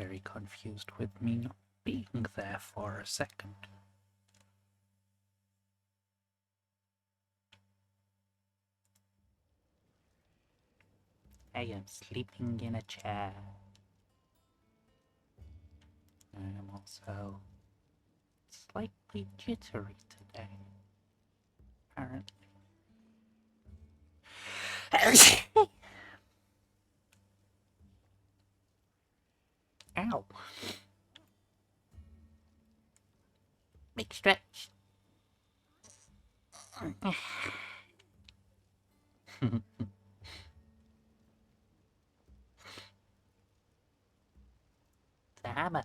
very confused with me not being there for a second. I am sleeping in a chair. I am also slightly jittery today, apparently. Ow! Big stretch. The hammer.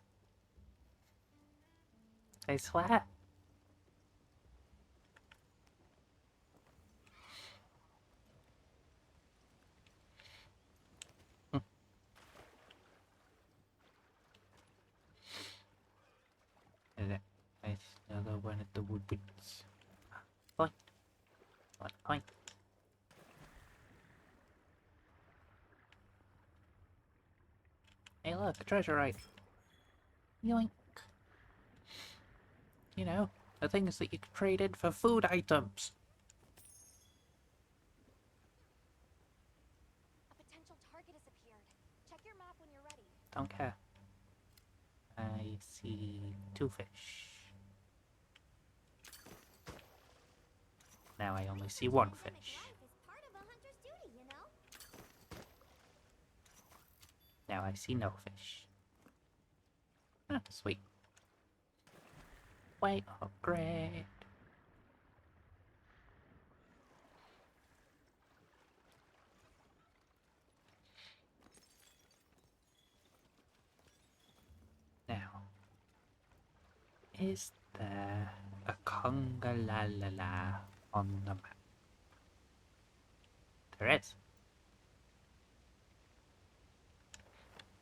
I swear. Nice, another one at the woodwinds. Point. 1 point. Hey look, treasure item. Yoink. You know, the things that you can trade in for food items. A potential target has appeared. Check your map when you're ready. Don't care. I see 2 fish. Now I only see 1 fish. Now I see no fish. Ah, sweet. Way upgrade. Now, is there a Conga-la-la-la on the map? There is.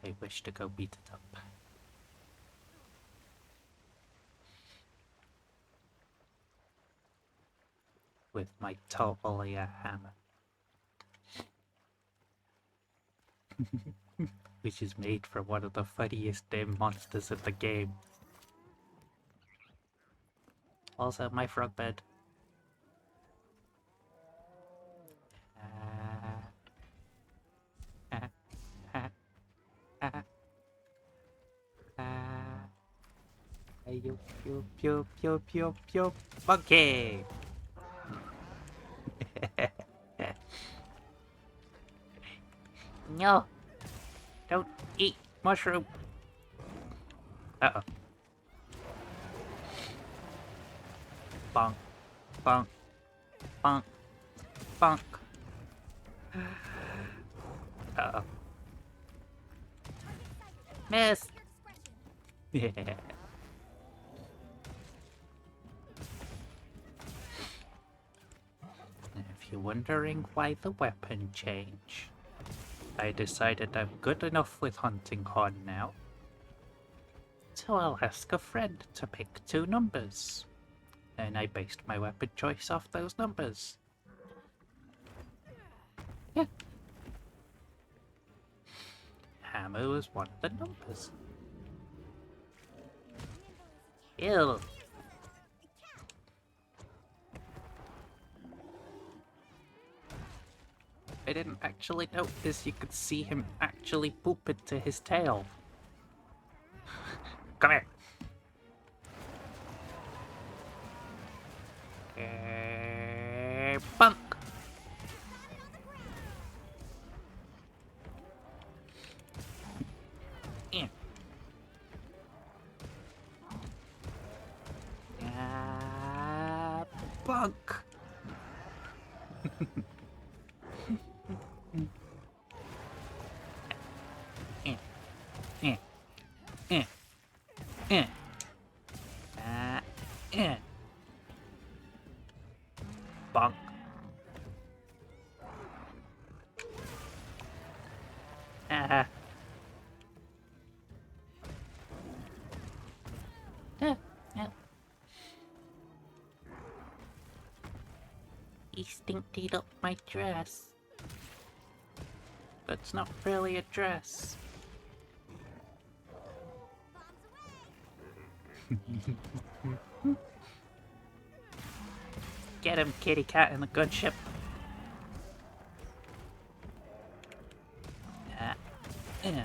I wish to go beat it up. With my Topolia hammer. Which is made for one of the funniest damn monsters in the game. Also, my frog bed. Pew pew pew pew pew pew monkey. No, don't eat mushroom. Uh-oh. Bonk, bonk, bonk, bonk. Uh-oh. Miss. Yeah. If you're wondering why the weapon change, I decided I'm good enough with Hunting Horn now, so I'll ask a friend to pick 2 numbers. And I based my weapon choice off those numbers. Yeah. Hammer was one of the numbers. Ew. I didn't actually notice you could see him actually poop into his tail. Come here. Bunk. Yeah. Bunk. Bonk. He stinked up my dress. That's not really a dress. Get him, kitty cat in the good ship. Yeah.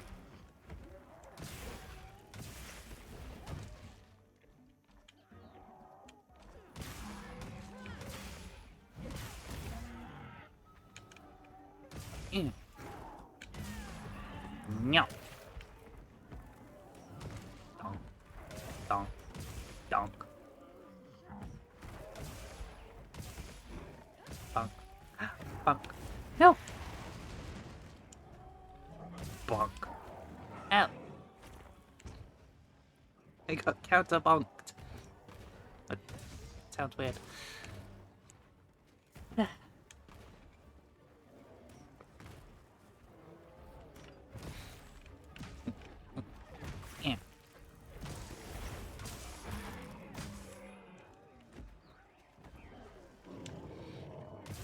No. Donk. Donk. Donk. Bonk. Bonk. No. Bonk. Ow. I got counter bonked. That sounds weird. Yeah.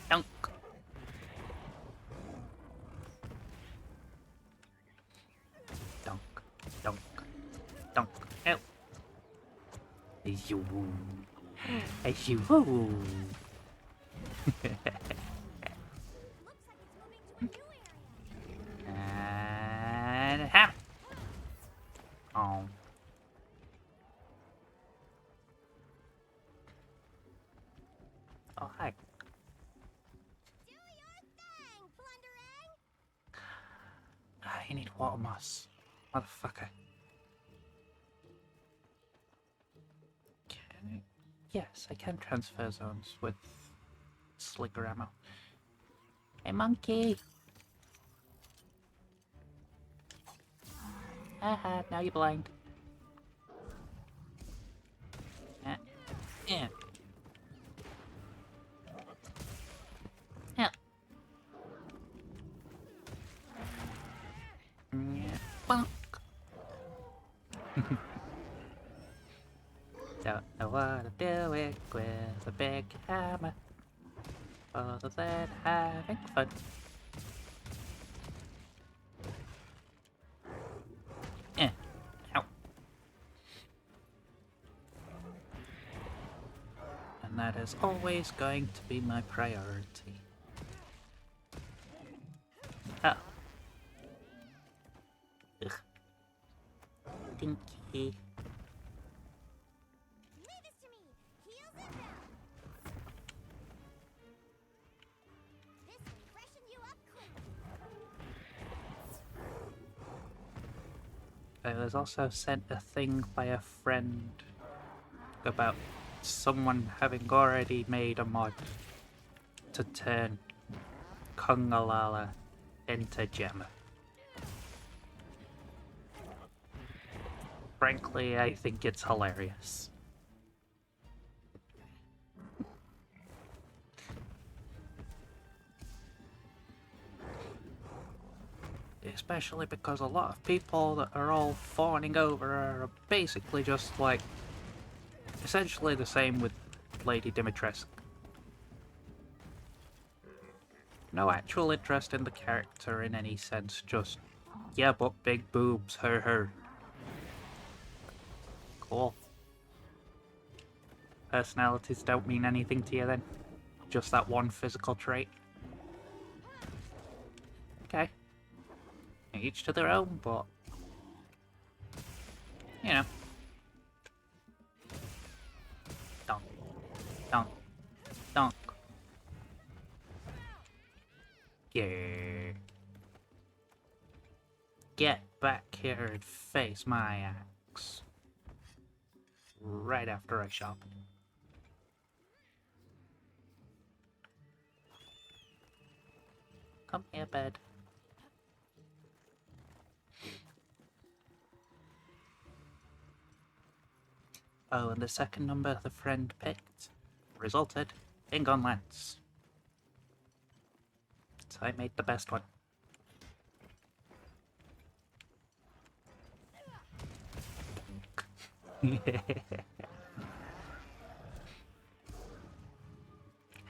Dunk. Dunk. Dunk. Dunk. Ow. You. You. Looks like it's moving to a new area. And ham. Oh. Oh, hi. Do your thing, plundering! I need water moss. Motherfucker. Can I? Yes, I can transfer zones with slicker ammo. Hey, monkey! Haha, now you're blind. Yeah. Yeah. Yeah. Yeah. Bonk. Don't know what to do it with a big hammer. Other than having fun. Yeah. Ow. And that is always going to be my priority. Oh. Ugh. Dinky. Leave this to me. Heels inbound. This will freshen you up quick. I was also sent a thing by a friend about someone having already made a mod to turn Kungalala into Gemma. Frankly, I think it's hilarious. Especially because a lot of people that are all fawning over her are basically just like essentially the same with Lady Dimitrescu. No actual interest in the character in any sense, just yeah, but big boobs, her. Cool. Personalities don't mean anything to you then? Just that one physical trait? Okay. Each to their own, but you know. Donk. Donk. Donk. Yeah. Get back here and face my axe. Right after I shop. Come here, bed. Oh, and the second number the friend picked resulted in Gun Lance. So I made the best one.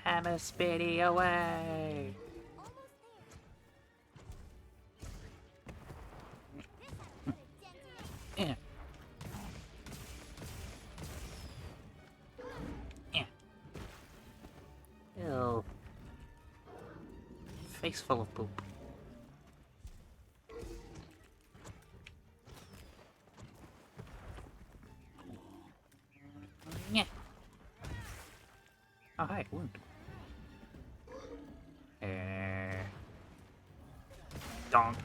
Hammer Spitty away! Almost there. This ought to put a dent in it. Yeah. face full of poop. Yeah. Oh, hi, wound. Donk.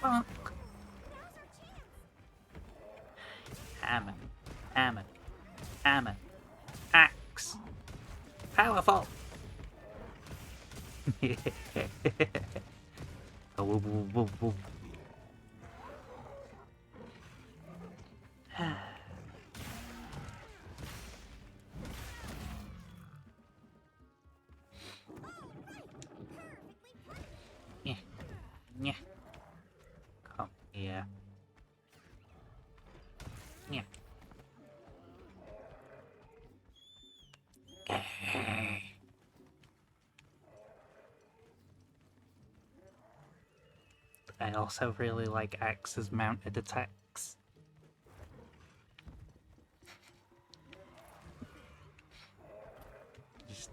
Bonk. Hammer. Hammer. Hammer. Axe. Powerful. Oh, woo, woo, woo, woo. Yeah. Yeah. Come here. Yeah. I also really like Axe's mounted attacks. Just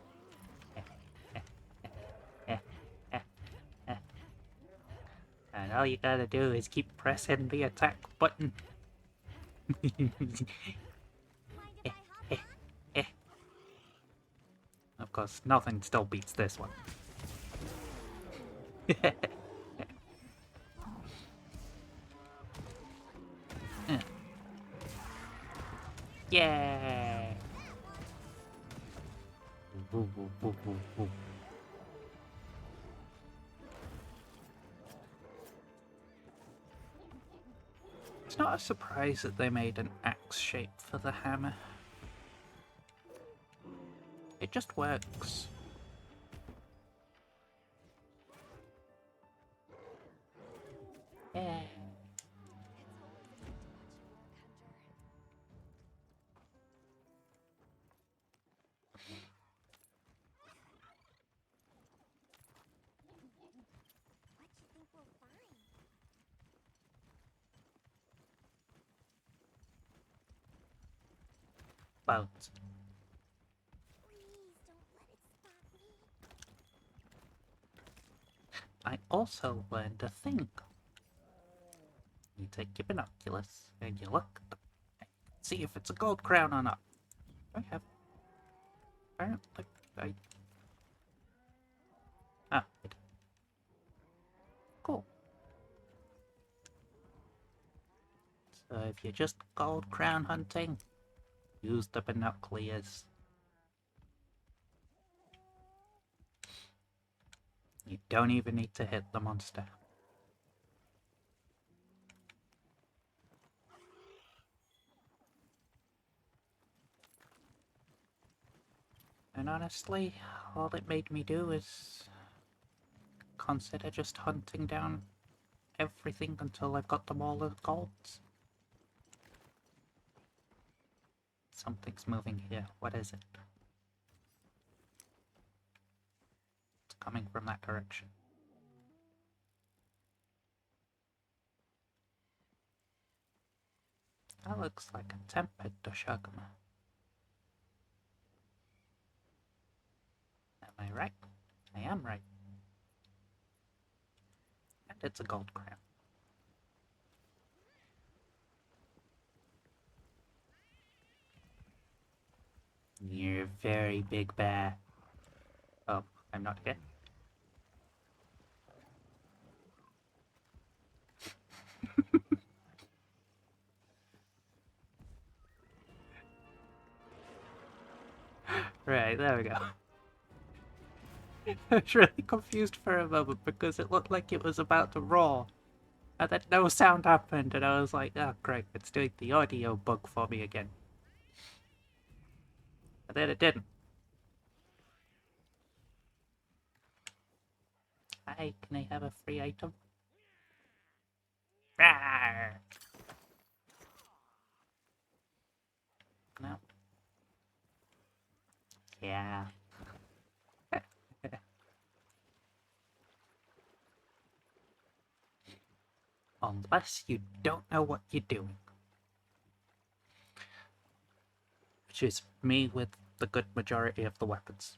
and all you gotta do is keep pressing the attack button. Mind if I hop on? Of course, nothing still beats this one. Yeah. Woo, woo, woo, woo, woo. It's not a surprise that they made an axe shape for the hammer. It just works. Yeah. What you think we'll find? Boat. Please don't let it spot me. I also learned a thing. You take your binoculars and you look at them. See if it's a gold crown or not. I have. Apparently, I. Ah, it. Cool. So if you're just gold crown hunting, use the binoculars. You don't even need to hit the monster. And honestly, all it made me do is consider just hunting down everything until I've got them all as golds. Something's moving here. What is it? It's coming from that direction. That looks like a tempered Doshaguma. Am I right? I am right. And it's a gold crown. You're a very big bear. Oh, I'm not here. Right, there we go. I was really confused for a moment because it looked like it was about to roar. And then no sound happened, and I was like, oh great, it's doing the audio bug for me again. And then it didn't. Hi, can I have a free item? Rawr! No. Yeah. Unless you don't know what you're doing. which is me with the good majority of the weapons.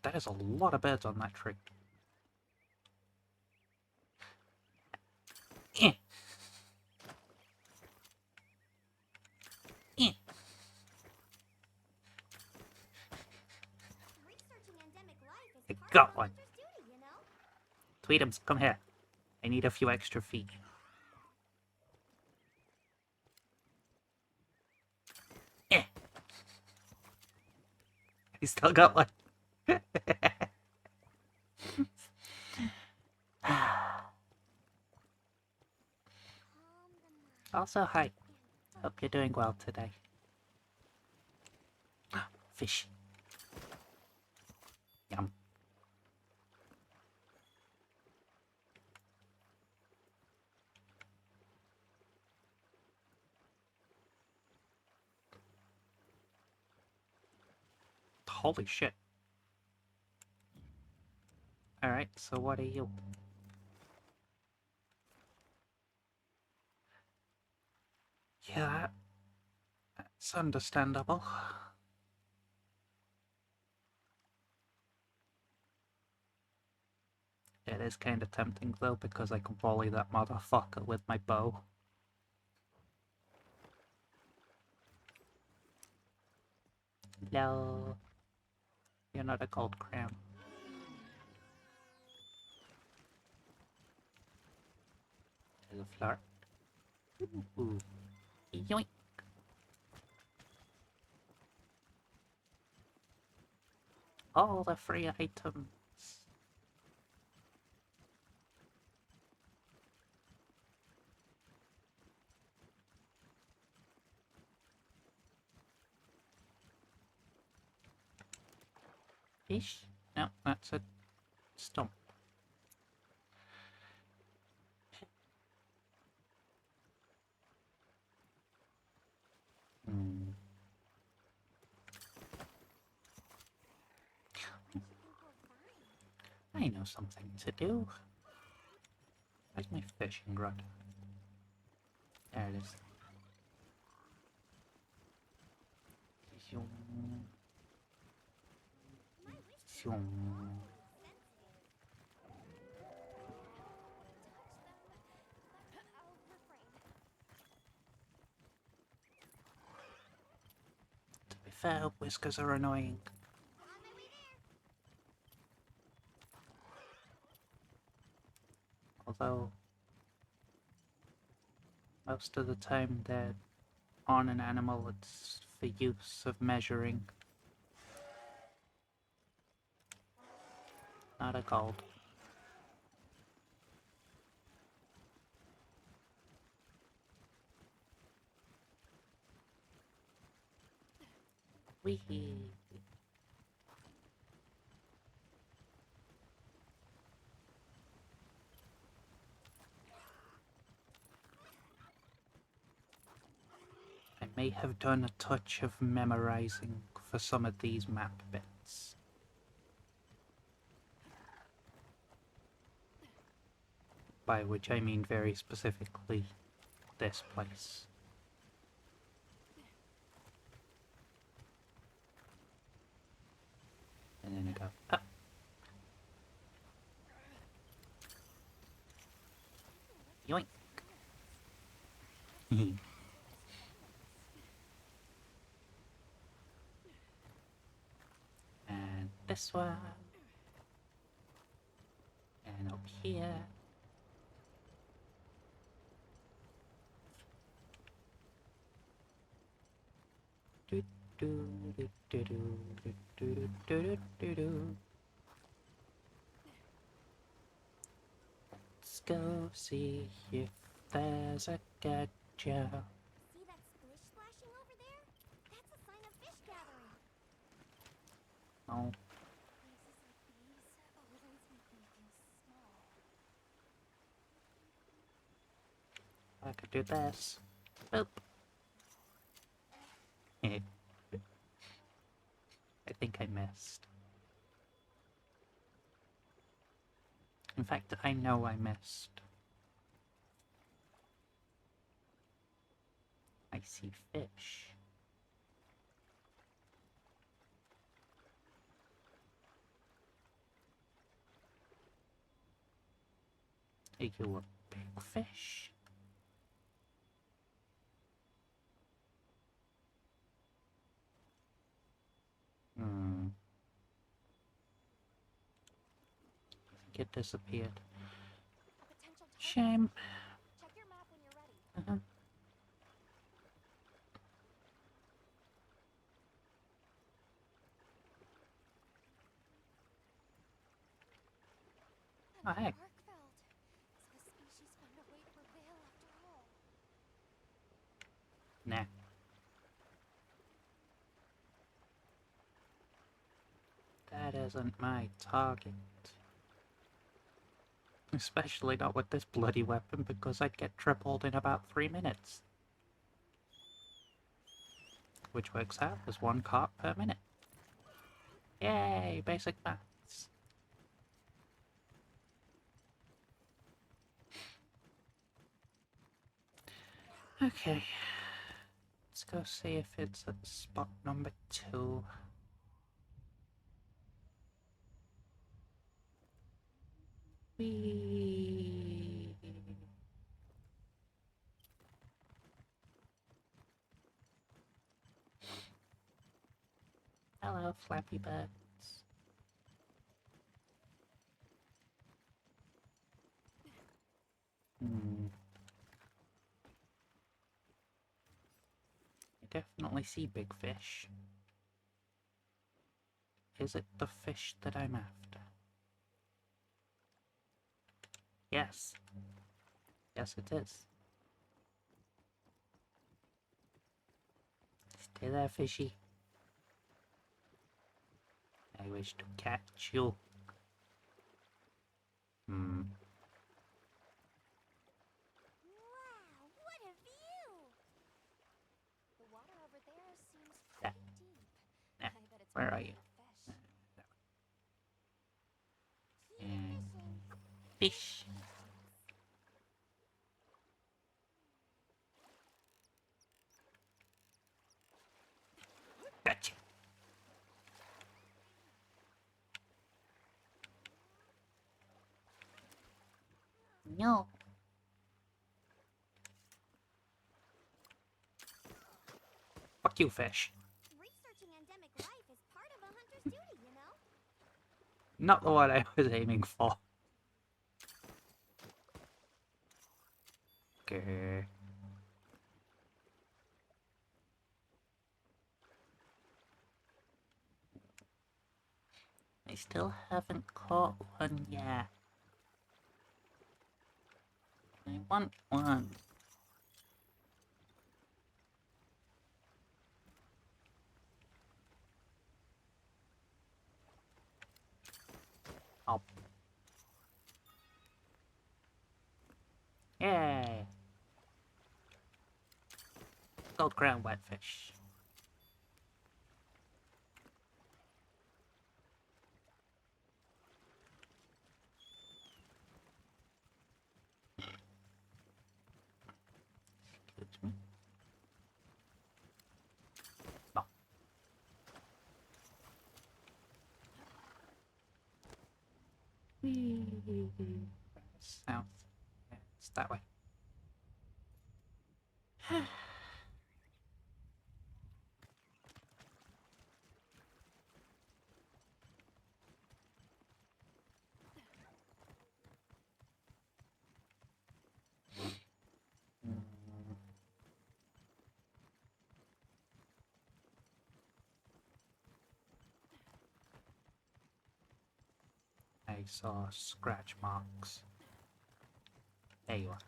That is a lot of birds on that tree. Eh. Eh. Researching endemic life is I part got of a one. hunter's duty, you know? Tweedums, come here. I need a few extra feet. Eh. I still got one. Calm the mind Also, hi. and Hope you're doing well today. Fish. Yum. Holy shit. Alright, so what are you? Yeah, that's understandable. It is kind of tempting though, because I can volley that motherfucker with my bow. No. You're not a gold crown. There's a flower. Ooh. Yoink. All the free items. Fish? No, that's a stump. Hmm. what you think we'll find. I know something to do. Where's my fishing rod? There it is. Zoom. My wish Zoom. I'll refrain. To be fair, whiskers are annoying. On my way there. Although, most of the time they're on an animal, it's for use of measuring. Not a gold. Wee. I may have done a touch of memorizing for some of these map bits. By which I mean very specifically this place. And then I go up. Yoink. And this one. And up here. Do do do do do do do do do do. Let's go see if there's a gotcha. See that splish splashing over there? That's a sign of fish gathering. Oh, Places like these always make me feel small. I could do this. Boop. I think I missed. In fact, I know I missed. I I see fish. Are you a big fish? Hmm. I think it disappeared. Potential target. Shame. Check your map when you're ready. Uh-huh. Oh, hey. Arkfeld. So the species found a way to prevail after all. Nah. That isn't my target. Especially not with this bloody weapon, because I'd get tripled in about 3 minutes. Which works out as 1 cart per minute. Yay, basic maths. Okay. Let's go see if it's at spot number 2. Whee! Hello, Flappy Birds. I definitely see big fish. Is it the fish that I'm after? Yes. Yes, it is. Stay there, fishy. I wish to catch you. Wow, what a view! The water over there seems Yeah. pretty deep. Yeah. I bet it's Where full are of you? fish. Keep And fishing. fish. Gotcha. No. Fuck you, fish. Researching endemic life is part of a hunter's duty, you know? Not the one I was aiming for. Okay. I still haven't caught one yet. I want one. Oh. Yay. Gold crown whitefish. Excuse me. No. Whee. South. Yeah, it's that way. I saw scratch marks. There you are.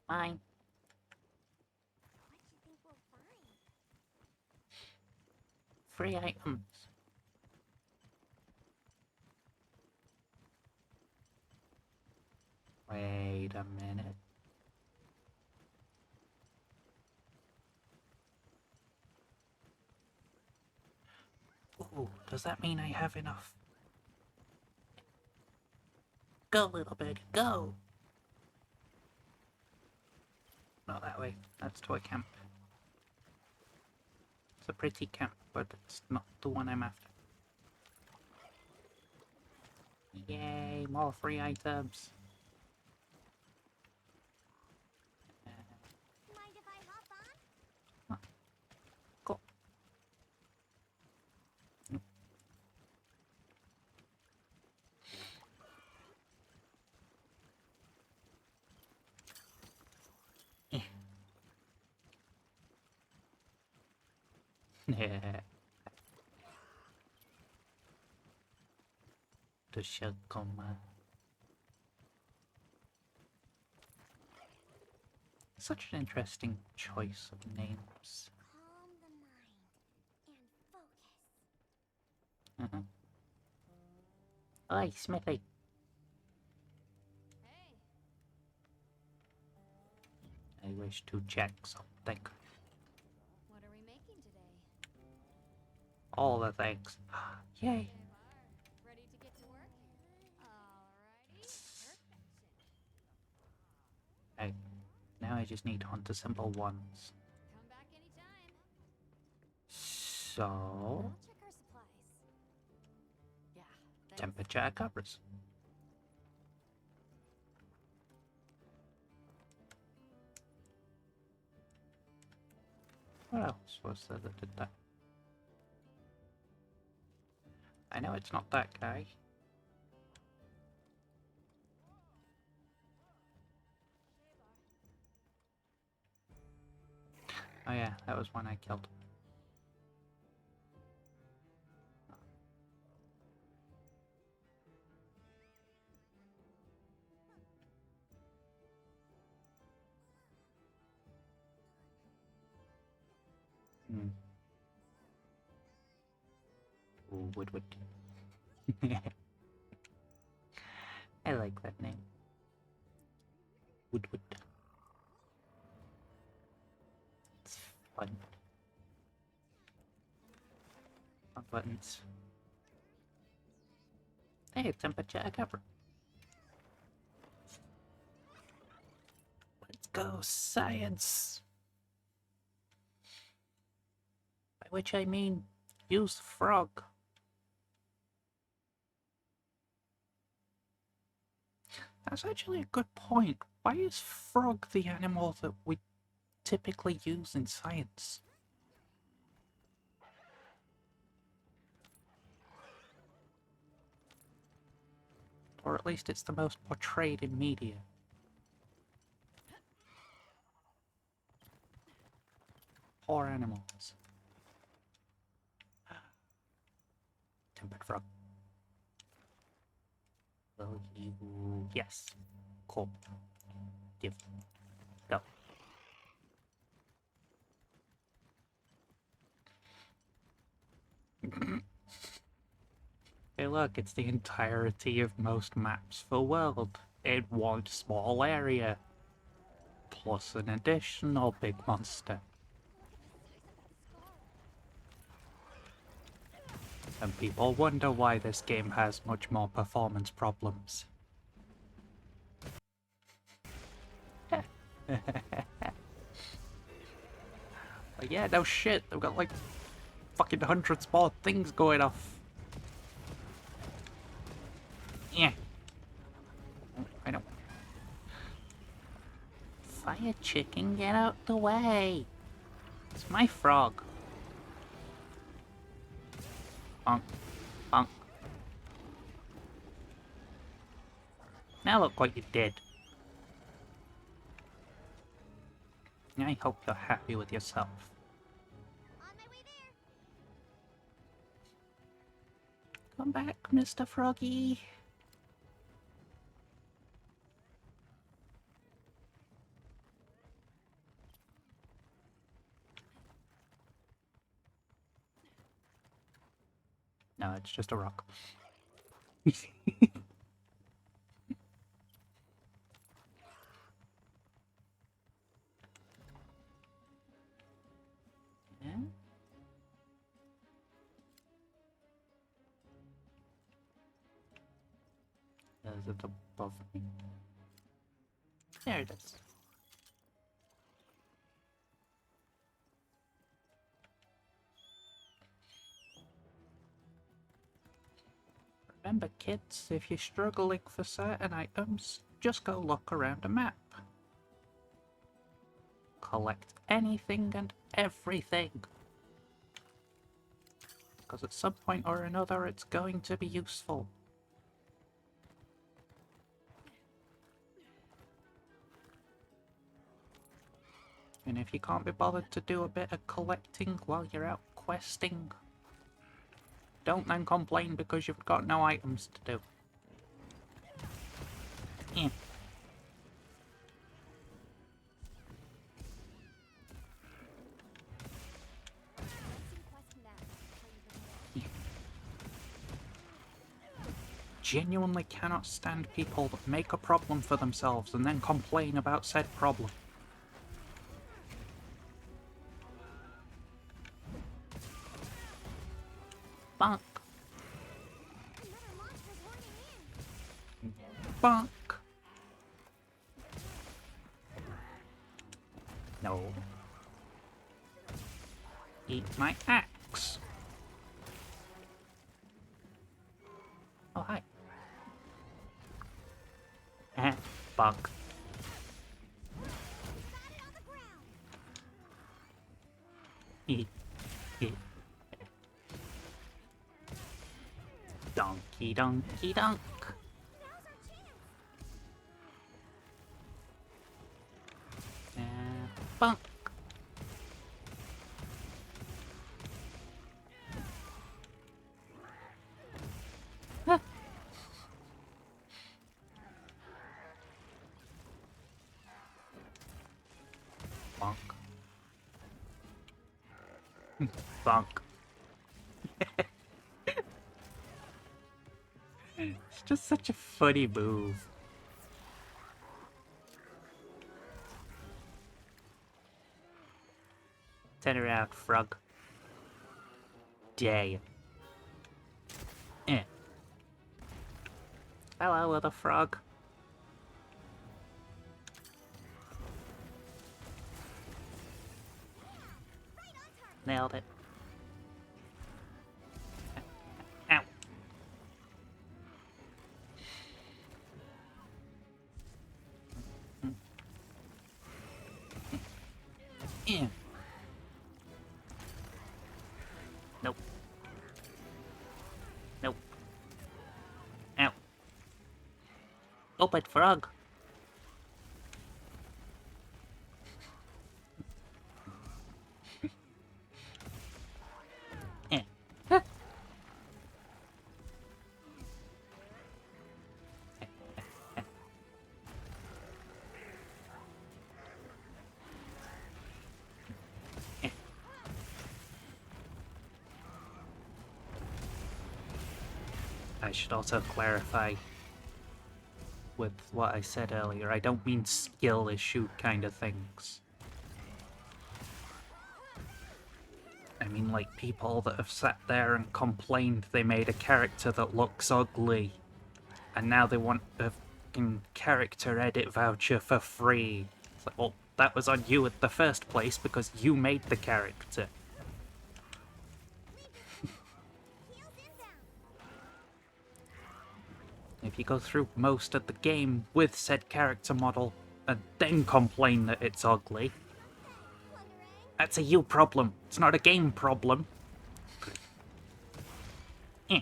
Mine. What do you think we'll find? Free items. Wait a minute. Ooh, does that mean I have enough? Go, little bird, go! not that way. That's to a camp. It's a pretty camp, but it's not the one I'm after. Yay, more free items. Mind if I hop on? Cool. Yeah. The Shakoma. Such an interesting choice of names. Calm the mind and focus. Hi, Smithy. Hey, I wish to check something. what are we making today? All the things. Yay. Hey, Bar. Ready to get to work? Alrighty. Perfection. Right. Now I just need Hunter Symbol ones. Come back anytime. So, I'll check our supplies. Yeah. Thanks. temperature covers. What else was there that did that? I know it's not that guy. Oh yeah, that was one I killed. Hmm. Ooh, Woodwood. I like that name. Woodwood. It's fun. Fun buttons. Hey, temperature cover. Let's go, science! By which I mean, use frog. That's actually a good point. Why is frog the animal that we typically use in science? Or at least it's the most portrayed in media. Poor animals. Tempered frog. Will you... Yes. Cool. Give. Go. Hey look, it's the entirety of most maps for world in one small area. Plus an additional big monster. And people wonder why this game has much more performance problems. But yeah, no shit, they've got like fucking hundreds more things going off. Yeah. I know. Fire chicken, get out the way. It's my frog. Bonk. Bonk. Now look what you did. I hope you're happy with yourself. On my way there. Come back, Mr. Froggy. No, it's just a rock. Yeah? Is it above me? There it is. Remember, kids, if you're struggling for certain items, just go look around a map. Collect anything and everything. Because at some point or another, it's going to be useful. And if you can't be bothered to do a bit of collecting while you're out questing, don't then complain because you've got no items to do. Yeah. Genuinely cannot stand people that make a problem for themselves and then complain about said problem. Bonk. Bonk. No. Eat my axe. Oh, hi. Bonk. Eat. Eat. Donkey, donkey, donk. Bonk. Bonk. Bonk. It's just such a funny move. Turn around, frog. Day. Hello, other frog. Nailed it. Ow. Yeah. Nope. Nope. Ow. Open frog. I should also clarify with what I said earlier. I don't mean skill issue kind of things. I mean like people that have sat there and complained they made a character that looks ugly and now they want a fucking character edit voucher for free. It's like, well, that was on you at the first place because you made the character. If you go through most of the game with said character model and then complain that it's ugly, that's a you problem. It's not a game problem. Eh.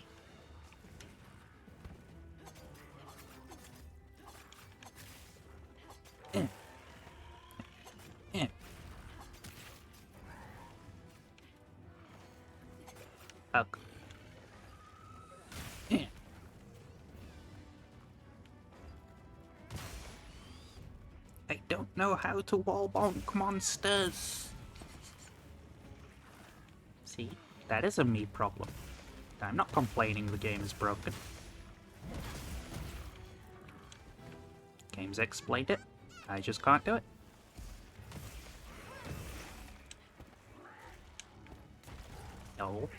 Eh. Eh. Ugh. Eh. I don't know how to wall bonk monsters. See, that is a me problem. I'm not complaining the game is broken. Games explained it. I just can't do it. No.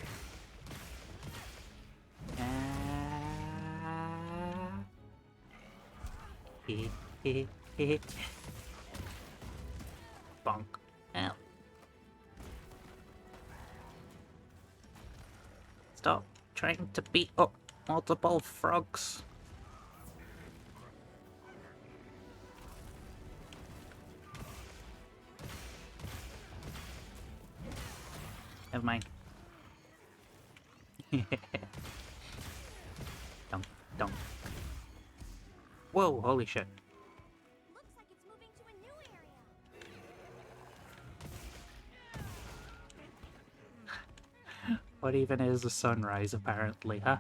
Bonk. Ow. Stop trying to beat up multiple frogs. Never mind. Don't. Whoa, holy shit. Looks like it's moving to a new area. What even is a sunrise, apparently, huh?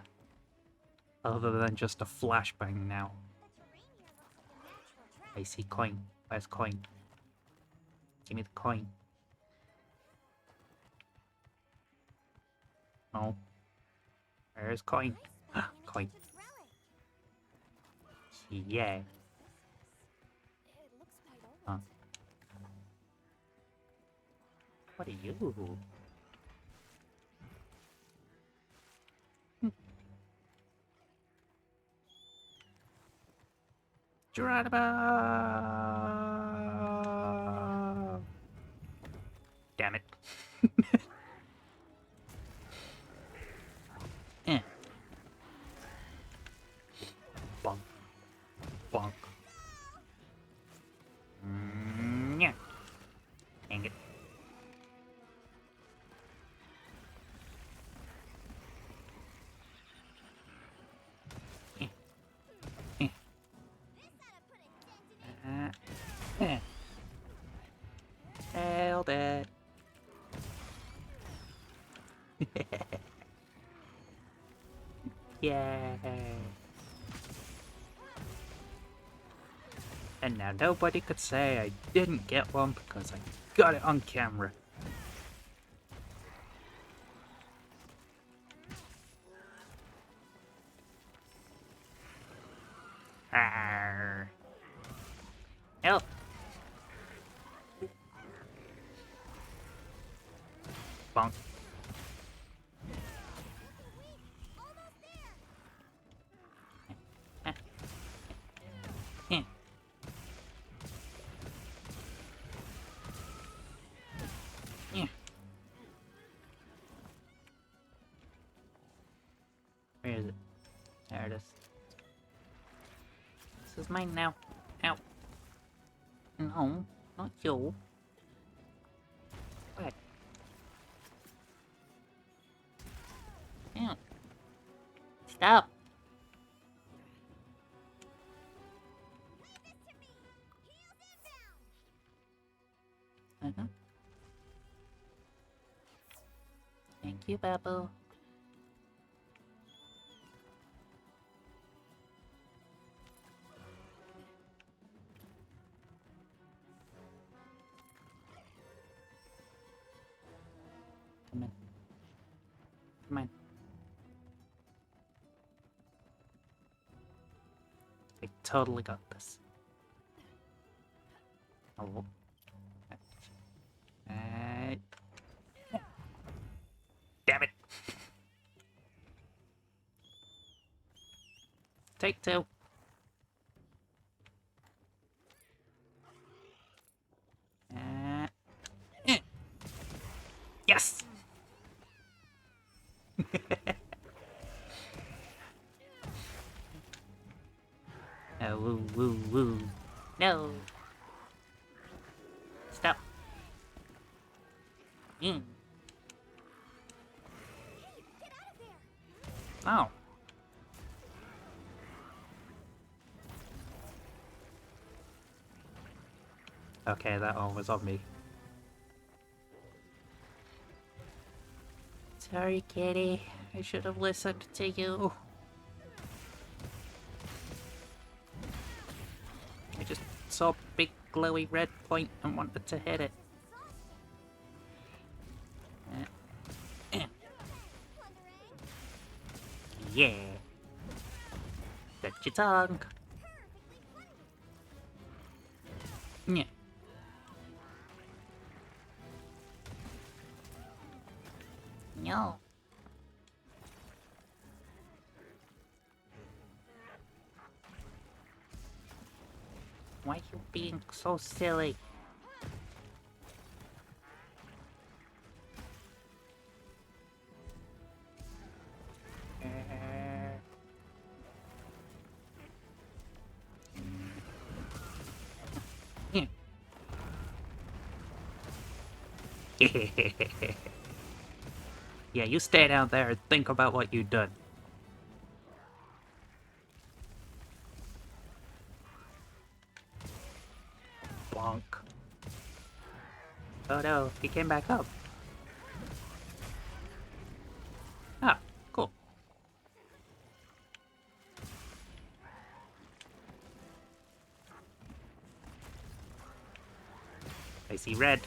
Other than just a flashbang now. The terrain here looks like a natural track. I see coin. Where's coin? Give me the coin. No. Where's coin? Nice spot in a Coin. tinted relic. Yeah. It looks quite old. Huh. What are you? Geronimo! Damn it. Eh. Bonk. Bonk. Yeah. Dang it. This ought to put a dent in it. Nailed it. Yay. And now nobody could say I didn't get one because I got it on camera. Arr. Help. Bonk. Almost there. Eh. Yeah. Where is it? There it is. This is mine now. Ow. No, not you. What? Ow. Stop. Leave this to me. Heels inbound. Thank you, Babu. Come in. Come on. I totally got this. Oh. Damn it. Take two. Yes. Oh, woo, woo, woo. No. Stop. Get out of there. Oh. Okay, that one was on me. Sorry, kitty. I should have listened to you. I just saw a big glowy red point and wanted to hit it. Yeah. Touch your tongue. Yeah. No. Why are you being so silly? Yeah, you stay down there and think about what you've done. Bonk. Oh no, he came back up. Ah, cool. I see red.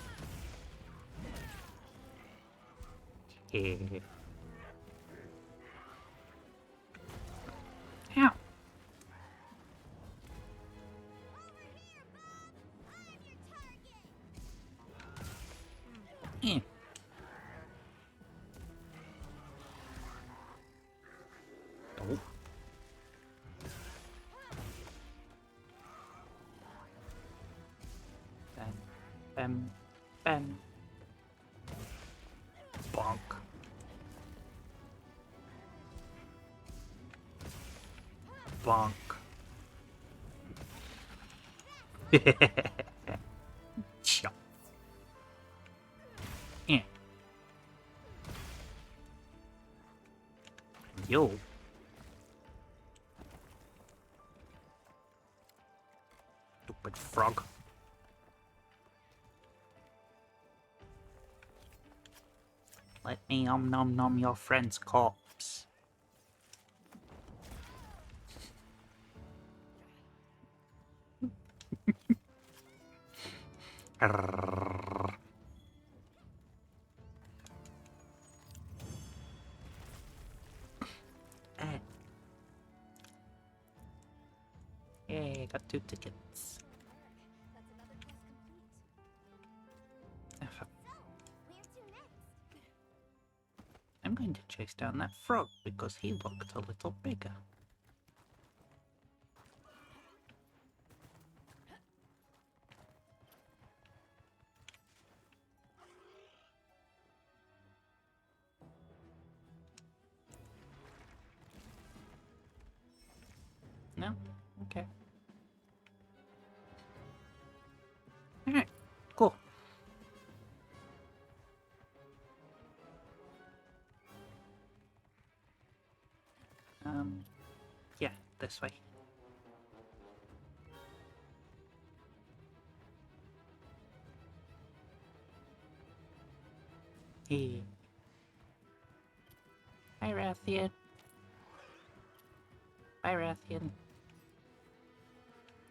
Ow. Eh. Oh. Bam, bam, bam. Bonk. Bonk. Chop. Eh. Yo. Stupid frog. Let me nom nom your friend's corpse. Arrrrrrr. Eh. Yay, got 2 tickets. That's another quest complete. So, where to next? I'm going to chase down that frog because he looked a little bigger. No? Okay. Alright, cool. Yeah, this way. Hey. Hi, Rathian. Hi, Rathian.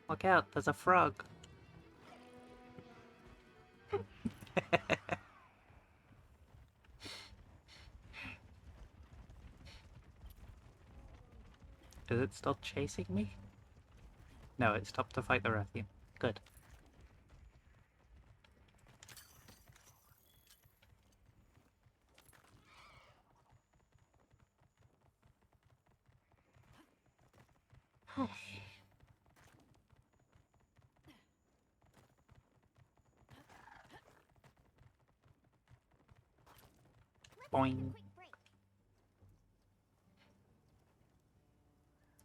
Look out, there's a frog. Is it still chasing me? No, it stopped to fight the Rathian. Good. Boing. Quick break.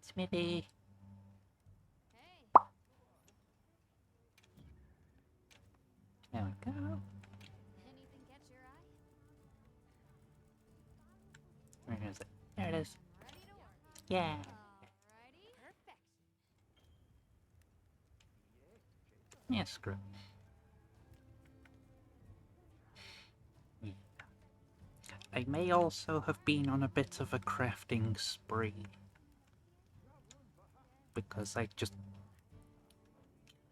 Smithy. Hey, There we go. anything catch your eye? Where is it? There it is. I'm ready to work. Yeah. Alrighty. Perfection. Yeah, screw it. Yeah. I may also have been on a bit of a crafting spree. Because I just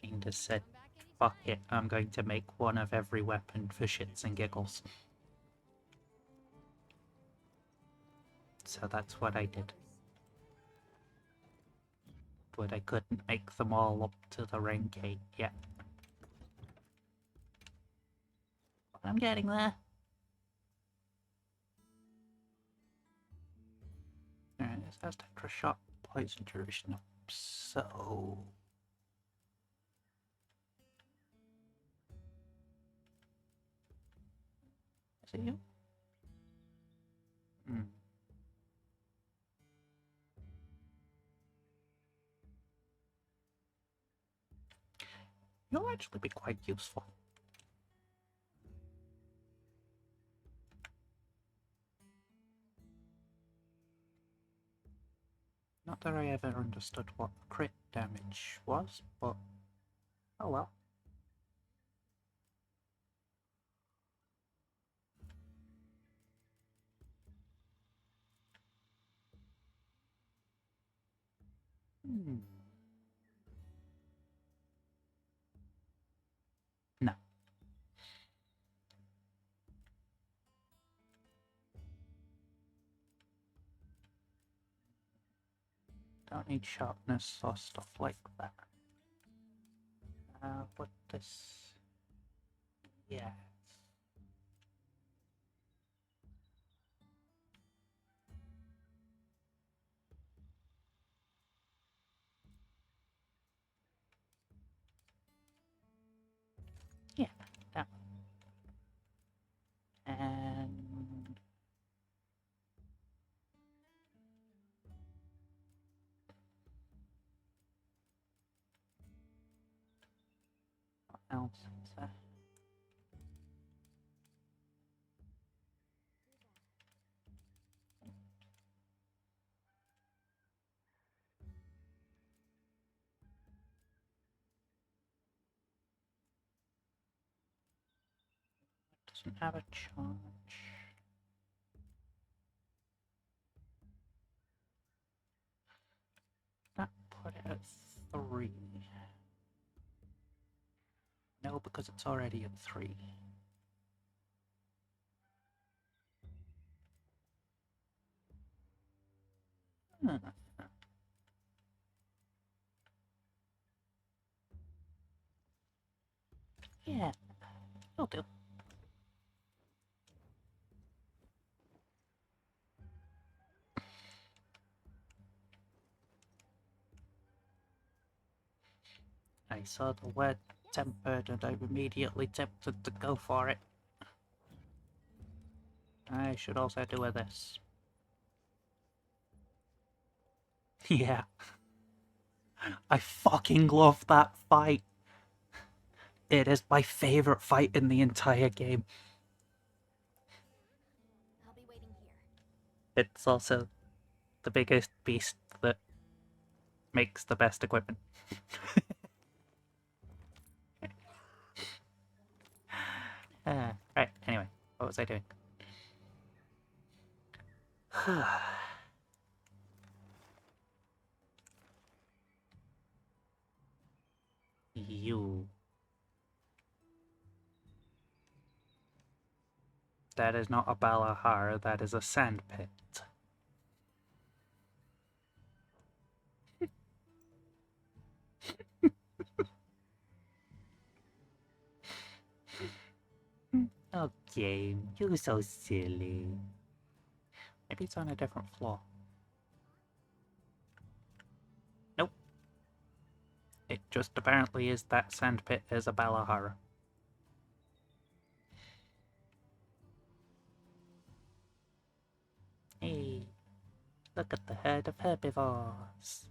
kinda said, Come back anytime. fuck it, I'm going to make one of every weapon for shits and giggles. So that's what I did. But I couldn't make them all up to the rank 8 yet. But I'm getting there. Alright, this has extra shot poison duration up, so... Is it you? Hmm. You'll actually be quite useful. Not that I ever understood what crit damage was, but oh well. Hmm. No. Don't need sharpness or stuff like that. What this? Yes. Yeah, that one. And what else is there? Doesn't have a charge. That put it at 3. No, because it's already at 3. Hmm. Yeah, will do. I saw the word tempered and I'm immediately tempted to go for it. I should also do with this. Yeah. I fucking love that fight. It is my favorite fight in the entire game. I'll be waiting here. It's also the biggest beast that makes the best equipment. Right, anyway, what was I doing? You. That is not a Balahar, that is a sandpit. Okay, you're so silly. Maybe it's on a different floor. Nope. It just apparently is that sandpit is a Balahara. Hey, look at the herd of herbivores.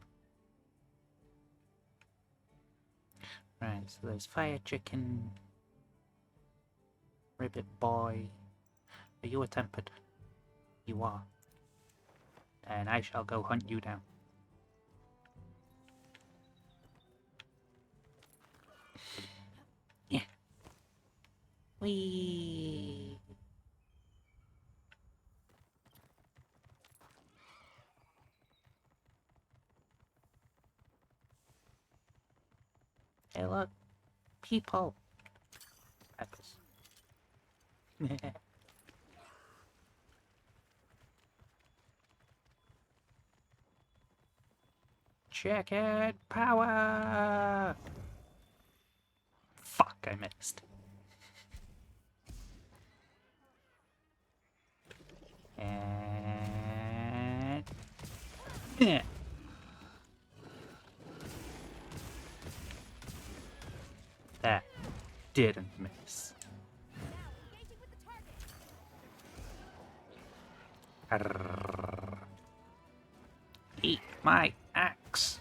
Right, so there's Fire Chicken, Ribbit Boy. Are you a tempered? You are. And I shall go hunt you down. Yeah. Whee! Hey look, people. Apples. Check it! Power! Fuck, I missed. And... Yeah. That didn't miss. Engaging with the target. Arrrr. Eat my axe.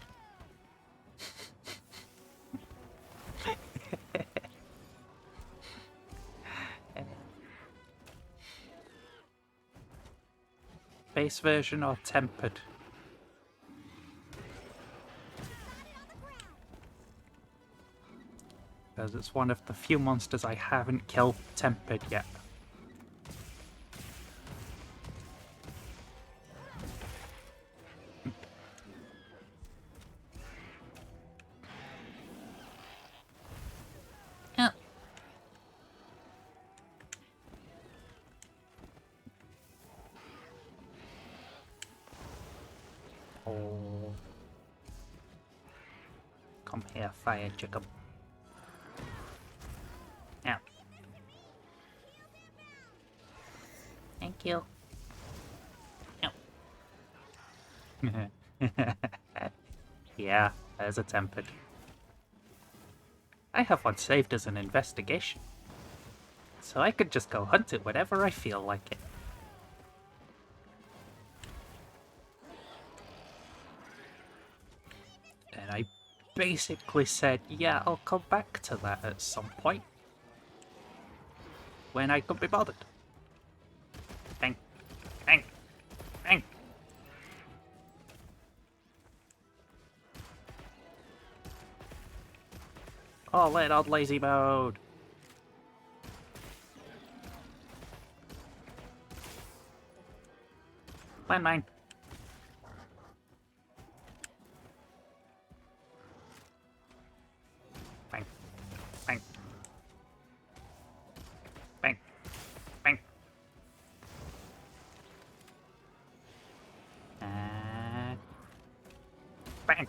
Base version or tempered? because it's one of the few monsters I haven't killed tempered yet. Yeah. Oh. Come here, fire chicken. Yeah. Thank you. Yeah, there's a tempered. I have one saved as an investigation, so I could just go hunt it whenever I feel like it. And I basically said, yeah, I'll come back to that at some point when I could be bothered. Bang, bang, bang. All in on lazy mode. Landmine. Bang, bang, bang, bang. Bang.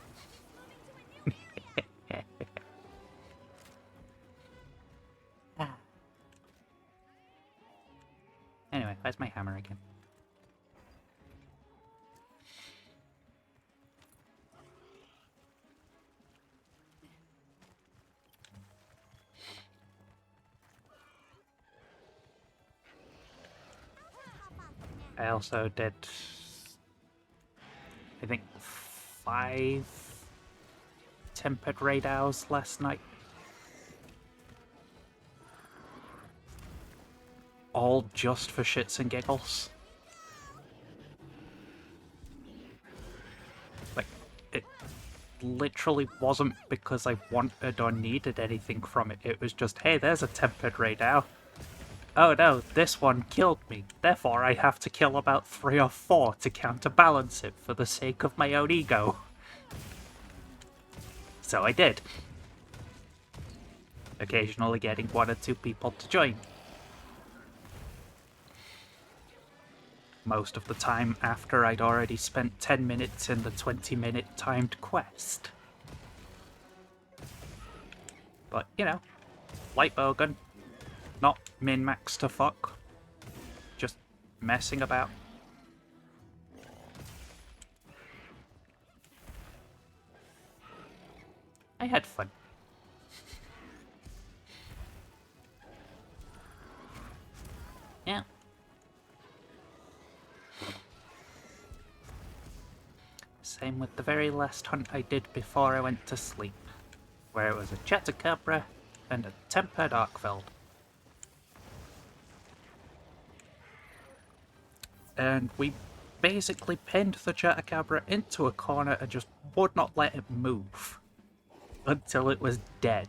Anyway, where's my hammer again? I also did, I think, 5 tempered raid hours last night. All just for shits and giggles. Like, it literally wasn't because I wanted or needed anything from it. It was just, hey, there's a tempered raid hour. Oh no, this one killed me. Therefore I have to kill about 3 or 4 to counterbalance it for the sake of my own ego. So I did. Occasionally getting 1 or 2 people to join. Most of the time after I'd already spent 10 minutes in the 20-minute timed quest. But, you know, light bowgun. Not min-max to fuck. Just messing about. I had fun. Yeah. Same with the very last hunt I did before I went to sleep, where it was a Chatacabra and a tempered Arkfeld. And we basically pinned the Chatacabra into a corner and just would not let it move until it was dead.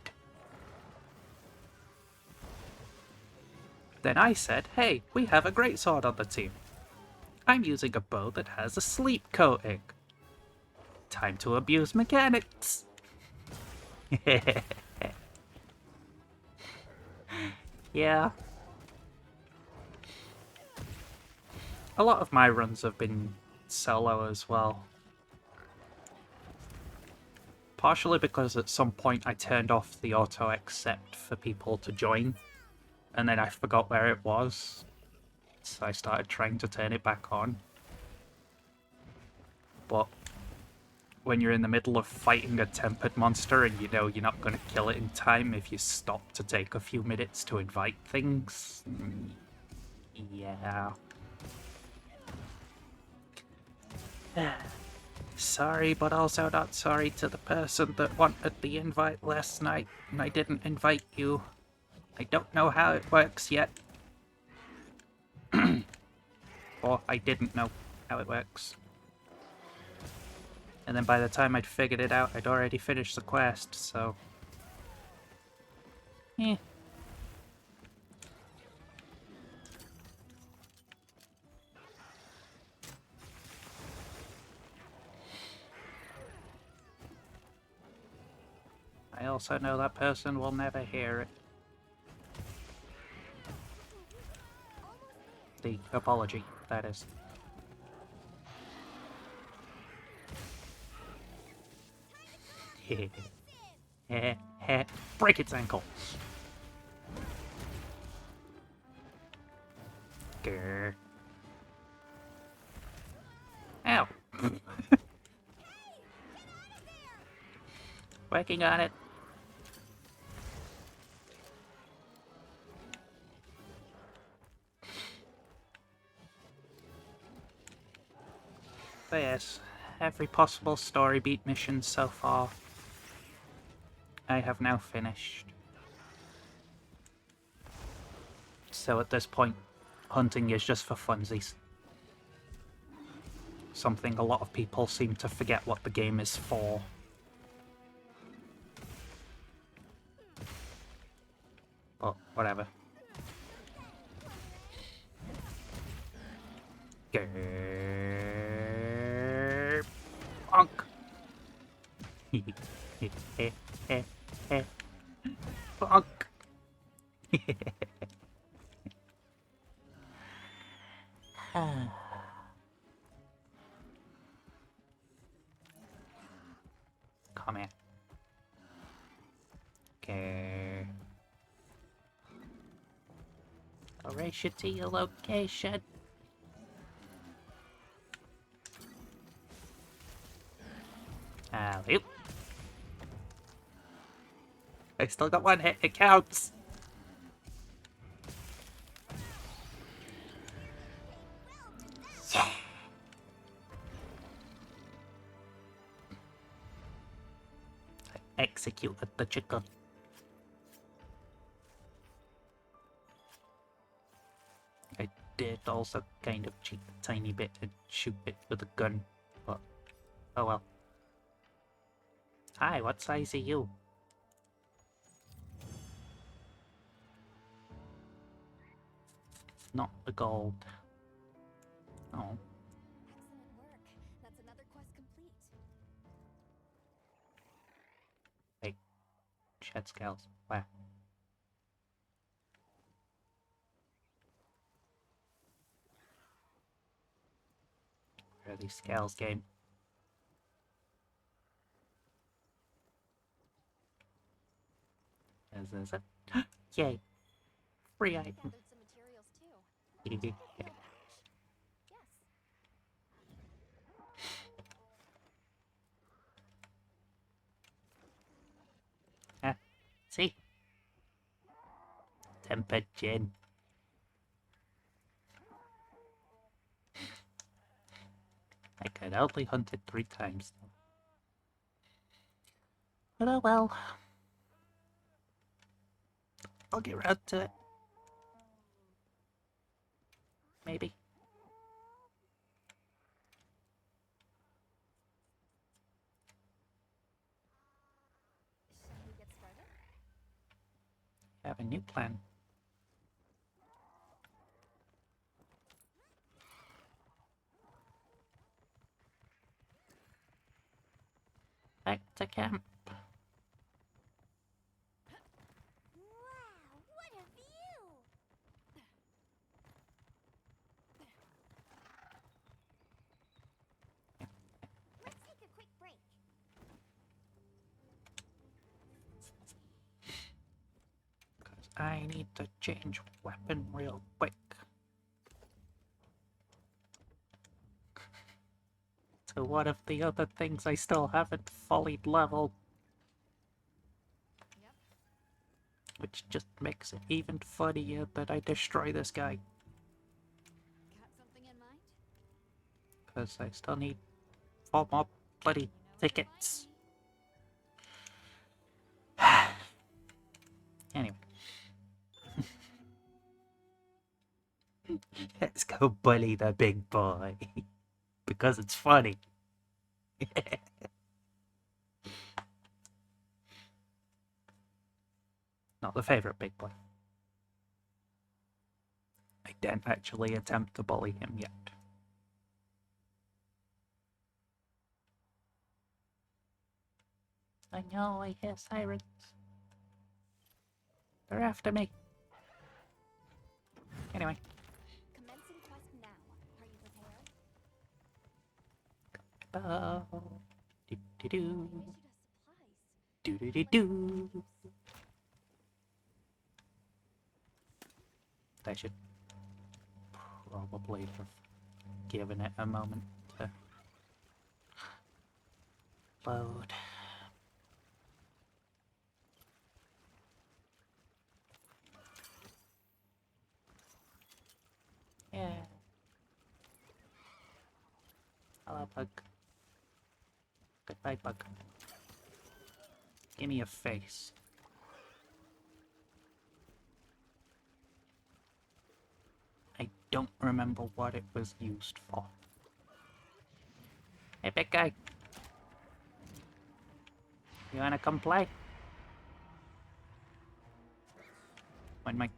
Then I said, hey, we have a greatsword on the team. I'm using a bow that has a sleep coating. Time to abuse mechanics. Yeah. A lot of my runs have been solo as well. Partially because at some point I turned off the auto-accept for people to join, and then I forgot where it was, so I started trying to turn it back on. But when you're in the middle of fighting a tempered monster and you know you're not going to kill it in time if you stop to take a few minutes to invite things, yeah. Sorry, but also not sorry to the person that wanted the invite last night and I didn't invite you. I don't know how it works yet. Or I didn't know how it works. And then by the time I'd figured it out, I'd already finished the quest, so... Eh. I also know that person will never hear it. The apology, that is. Break its ankle. Grr. Ow. Working on it. But yes, every possible story beat mission so far, I have now finished. So at this point, hunting is just for funsies. Something a lot of people seem to forget what the game is for. But whatever. Grrr. Bonk. Bonk. Come here. Okay. I'll race you to your location. Alley-oop. I still got one hit, it counts. Yeah. I executed the chicken. I did also kind of cheat a tiny bit and shoot it with a gun, but oh well. Hi, what size are you? Not the gold. Oh. Excellent work. That's another quest complete. Wait. Shed scales. Where? Where are these scales, game? Is it? Yay! Free item. Gathered some materials too. Yes. See? Tempered gin. I could only hunt it 3 times. But oh well. I'll get round to it. Maybe. Shall we get started? I have a new plan. Back to camp. Wow, what a view! Let's take a quick break. Because I need to change weapon real quick. To one of the other things I still haven't fully leveled. Yep. Which just makes it even funnier that I destroy this guy. Got something in mind? Because I still need 4 more bloody tickets. Anyway. Let's go bully the big boy. Because it's funny. Not the favorite big boy. I didn't actually attempt to bully him yet. I know, I hear sirens. They're after me. Anyway. Commencing quest now. Are you prepared? Oh. Do-do-do. They issued us supplies. Do-do-do-do. They should probably have given it a moment to load. Yeah. Hello, bug. Goodbye, bug. Give me a face. I don't remember what it was used for. Hey, big guy. You wanna come play? When my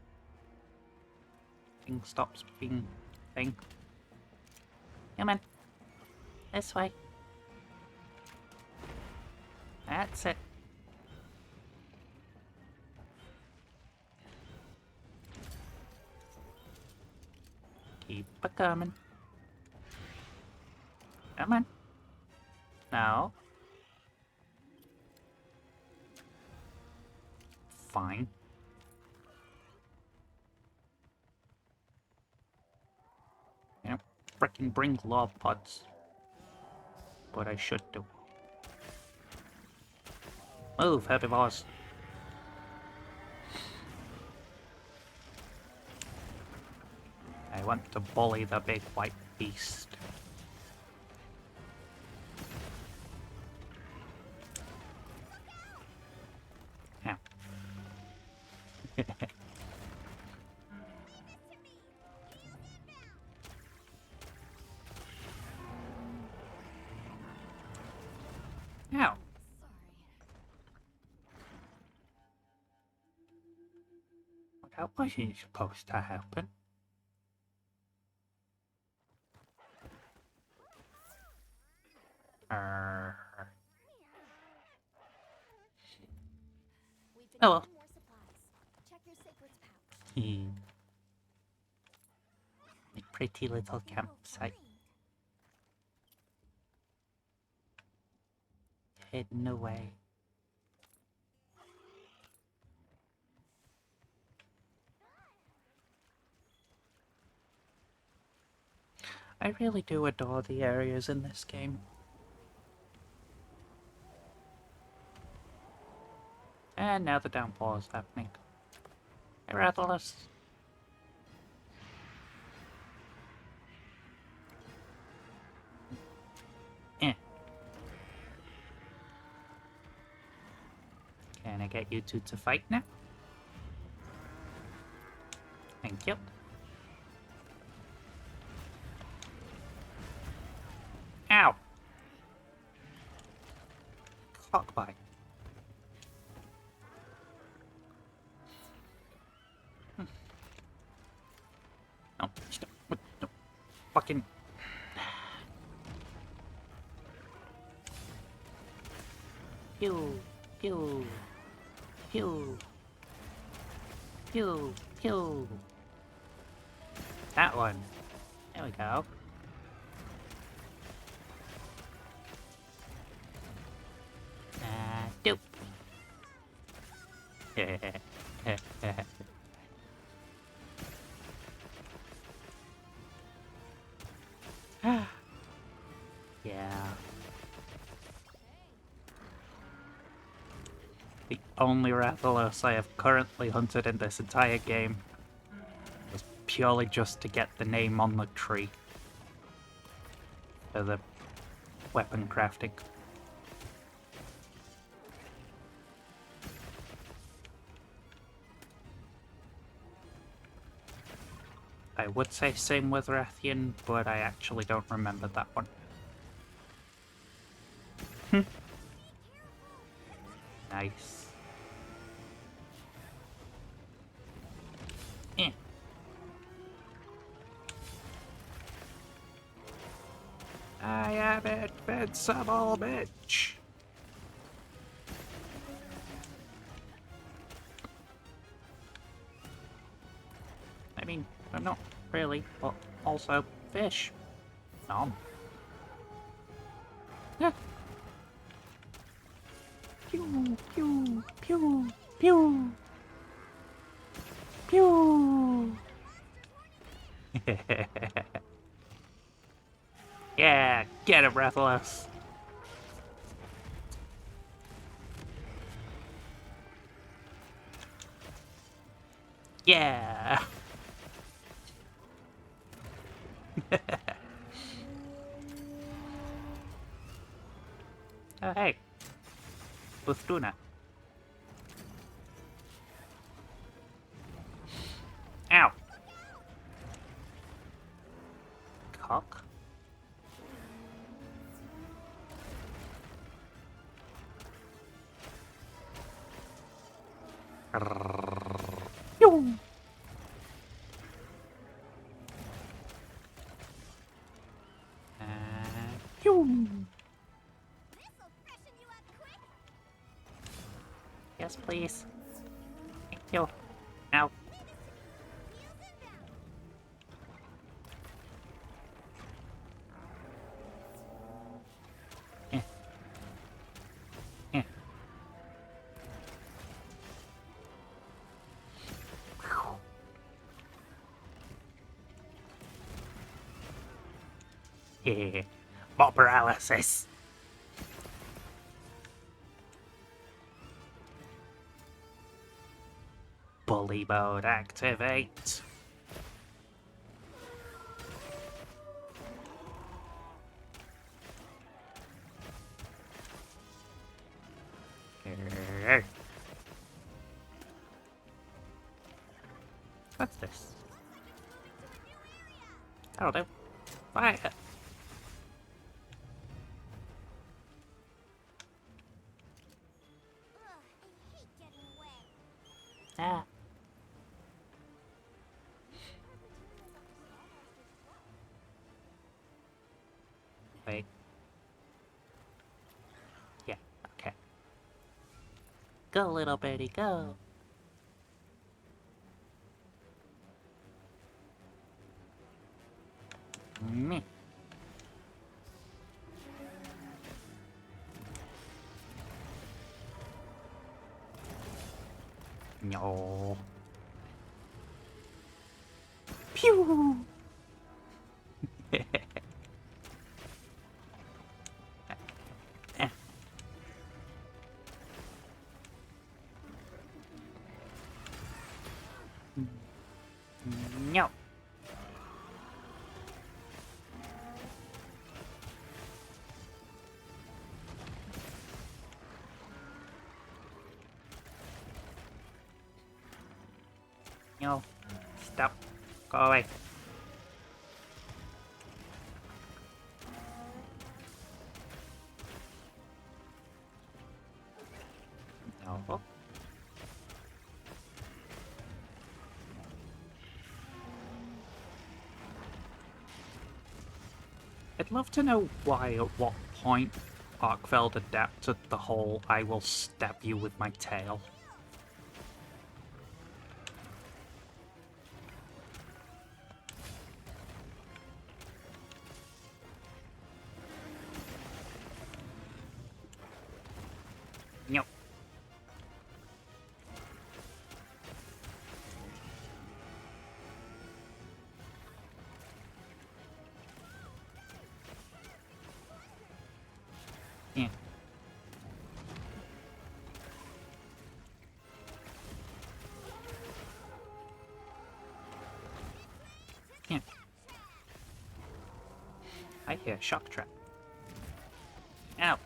thing stops being thing. Come on. This way. That's it. Keep a coming. Come on. Now. Fine. You know, frickin' bring law pods. What I should do. Move, herbivores. I want to bully the big white beast. Ow. Ow. That wasn't supposed to happen. We've been Oh well. given more supplies. Check your sacred's pouch. My pretty little You'll campsite. find. Hidden away. I really do adore the areas in this game. And now the downpour is happening. Hey, Rathalos. Eh. Can I get you two to fight now? Thank you. Ow! Cockbite. No, stop. No. Fucking. Pew, pew, pew, pew, pew. That one. There we go. Dope. Yeah. The only Rathalos I have currently hunted in this entire game was purely just to get the name on the tree for the weapon crafting. I would say same with Rathian, but I actually don't remember that one. Nice. I am invincible, bitch. I mean, I'm not really, but also fish. Nom. Yeah. Pew, pew, pew, pew. Pew. Yeah, get it, Breathless. Yeah. Oh, hey. Bustuna. Ow. Cock. Pew. Pew. This'll freshen you up quick. Yes, please. Thank you. Ow. Wheels inbound. Eh. Eh. Yeah. More paralysis. Bully mode activate. What's this? That'll do. Fire. Ugh, I hate getting wet. Ah. Wait. Yeah, okay. Go, little birdie, go. Me. No. Pew! No. No. Stop. Go away. No. I'd love to know why at what point Arkfeld adapted the whole I will stab you with my tail. No. Yeah. Yeah. I hear shock trap. Ow.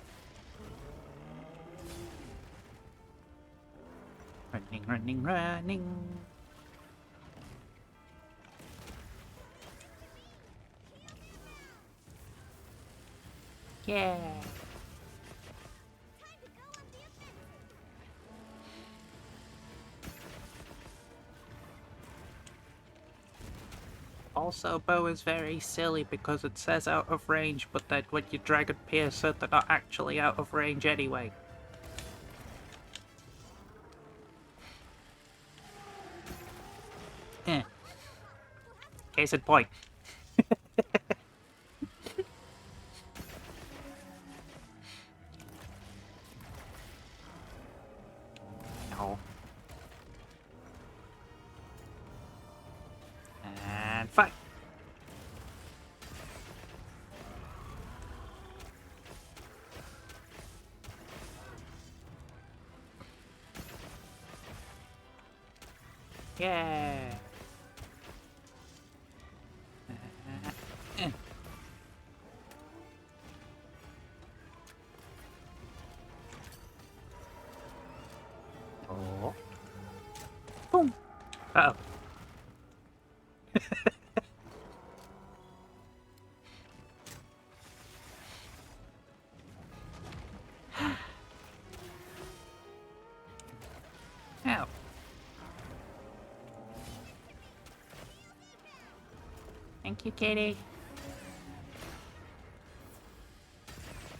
Running, running, running. Yeah. Time to go on the offensive. Also, bow is very silly because it says out of range, but then when you dragon pierce it, they're not actually out of range anyway. Eh. Case in point. No. And fight. Yeah. Eh. Oh. Boom. Uh-oh. Ow. Thank you, kitty.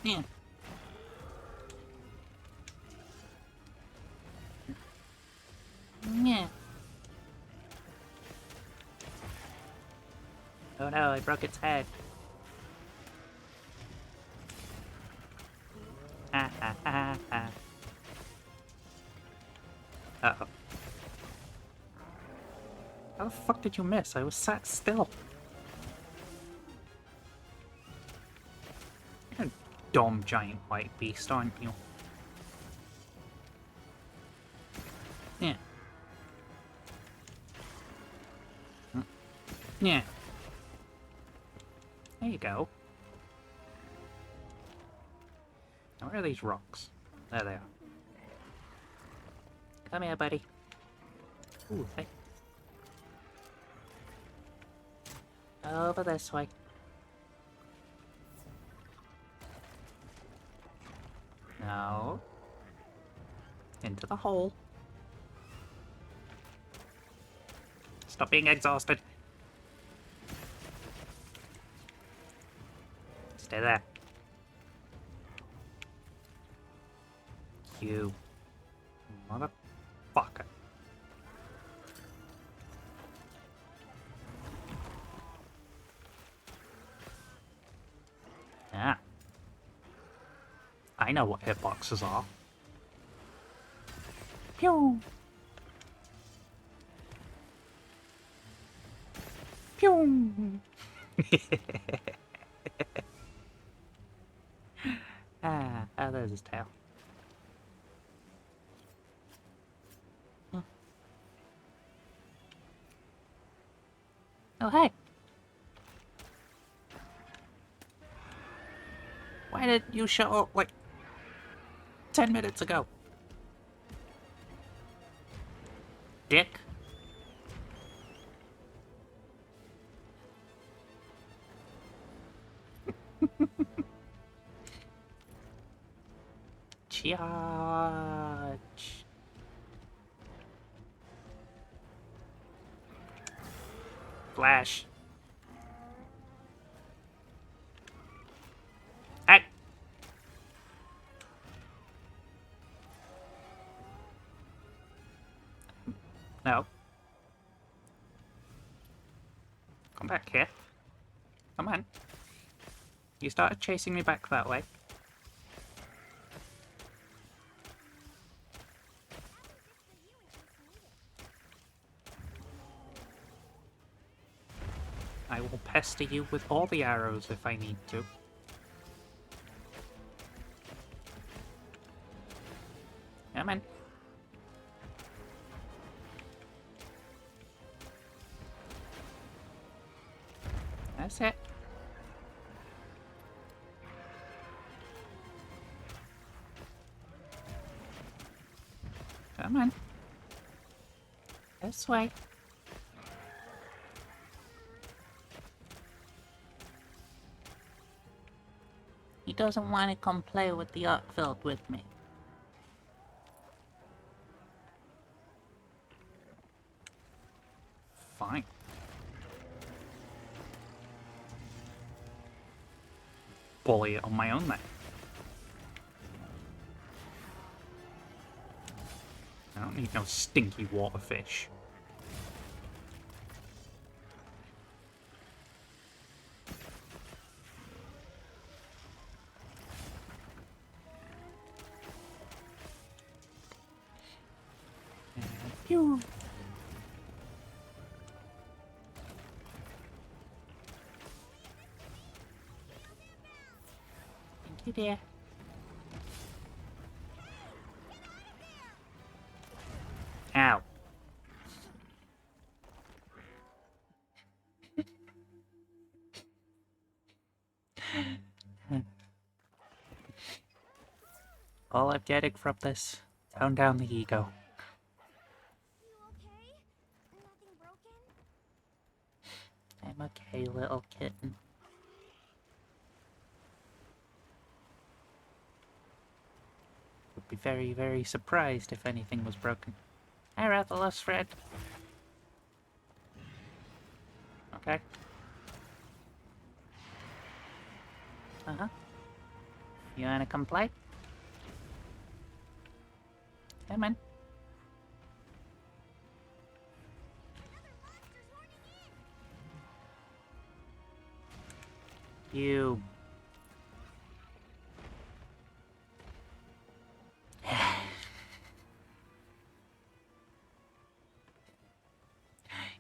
Yeah. Yeah. Oh no, I broke its head. Ha ha ha ha. Uh-oh. How the fuck did you miss? I was sat still. You're a dumb giant white beast, aren't you? Yeah. Yeah. There you go. Now where are these rocks? There they are. Come here, buddy. Ooh, thank. Over this way. No. Into the hole. Stop being exhausted. Stay there. You motherfucker. Yeah. I know what hitboxes are. Pew! Pew! Oh, there's his tail. Oh, hey! Why did you show up like 10 minutes ago? Dick? Charge. Flash. Hey! No. Come back here. Come on. You started chasing me back that way. I will pester you with all the arrows if I need to. Come on. That's it. Come on. This way. He doesn't want to come play with the art field with me. Fine. bully it on my own then. I don't need no stinky waterfish. Pew. Thank you, dear. Ow. All I'm getting from this, tone down the ego. You okay? Nothing broken? I'm okay, little kitten. Would be very, very surprised if anything was broken. Hi, Rathalos, Fred. Okay. Uh-huh. You wanna come play? Come on. You.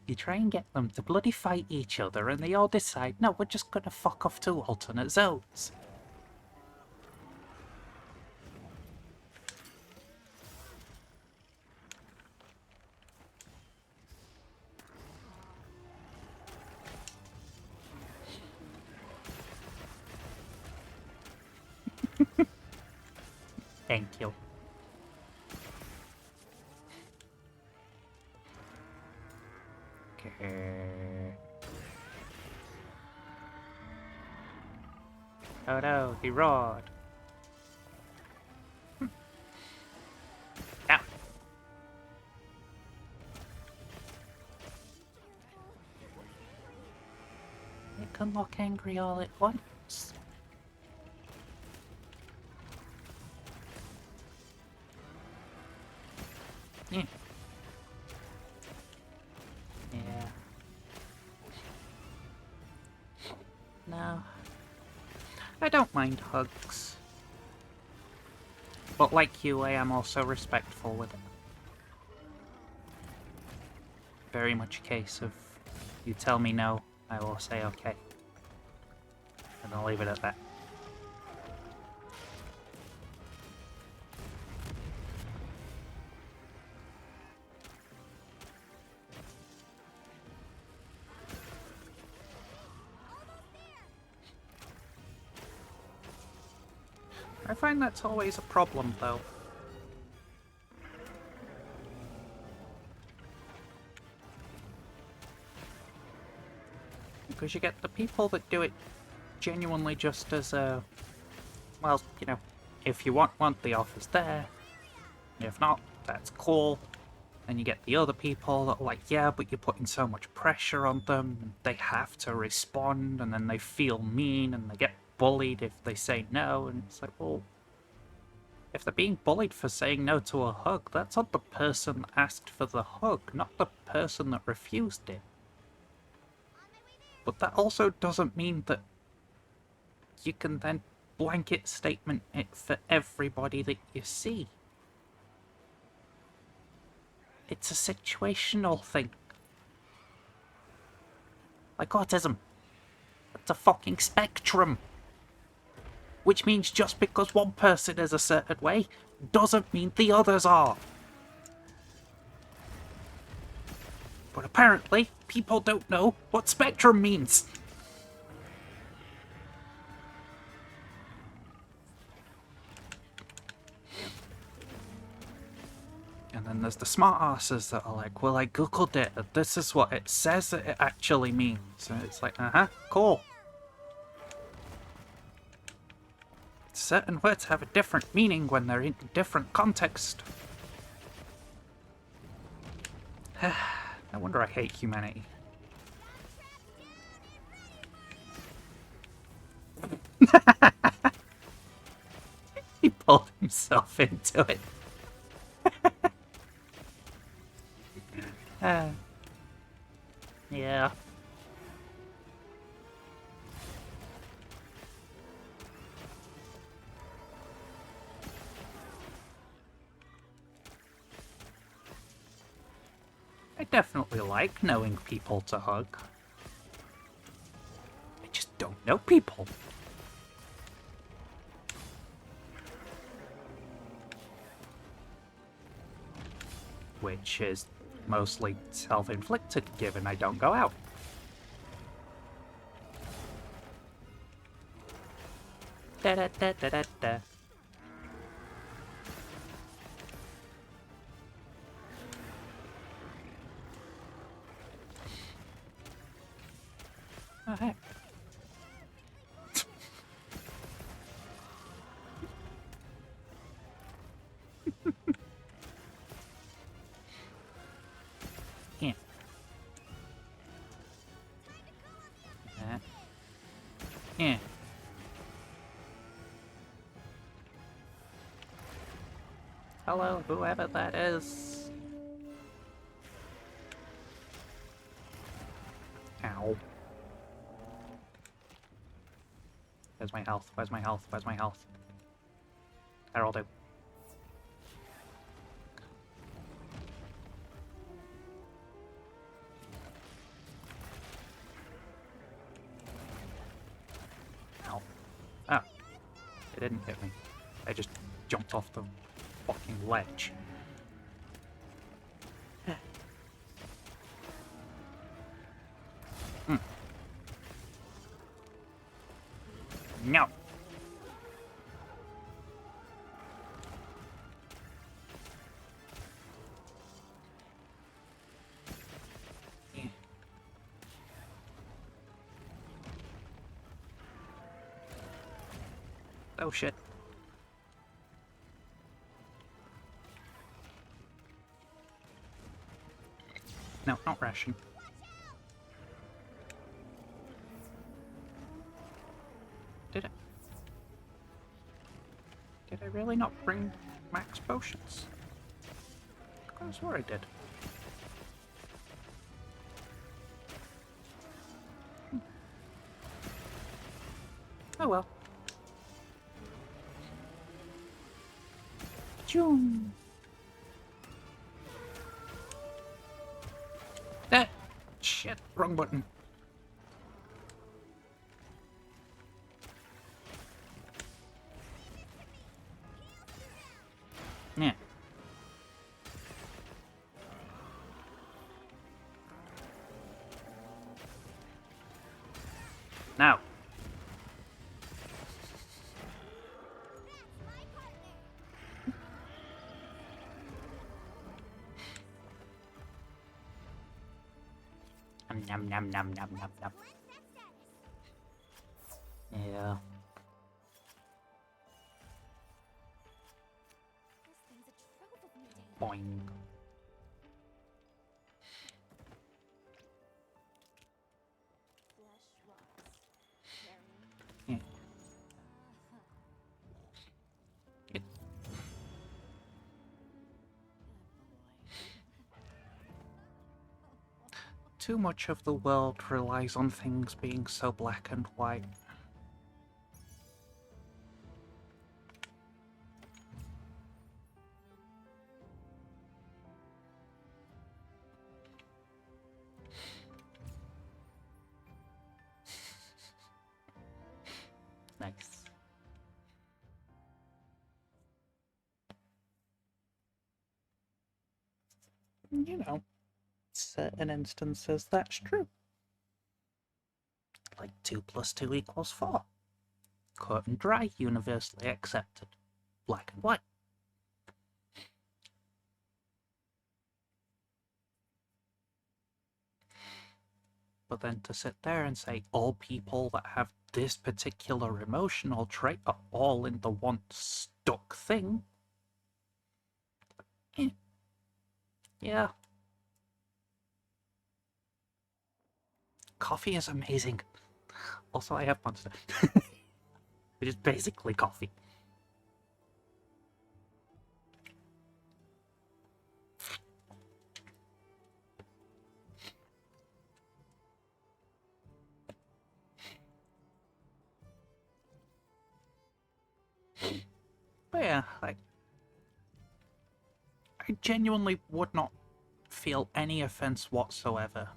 You try and get them to bloody fight each other and they all decide, no, we're just gonna fuck off to alternate zones. Thank you. Okay. Oh no, he roared. Ow. You can look angry all at once. Yeah. Yeah. No. I don't mind hugs. But like you, I am also respectful with it. Very much a case of, you tell me no, I will say okay. And I'll leave it at that. I find that's always a problem, though. Because you get the people that do it genuinely just as a... Well, you know, if you want the offer's there. If not, that's cool. And you get the other people that are like, yeah, but you're putting so much pressure on them, and they have to respond, and then they feel mean, and they get bullied if they say no, and it's like, well, if they're being bullied for saying no to a hug, that's on the person that asked for the hug, not the person that refused it. But that also doesn't mean that you can then blanket statement it for everybody that you see. It's a situational thing. Like autism. It's a fucking spectrum. Which means just because one person is a certain way, doesn't mean the others are. But apparently, people don't know what spectrum means. And then there's the smart asses that are like, well, I googled it, and this is what it says that it actually means. And it's like, cool. Certain words have a different meaning when they're in a different context. No wonder I hate humanity. He pulled himself into it. Yeah. I definitely like knowing people to hug. I just don't know people. Which is mostly self-inflicted, given I don't go out. Da da da da da da. Oh, heck. Yeah. Yeah. Hello, whoever that is. Ow. Where's my health? Where's my health? Where's my health? Heralded. Ow. Oh. It didn't hit me. I just jumped off the fucking ledge. No. Oh shit. No, not ration. Did it? Did I really not bring max potions? I could have swore I did. Oh well. Choom. That shit, wrong button. Yeah. Now. Nom nom nom nom nom nom. Yeah. This thing's a trove of new data. Boing. Flesh rots. Carrying. Yeah. It, too much of the world relies on things being so black and white. Nice. You know, certain instances that's true. Like 2 + 2 = 4. Cut and dry, universally accepted. Black and white. But then to sit there and say all people that have this particular emotional trait are all in the one stuck thing. Yeah. Coffee is amazing. Also, I have Monster. which is basically coffee. But yeah, like, I genuinely would not feel any offense whatsoever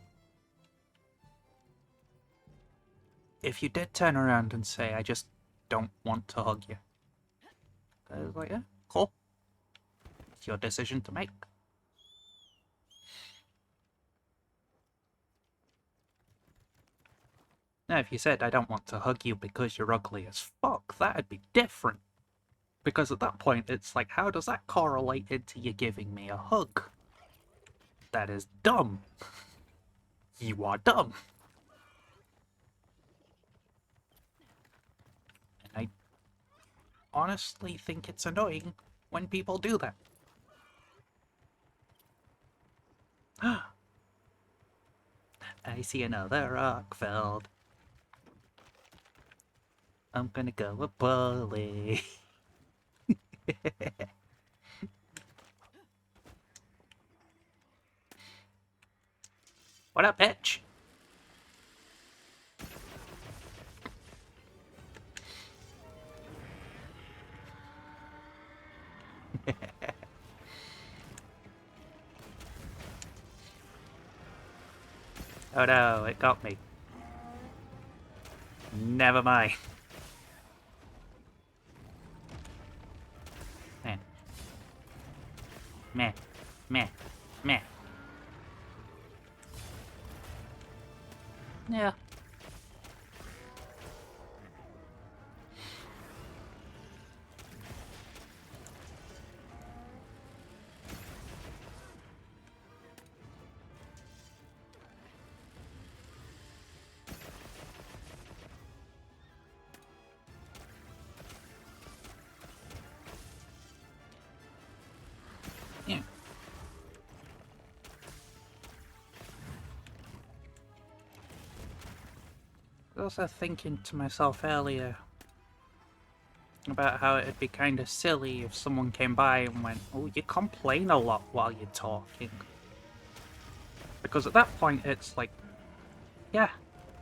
if you did turn around and say, I just don't want to hug you. I was like, yeah, cool. It's your decision to make. Now, if you said, I don't want to hug you because you're ugly as fuck, that'd be different. Because at that point, it's like, how does that correlate into you giving me a hug? That is dumb. You are dumb. And I honestly think it's annoying when people do that. I see another rock felled. I'm gonna go a bully. What up, bitch? Oh no, it got me. Never mind. Man. Meh. Meh. Meh. Yeah. Yeah. I was also thinking to myself earlier about how it'd be kind of silly if someone came by and went, oh, you complain a lot while you're talking. Because at that point, it's like, yeah,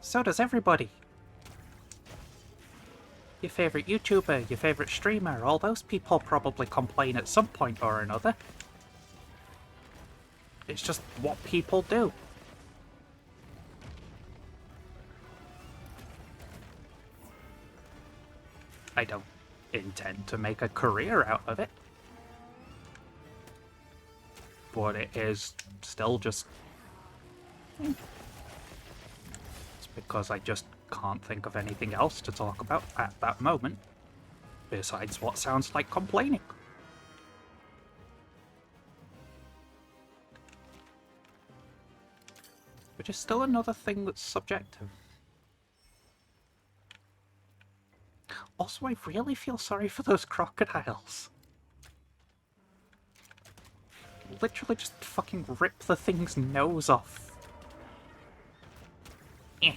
so does everybody. Your favourite YouTuber, your favourite streamer, all those people probably complain at some point or another. It's just what people do. I don't intend to make a career out of it. But it is still just... It's because I just can't think of anything else to talk about at that moment, besides what sounds like complaining. Which is still another thing that's subjective. Also, I really feel sorry for those crocodiles. Literally just fucking rip the thing's nose off. Eh.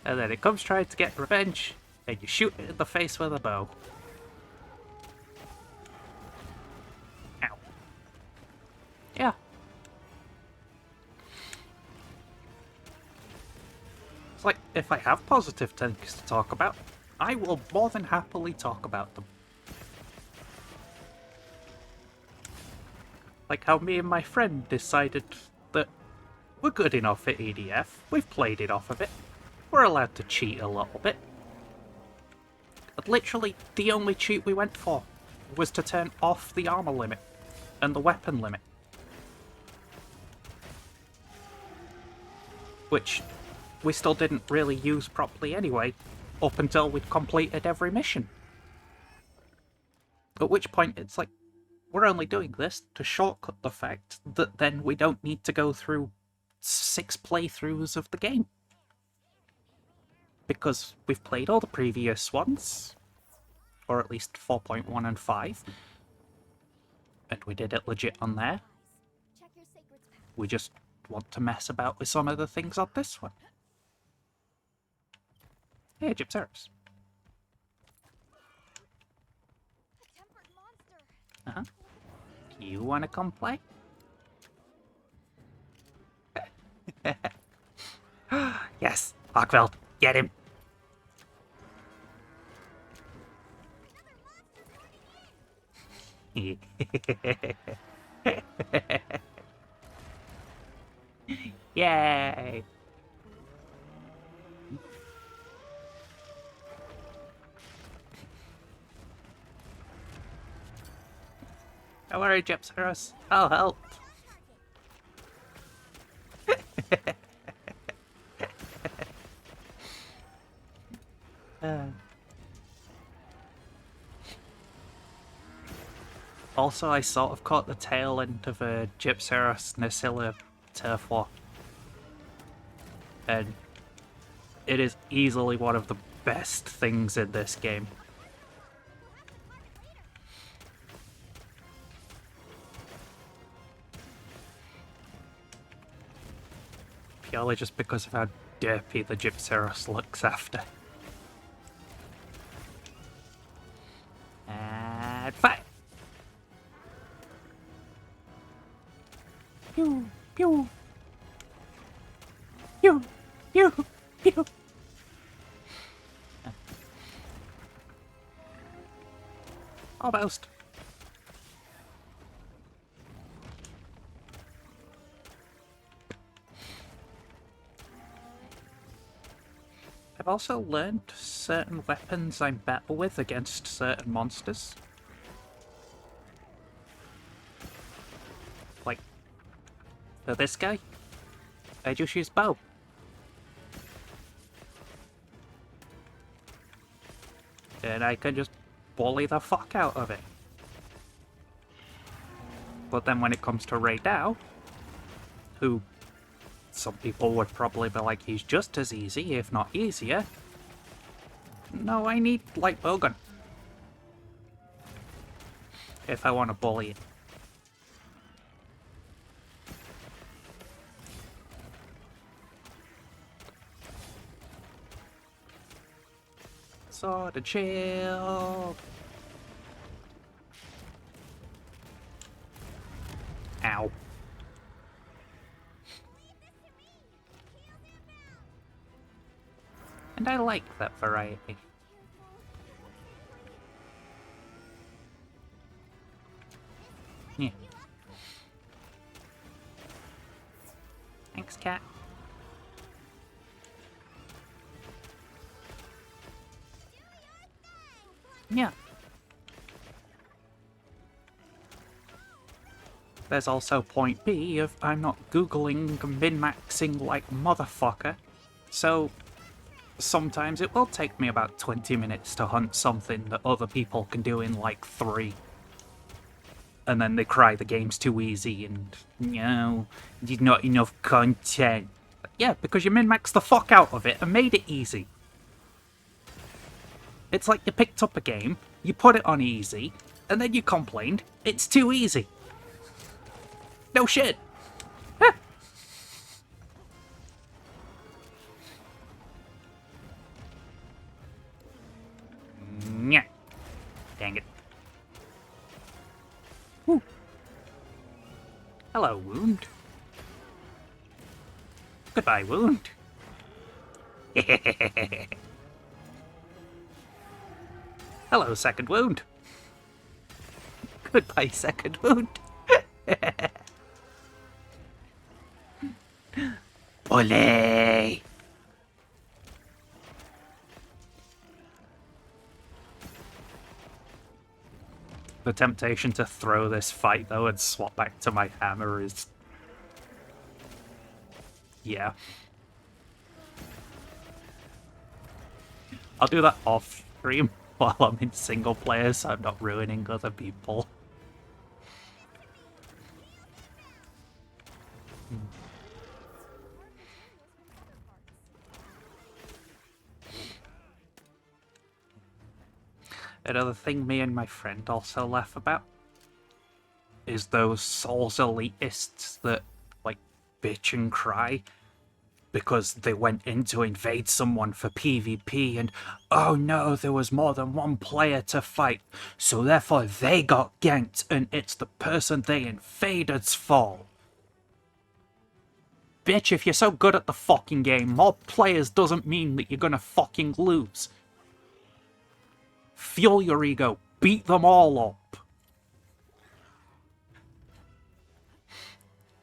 And then it comes trying to get revenge, and you shoot it in the face with a bow. Ow. Yeah. It's like, if I have positive things to talk about, I will more than happily talk about them. Like how me and my friend decided that we're good enough at EDF, we've played it off of it, we're allowed to cheat a little bit. But literally, the only cheat we went for was to turn off the armor limit and the weapon limit. Which we still didn't really use properly anyway, up until we'd completed every mission. At which point it's like, we're only doing this to shortcut the fact that then we don't need to go through 6 playthroughs of the game. Because we've played all the previous ones, or at least 4.1 and 5, and we did it legit on there. Check your sacred's path. We just want to mess about with some of the things on this one. Hey, Gypceros. A tempered monster. Uh-huh. You wanna come play? Yes, Hawkveld, get him! Yay! Don't worry, Gypceros. I'll help. Also, I sort of caught the tail end of a Gypceros Nasilla turf war. And it is easily one of the best things in this game. Purely just because of how derpy the Gypceros looks after. And fight! Pew, pew. Pew, pew, pew. Almost. I've also learned certain weapons I'm better with against certain monsters. Like, for this guy, I just use bow. And I can just bully the fuck out of it. But then when it comes to Ray Dow, who some people would probably be like, he's just as easy, if not easier. No, I need light bowgun if I want to bully it. Sword and shield. Ow. And I like that variety. Yeah. Thanks, cat. Yeah. There's also point B of I'm not googling min-maxing like motherfucker, so sometimes it will take me about 20 minutes to hunt something that other people can do in like 3. And then they cry the game's too easy and, you know, there's not enough content. But yeah, because you min-maxed the fuck out of it and made it easy. It's like you picked up a game, you put it on easy, and then you complained it's too easy. No shit. Huh. Nyeh. Dang it. Whew. Hello, wound. Goodbye, wound. Hello, second wound. Goodbye, second wound. Ole! The temptation to throw this fight, though, and swap back to my hammer is... yeah. I'll do that off stream while I'm in single player, so I'm not ruining other people. Another thing me and my friend also laugh about is those Souls elitists that, like, bitch and cry because they went in to invade someone for PvP and, oh no, there was more than one player to fight, so therefore they got ganked and it's the person they invaded's fault. Bitch, if you're so good at the fucking game, more players doesn't mean that you're gonna fucking lose. Fuel your ego. Beat them all up.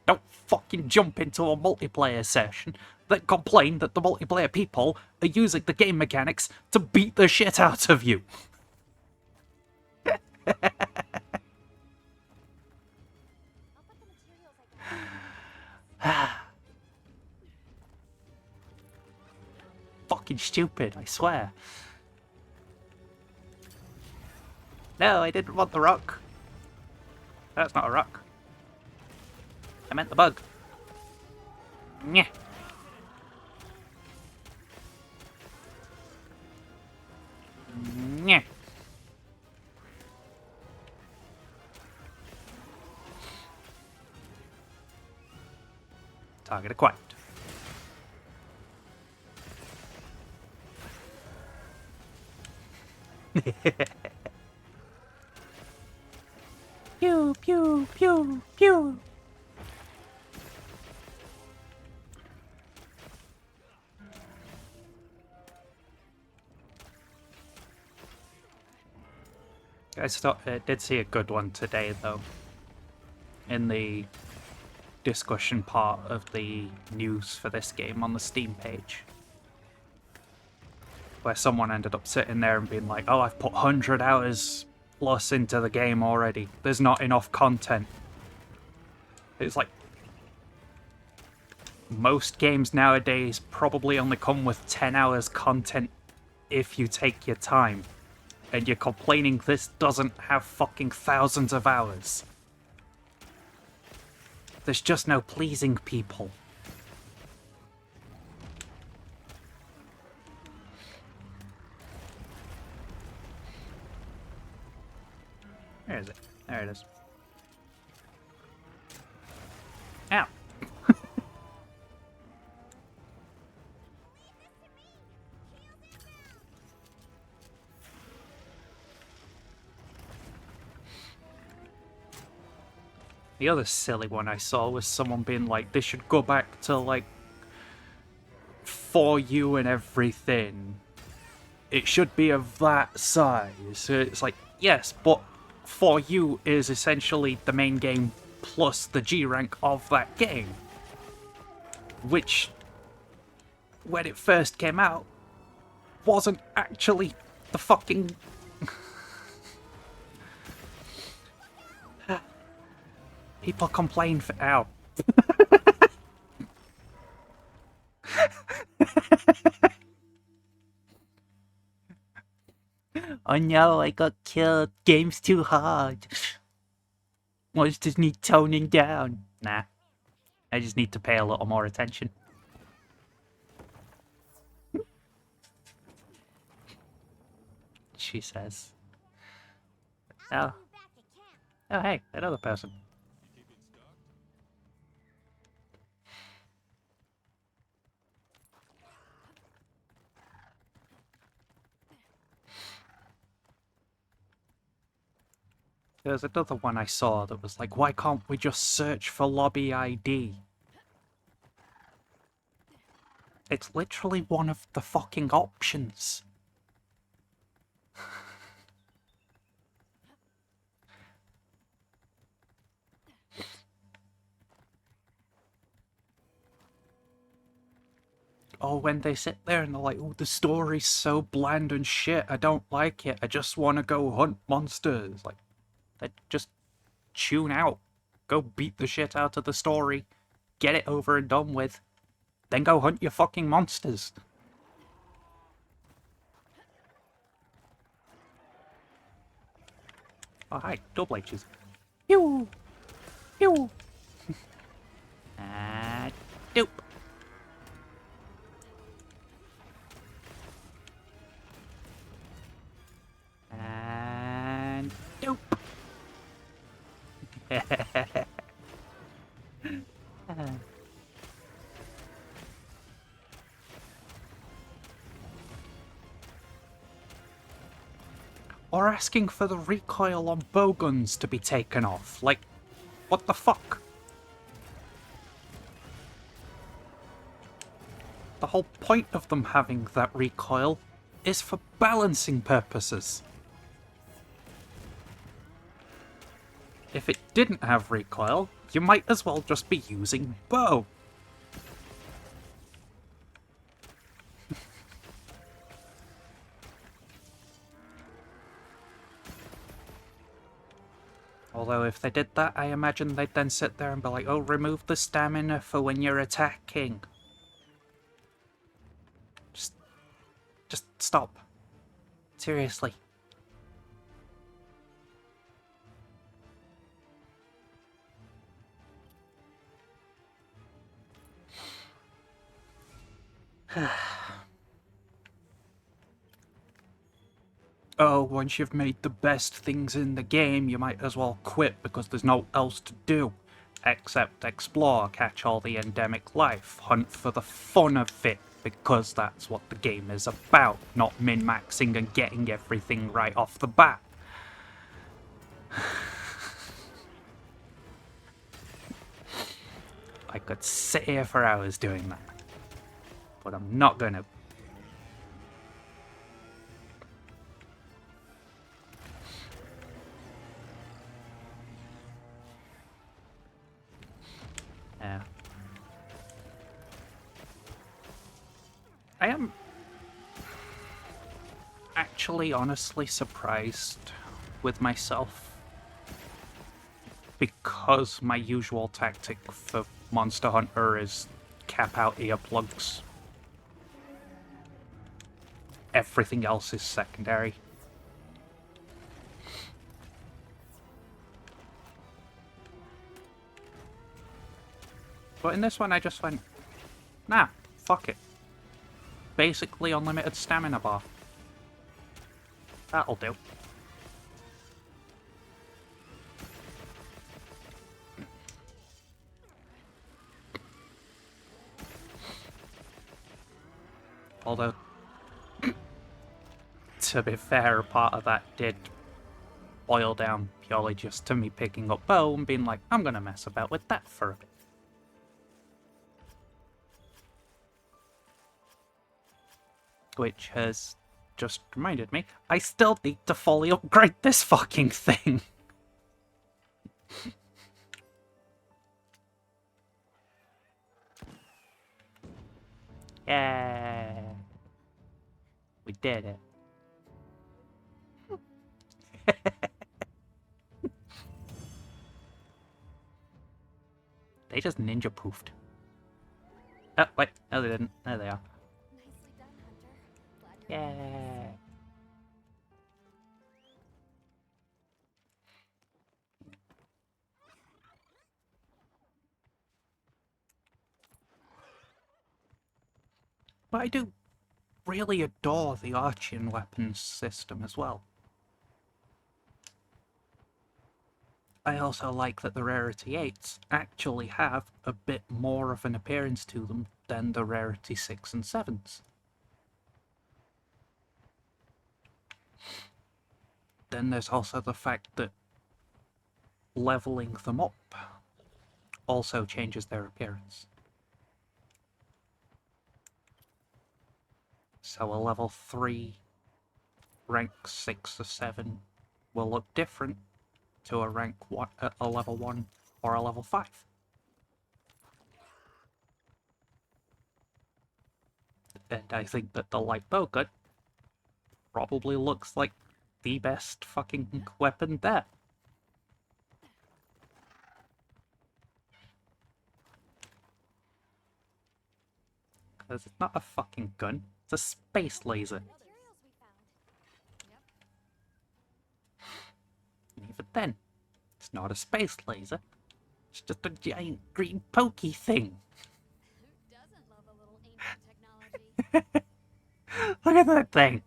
Don't fucking jump into a multiplayer session that complain that the multiplayer people are using the game mechanics to beat the shit out of you. I'll put the materials I got. Fucking stupid, I swear. No, I didn't want the rock. That's not a rock. I meant the bug. Nyeh. Nyeh. Target acquired. Pew, pew, pew, pew. Did see a good one today, though. In the discussion part of the news for this game on the Steam page. Where someone ended up sitting there and being like, oh, I've put 100 hours plus into the game already. There's not enough content. It's like, most games nowadays probably only come with 10 hours content if you take your time. And you're complaining this doesn't have fucking thousands of hours. There's just no pleasing people. Where is it? There it is. Ow. The other silly one I saw was someone being like, they should go back to, like, For You and everything. It should be of that size. So it's like, yes, but For You is essentially the main game plus the G rank of that game. Which, when it first came out, wasn't actually the fucking... People complain for... Ow. Oh no, I got killed. Game's too hard. Monsters need toning down. Nah. I just need to pay a little more attention. She says. Oh. Oh, hey, another person. There's another one I saw that was like, why can't we just search for lobby ID? It's literally one of the fucking options. Oh, when they sit there and they're like, oh, the story's so bland and shit, I don't like it, I just want to go hunt monsters. Like, they just tune out. Go beat the shit out of the story, get it over and done with, then go hunt your fucking monsters. Oh, hi, double H's. Pew! Pew! Dope. And dope. Or asking for the recoil on bowguns to be taken off. Like, what the fuck? The whole point of them having that recoil is for balancing purposes. If it didn't have recoil, you might as well just be using bow. Although if they did that, I imagine they'd then sit there and be like, oh, remove the stamina for when you're attacking. Just stop. Seriously. Oh, once you've made the best things in the game, you might as well quit because there's no else to do. Except explore, catch all the endemic life, hunt for the fun of it, because that's what the game is about, not min-maxing and getting everything right off the bat. I could sit here for hours doing that, but I'm not gonna. Yeah. I am actually honestly surprised with myself because my usual tactic for Monster Hunter is cap out earplugs. Everything else is secondary. But in this one I just went, nah, fuck it. Basically unlimited stamina bar. That'll do. Although, to be fair, part of that did boil down purely just to me picking up bow and being like, I'm gonna mess about with that for a bit. Which has just reminded me, I still need to fully upgrade this fucking thing. Yeah. We did it. They just ninja poofed. Oh, wait. No, they didn't. There they are. Nicely done, Hunter. Glad you're Yeah. But I do really adore the Archean weapons system as well. I also like that the Rarity 8s actually have a bit more of an appearance to them than the Rarity 6 and 7s. Then there's also the fact that leveling them up also changes their appearance. So a level 3, rank 6 or 7 will look different to a a level 1 or a level 5. And I think that the light bowgun probably looks like the best fucking weapon there. Because it's not a fucking gun, it's a space laser. materials we found. Yep. And even then, it's not a space laser, it's just a giant green pokey thing. Who doesn't love a little ancient technology? Look at that thing!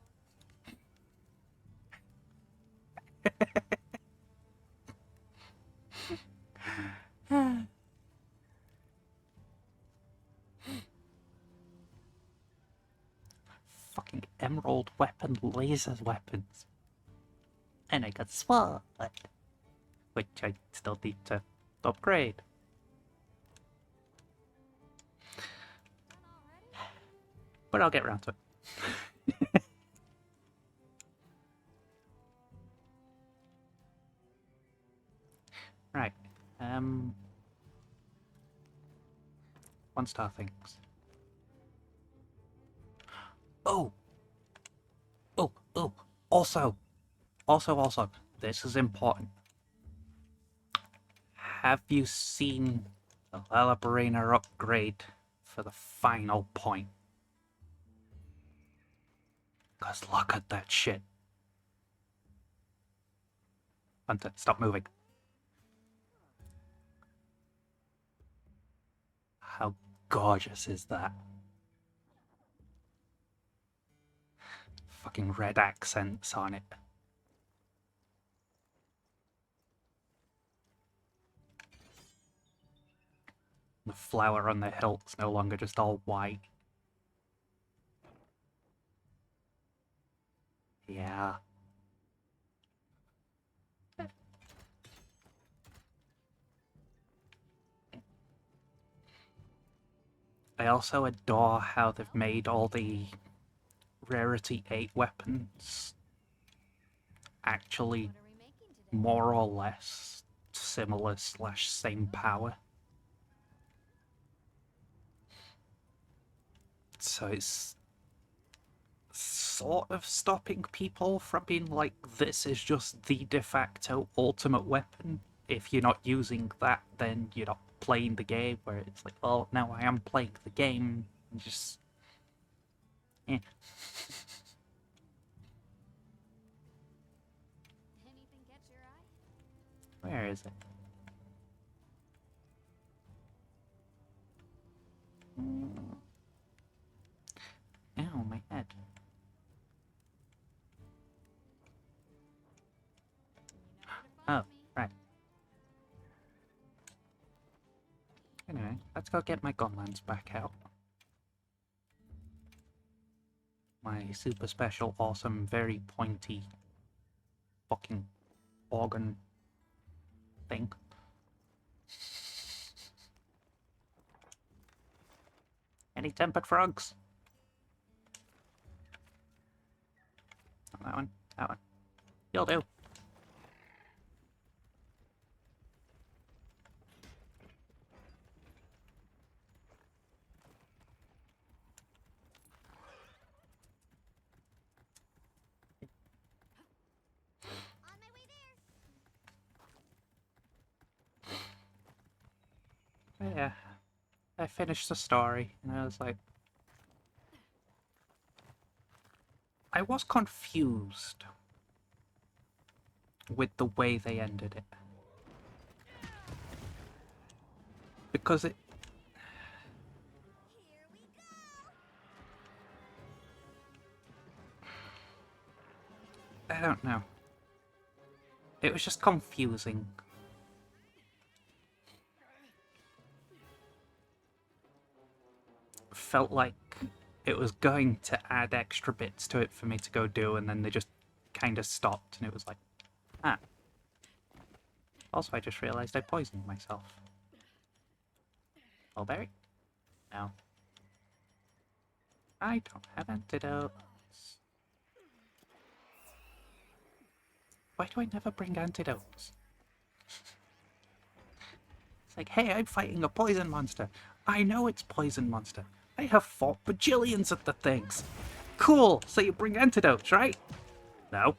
Fucking emerald weapon, laser weapons. And I got sword, which I still need to upgrade. But I'll get around to it. Right. 1-star things. Oh! Oh, oh, also, this is important. Have you seen the Lalabarina upgrade for the final point? Cause look at that shit. Hunter, stop moving. How gorgeous is that? Fucking red accents on it. The flower on the hilt's no longer just all white. Yeah. I also adore how they've made all the Rarity 8 weapons actually What are we making today? more or less similar / same power. So it's sort of stopping people from being like, this is just the de facto ultimate weapon. If you're not using that, then you're not playing the game, where it's like, oh, now I am playing the game. Just... eh. Anything catch your eye? Where is it? Ow, my head. You know where to find Oh, me. right. Anyway, let's go get my gunlands back out. My super special, awesome, very pointy fucking organ thing. Any tempered frogs? Not that one. That one. You'll do. On my way there. Yeah. I finished the story, and I was like... I was confused with the way they ended it. Because it... Here we go. I don't know. It was just confusing. Felt like it was going to add extra bits to it for me to go do, and then they just kind of stopped, and it was like, ah. Also, I just realized I poisoned myself. Mulberry? No. I don't have antidotes. Why do I never bring antidotes? It's like, hey, I'm fighting a poison monster. I know it's poison monster. I have fought bajillions of the things. Cool, so you bring antidotes, right? No.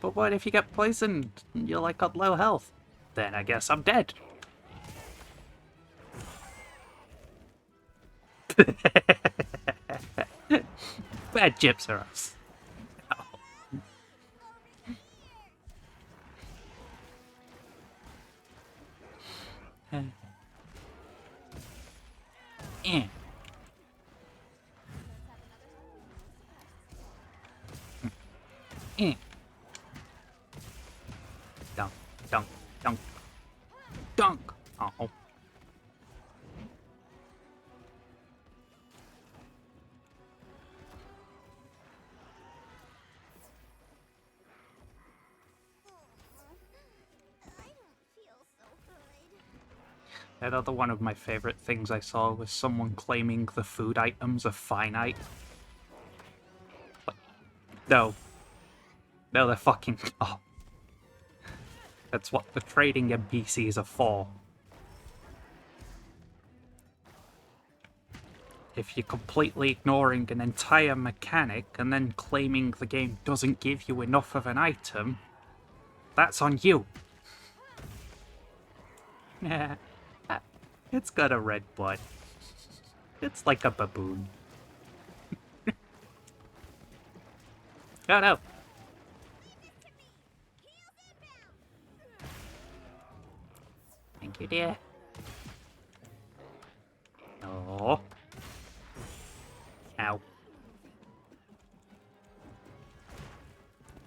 But what if you get poisoned and you're like on low health? Then I guess I'm dead. Bad gyps are us. Eh. Eh. Dunk, dunk, dunk, dunk. Oh. Another one of my favorite things I saw was someone claiming the food items are finite. But no. No, they're fucking... Oh. That's what the trading NPCs are for. If you're completely ignoring an entire mechanic and then claiming the game doesn't give you enough of an item, that's on you. Yeah. It's got a red butt. It's like a baboon. Oh no! Thank you, dear. Oh. Ow.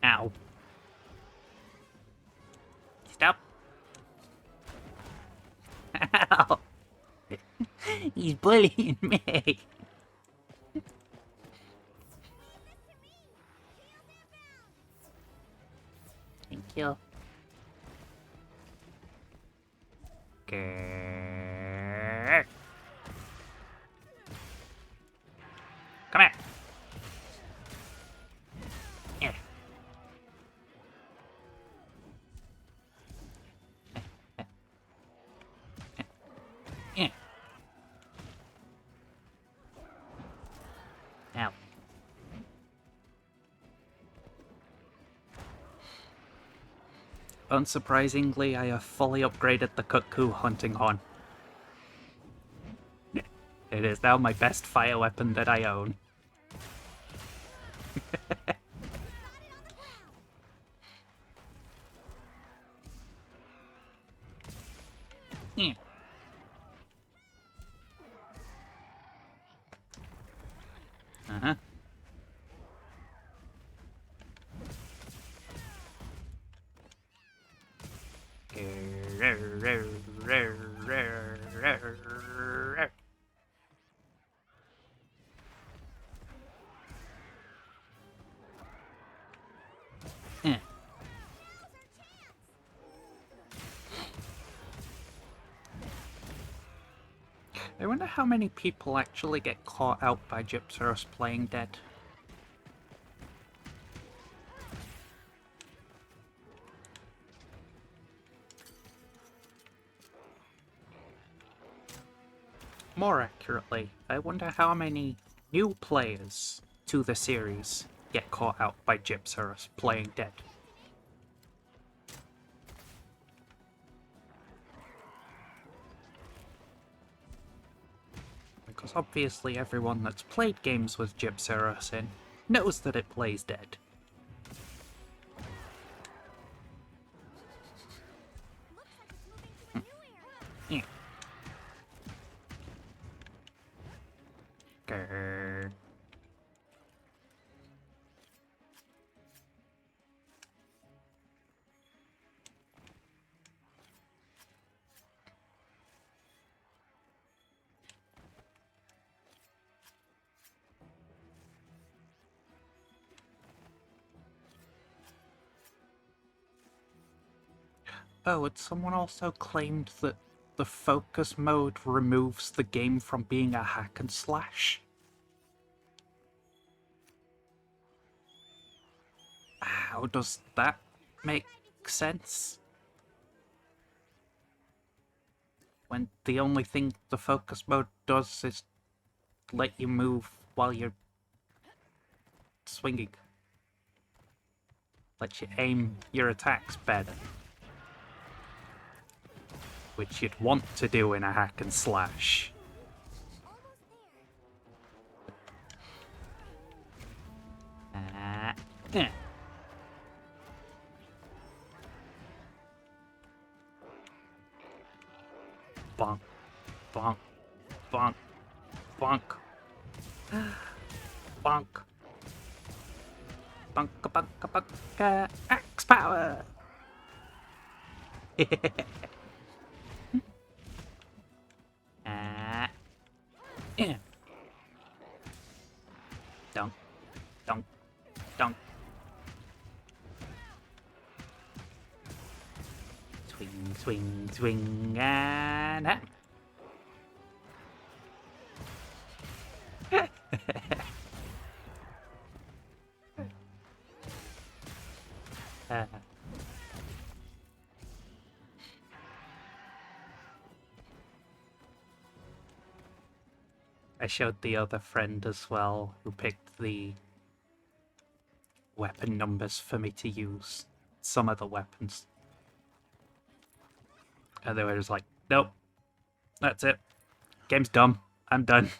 Ow. Stop. Ow. He's bullying me. Thank you. Grrr. Come here. Here. Here. Now. Unsurprisingly, I have fully upgraded the Cuckoo hunting horn. It is now my best fire weapon that I own. Yeah. Uh-huh. Yeah. I wonder how many people actually get caught out by Gypsaros playing dead. More accurately, I wonder how many new players to the series get caught out by Gypsaros playing dead. Because obviously everyone that's played games with Gypsaros in knows that it plays dead. Yeah. Grrr. Oh, and someone also claimed that the focus mode removes the game from being a hack and slash. How does that make sense? When the only thing the focus mode does is let you move while you're swinging. Lets you aim your attacks better. Which you'd want to do in a hack and slash. Yeah. Bonk, bonk, bonk, bonk, bonk, bonka bonka bonka, axe power! Yeah. Dunk, dunk, dunk. Swing, swing, swing, and... Uh, I showed the other friend as well, who picked the weapon numbers for me to use some of the weapons. And they were just like, nope, that's it. Game's dumb. I'm done.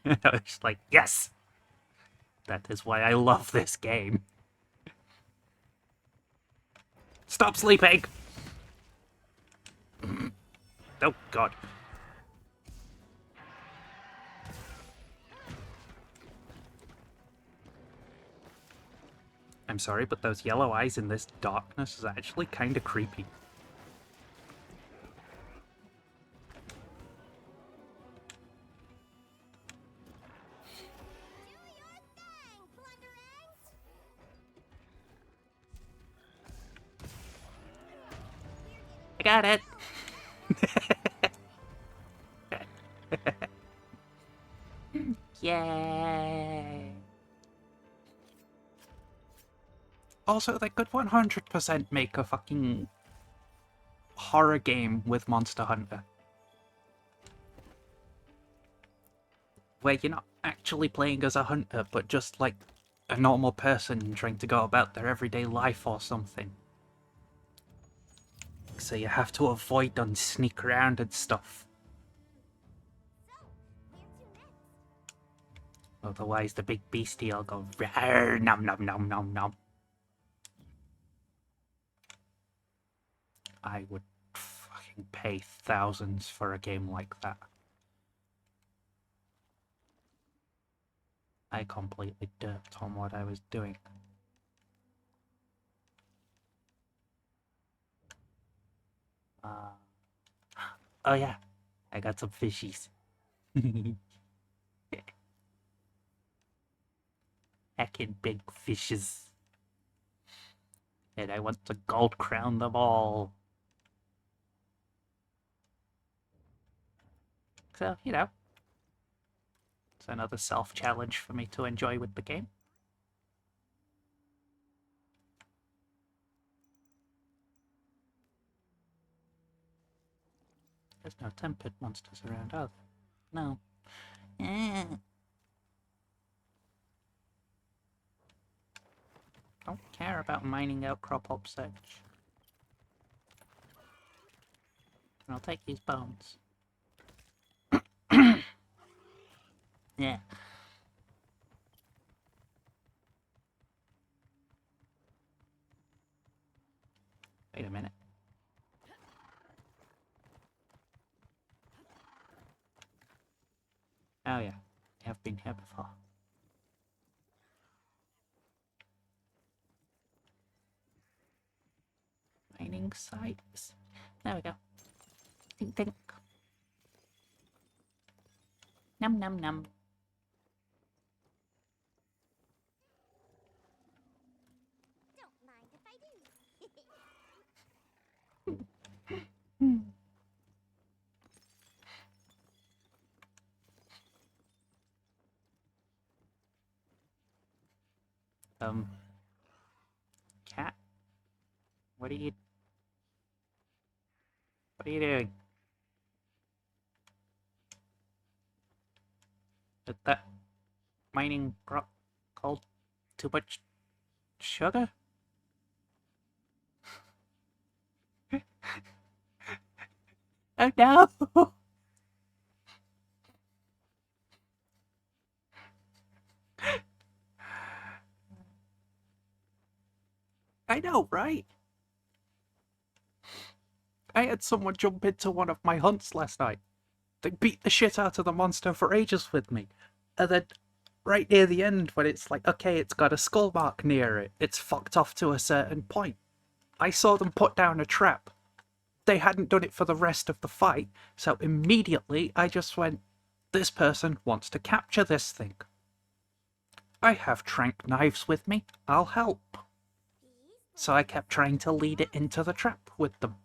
I was like, yes! That is why I love this game. Stop sleeping! Oh, God. I'm sorry, but those yellow eyes in this darkness is actually kind of creepy. I got it! Yay! Also, they could 100% make a fucking horror game with Monster Hunter. Where you're not actually playing as a hunter, but just like a normal person trying to go about their everyday life or something. So you have to avoid and sneak around and stuff. Otherwise the big beastie will go rawr, nom nom nom nom nom. I would fucking pay thousands for a game like that. I completely derped on what I was doing. Oh yeah, I got some fishies. Heckin' big fishes. And I want to gold crown them all. So, you know, it's another self-challenge for me to enjoy with the game. There's no tempered monsters around, are there? No. Don't care about mining outcrop obsedge. I'll take these bones. Yeah. Wait a minute. Oh yeah, I've been here before. Mining sites. There we go. Tink tink. Num num num. Don't mind if I do. Cat? What are you doing? Is that mining rock called too much sugar? Oh no! I know, right? I had someone jump into one of my hunts last night. They beat the shit out of the monster for ages with me. And then, right near the end, when it's like, okay, it's got a skull mark near it, it's fucked off to a certain point. I saw them put down a trap. They hadn't done it for the rest of the fight, so immediately I just went, this person wants to capture this thing. I have trank knives with me, I'll help. So I kept trying to lead it into the trap with them.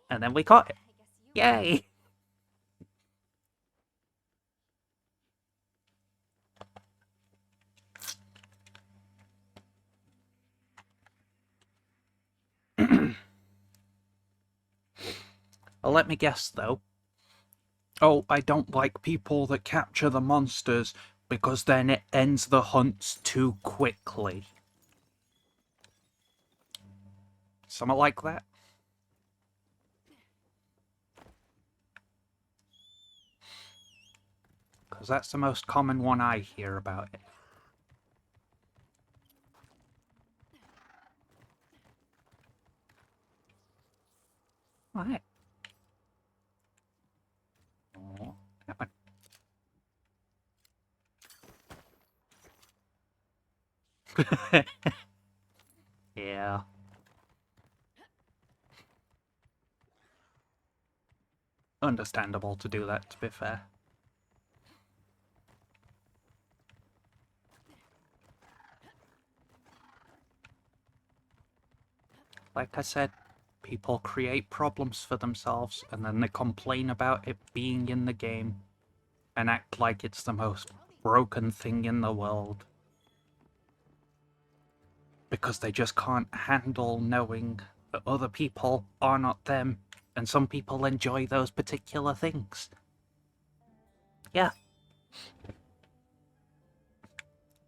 And then we caught it. Yay! Let me guess, though. Oh, I don't like people that capture the monsters because then it ends the hunts too quickly. Something like that? Because that's the most common one I hear about it. Right. Oh, happened. Yeah. Understandable to do that, to be fair. Like I said, people create problems for themselves and then they complain about it being in the game and act like it's the most broken thing in the world. Because they just can't handle knowing that other people are not them and some people enjoy those particular things. Yeah.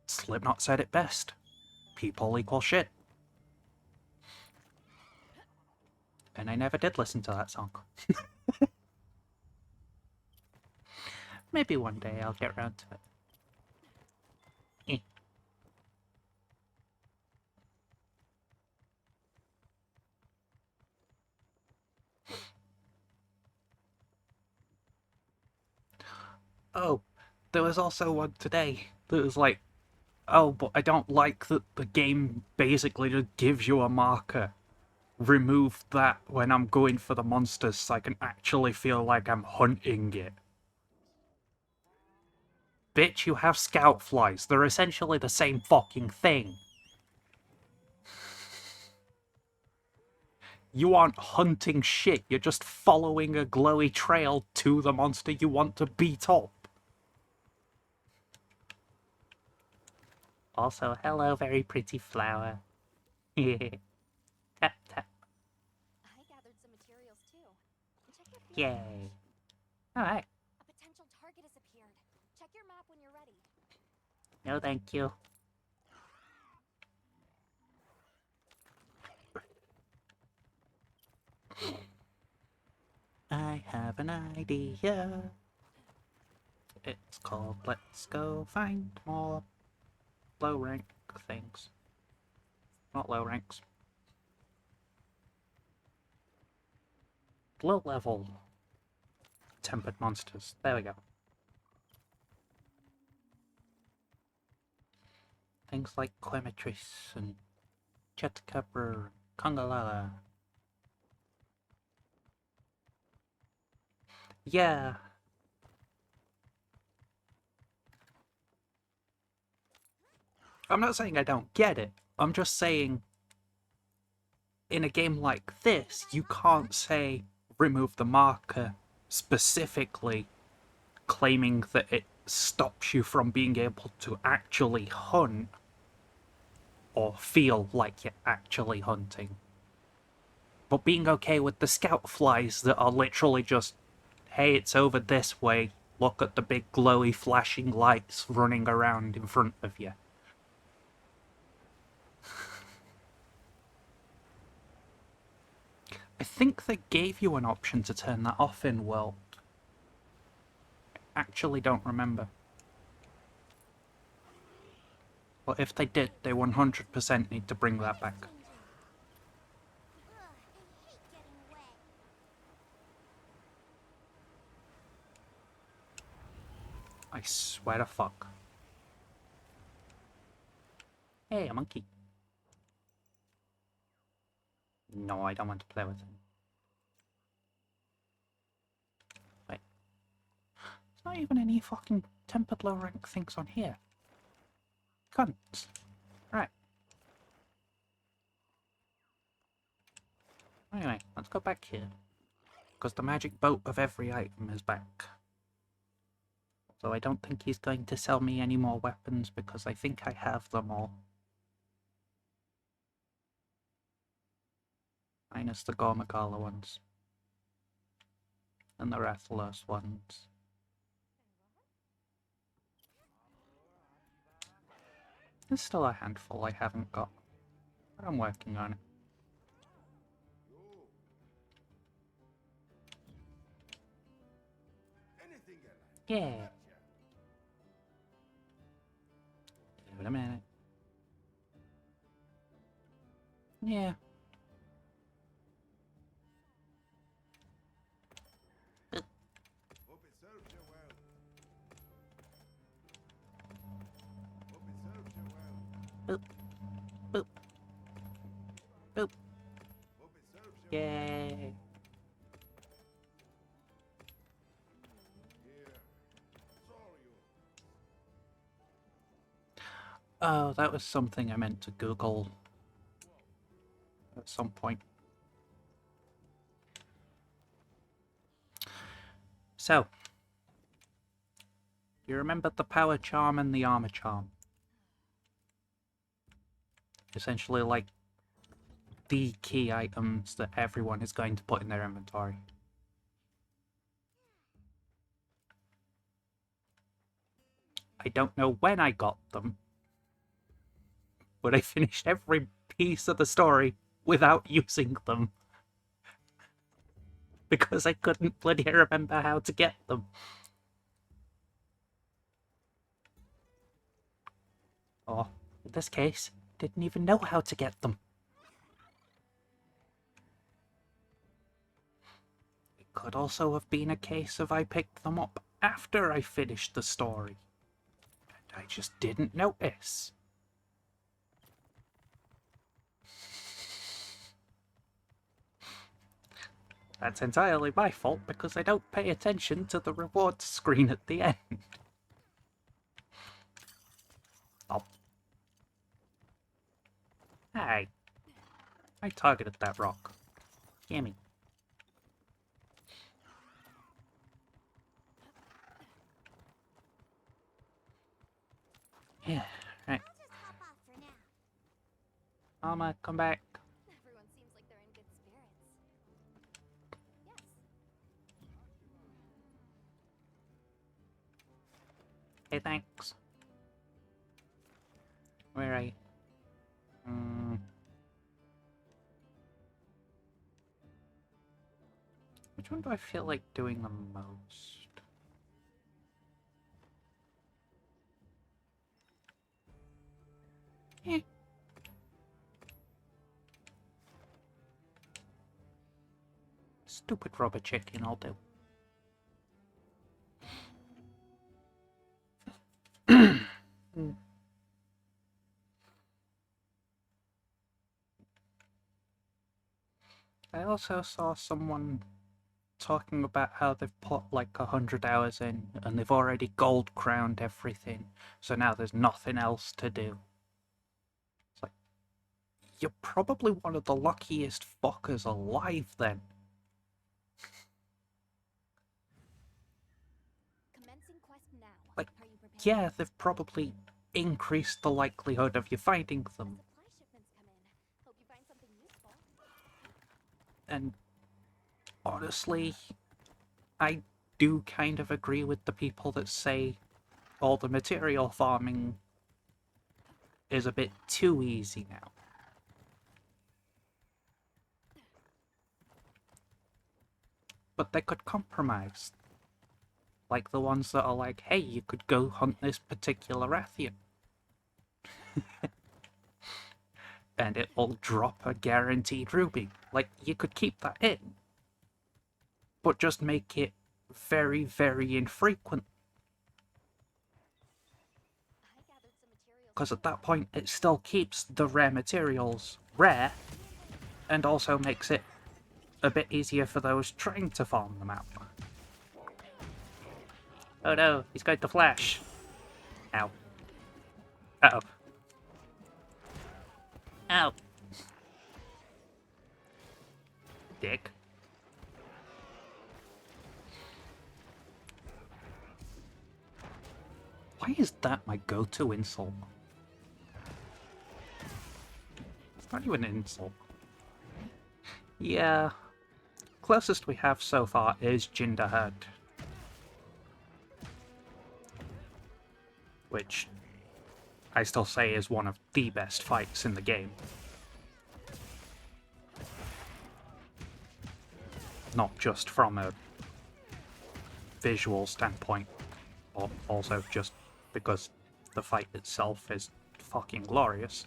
Slipknot said it best. People equal shit. And I never did listen to that song. Maybe one day I'll get round to it. Eh. Oh, there was also one today that was like, oh, but I don't like that the game basically just gives you a marker. Remove that when I'm going for the monsters so I can actually feel like I'm hunting it. Bitch, you have scout flies. They're essentially the same fucking thing. You aren't hunting shit, you're just following a glowy trail to the monster you want to beat up. Also, hello, very pretty flower. Tap, tap. I gathered some materials too. Check your field Yay. Alright. A potential target has appeared. Check your map when you're ready. No, thank you. I have an idea. It's called Let's Go Find More Low Rank Things. Not low ranks. Low level tempered monsters. There we go. Things like Clematrice and Chetacabra, Congalala. Yeah. I'm not saying I don't get it. I'm just saying in a game like this, you can't say remove the marker specifically claiming that it stops you from being able to actually hunt or feel like you're actually hunting. But being okay with the scout flies that are literally just, hey, it's over this way, look at the big glowy flashing lights running around in front of you. I think they gave you an option to turn that off in World. I actually don't remember. But if they did, they 100% need to bring that back. Ugh, I hate getting wet. I swear to fuck. Hey, a monkey. No, I don't want to play with him. Wait. There's not even any fucking tempered low rank things on here. Cunts. Right. Anyway, let's go back here. Because the magic boat of every item is back. So I don't think he's going to sell me any more weapons because I think I have them all. Minus the Gormagala ones. than the Rathalos ones. There's still a handful I haven't got, but I'm working on it. Yeah. Give it a minute. Yeah. Hope it serves you well. Hope it serves you well. Boop. Boop. Boop. Hope it serves you Yay. here. Sorry. Oh, that was something I meant to Google at some point. So, you remember the power charm and the armor charm? Essentially like the key items that everyone is going to put in their inventory. I don't know when I got them, but I finished every piece of the story without using them. Because I couldn't bloody remember how to get them. Or, in this case, didn't even know how to get them. It could also have been a case of I picked them up after I finished the story. And I just didn't notice. That's entirely my fault because I don't pay attention to the rewards screen at the end. Oh. Hey. I targeted that rock. Gimme. Yeah, right. I'll just hop off for now. Alma, come back. Everyone seems like they're in good spirits. Yes. Hey, thanks. Where are you? Which one do I feel like doing the most? Eh. Stupid rubber chicken, I'll do. I also saw someone talking about how they've put like 100 hours in and they've already gold crowned everything, so now there's nothing else to do. It's like, you're probably one of the luckiest fuckers alive then. Commencing quest now. Like, Are you prepared? yeah, they've probably increased the likelihood of you finding them. Supply shipments come in. Hope you find something useful. And honestly, I do kind of agree with the people that say all the material farming is a bit too easy now. But they could compromise. Like the ones that are like, hey, you could go hunt this particular Rathian. And it will drop a guaranteed ruby. Like, you could keep that in. But just make it very, very infrequent. I gathered some materials. Because at that point, it still keeps the rare materials rare, and also makes it a bit easier for those trying to farm them out. Oh no, he's going to flash. Ow. Uh-oh. Ow. Dick. Why is that my go-to insult? It's not even an insult. Yeah. Closest we have so far is Jindahed, which I still say is one of the best fights in the game. Not just from a visual standpoint, but also just because the fight itself is fucking glorious.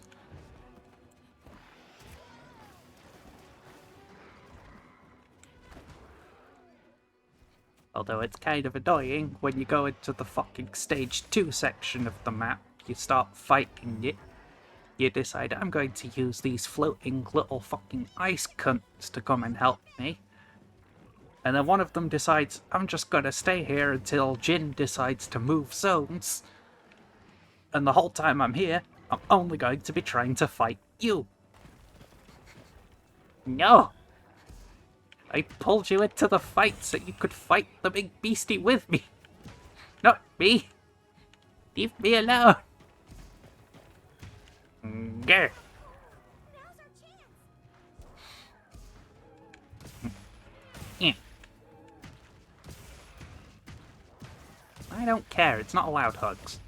Although it's kind of annoying when you go into the fucking stage 2 section of the map, you start fighting it, you decide I'm going to use these floating little fucking ice cunts to come and help me. And then one of them decides I'm just gonna stay here until Jin decides to move zones. And the whole time I'm here, I'm only going to be trying to fight you. No! I pulled you into the fight so you could fight the big beastie with me. Not me. Leave me alone. Grr. Now's our chance. Yeah. I don't care, it's not allowed hugs.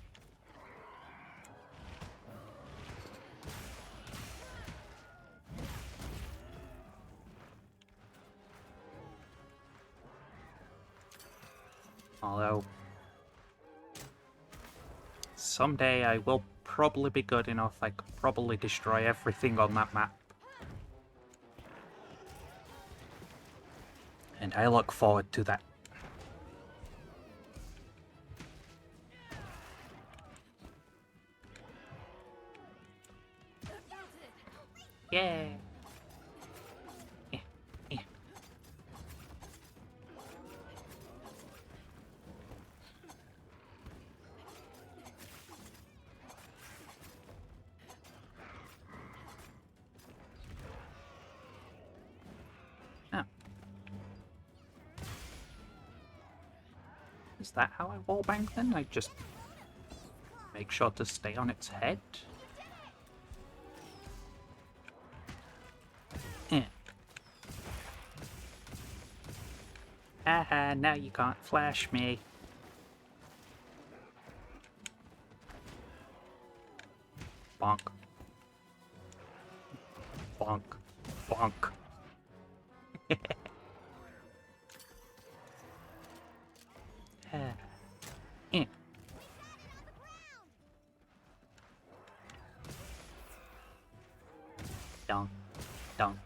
Although, someday I will probably be good enough, I could probably destroy everything on that map. And I look forward to that. Yeah. Yeah. Yeah. Oh. Is that how I wallbang then? I just make sure to stay on its head? Yeah. Haha, now you can't flash me. Bonk. Bonk. Bonk. Yeah. Donk. Donk.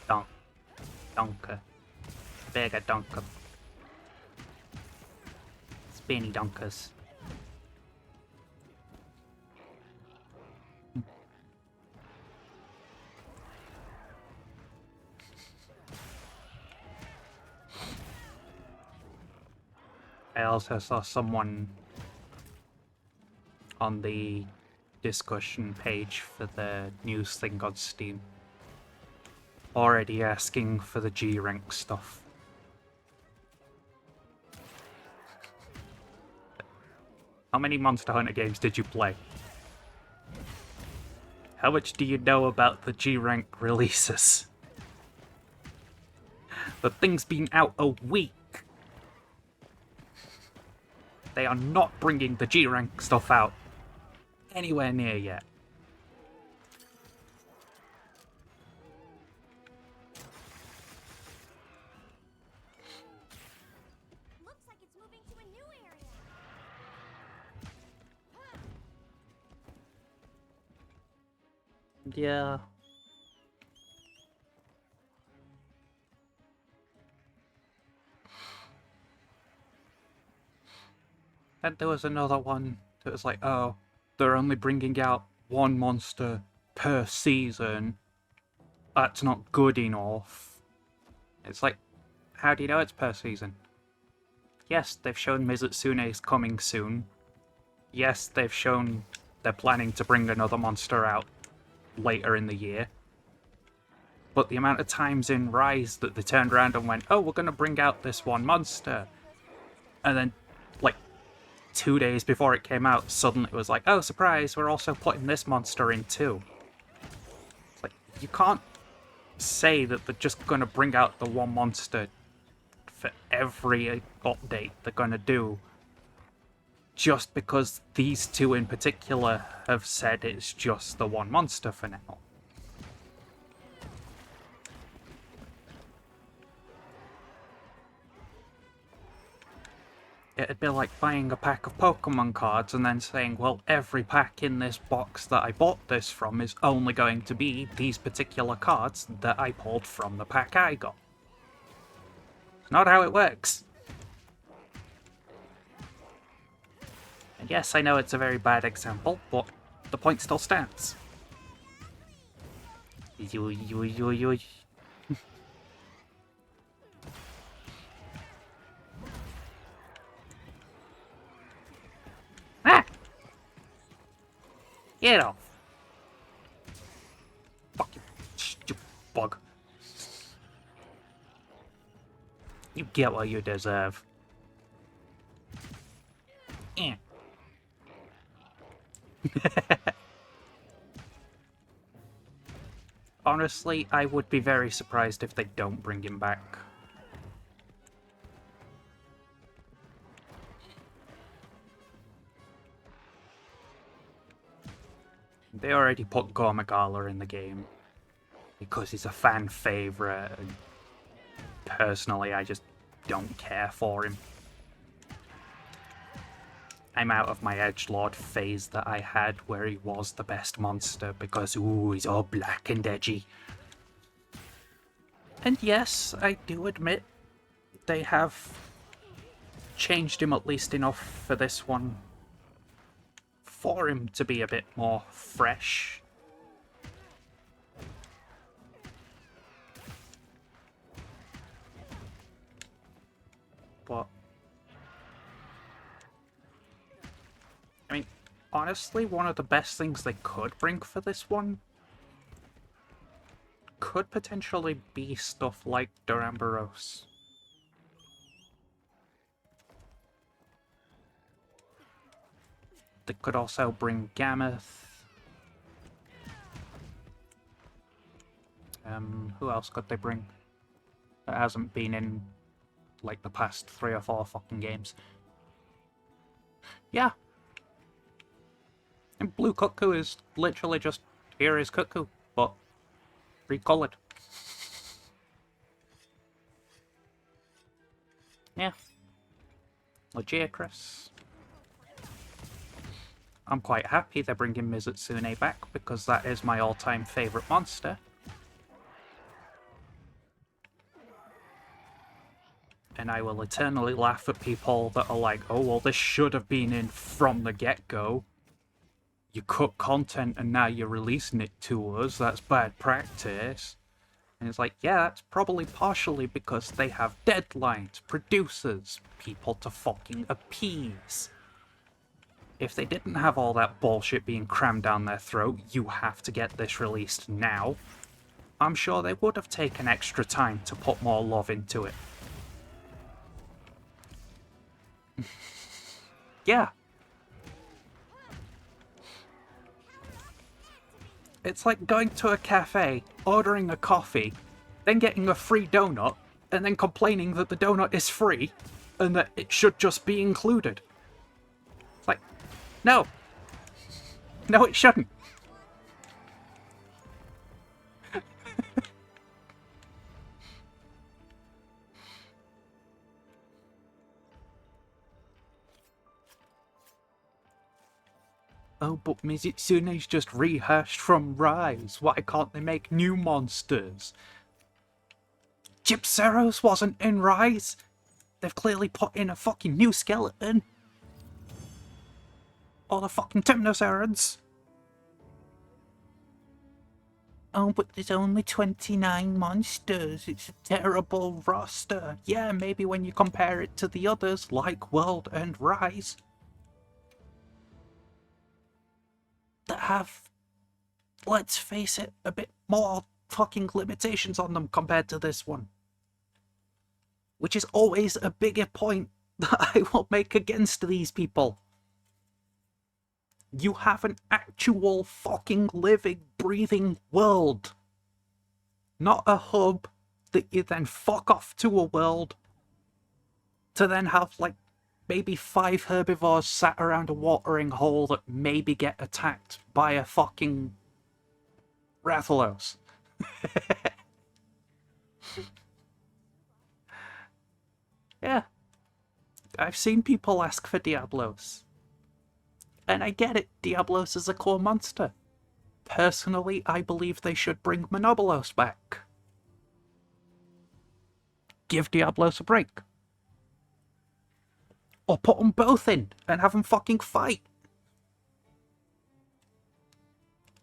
Donk. Donker. Bigger donker. Spinny donkers. I also saw someone on the discussion page for the news thing on Steam already asking for the G rank stuff. How many Monster Hunter games did you play? How much do you know about the G rank releases? The thing's been out a week. They are not bringing the G rank stuff out anywhere near yet. Looks like it's moving to a new area. Yeah. And there was another one that was like, oh, they're only bringing out one monster per season. That's not good enough. It's like, how do you know it's per season? Yes, they've shown Mizutsune is coming soon. Yes, they've shown they're planning to bring another monster out later in the year. But the amount of times in Rise that they turned around and went, oh, we're going to bring out this one monster. And then, like, 2 days before it came out, suddenly it was like, oh, surprise, we're also putting this monster in too. It's like, you can't say that they're just gonna bring out the one monster for every update they're gonna do, just because these two in particular have said it's just the one monster for now. It'd be like buying a pack of Pokemon cards and then saying, well, every pack in this box that I bought this from is only going to be these particular cards that I pulled from the pack I got. It's not how it works. And yes, I know it's a very bad example, but the point still stands. Ah! Get off. Fucking stupid bug. You get what you deserve. Eh. Honestly, I would be very surprised if they don't bring him back. They already put Gormagala in the game because he's a fan favorite, and personally, I just don't care for him. I'm out of my edgelord phase that I had where he was the best monster because, ooh, he's all black and edgy. And yes, I do admit they have changed him at least enough for this one for him to be a bit more fresh. But I mean, honestly, one of the best things they could bring for this one could potentially be stuff like Duramboros. They could also bring Gammoth. Who else could they bring that hasn't been in like the past 3 or 4 fucking games? Yeah. And Blue Cuckoo is literally just, here is Cuckoo, but recolored. Yeah. Legicrus. I'm quite happy they're bringing Mizutsune back because that is my all-time favourite monster. And I will eternally laugh at people that are like, oh, well, this should have been in from the get-go. You cut content and now you're releasing it to us. That's bad practice. And it's like, yeah, that's probably partially because they have deadlines, producers, people to fucking appease. If they didn't have all that bullshit being crammed down their throat, you have to get this released now, I'm sure they would have taken extra time to put more love into it. Yeah. It's like going to a cafe, ordering a coffee, then getting a free donut, and then complaining that the donut is free, and that it should just be included. It's like, no. No, it shouldn't. Oh, but Mizutsune's just rehashed from Rise. Why can't they make new monsters? Gypceros wasn't in Rise. They've clearly put in a fucking new skeleton. Or the fucking Temnocerans. Oh, but there's only 29 monsters. It's a terrible roster. Yeah, maybe when you compare it to the others, like World and Rise, that have, let's face it, a bit more fucking limitations on them compared to this one. Which is always a bigger point that I will make against these people. You have an actual fucking living, breathing world. Not a hub that you then fuck off to a world to then have, like, maybe 5 herbivores sat around a watering hole that maybe get attacked by a fucking Rathalos. Yeah. I've seen people ask for Diablos. And I get it, Diablos is a core monster. Personally, I believe they should bring Monobolos back. Give Diablos a break. Or put them both in and have them fucking fight.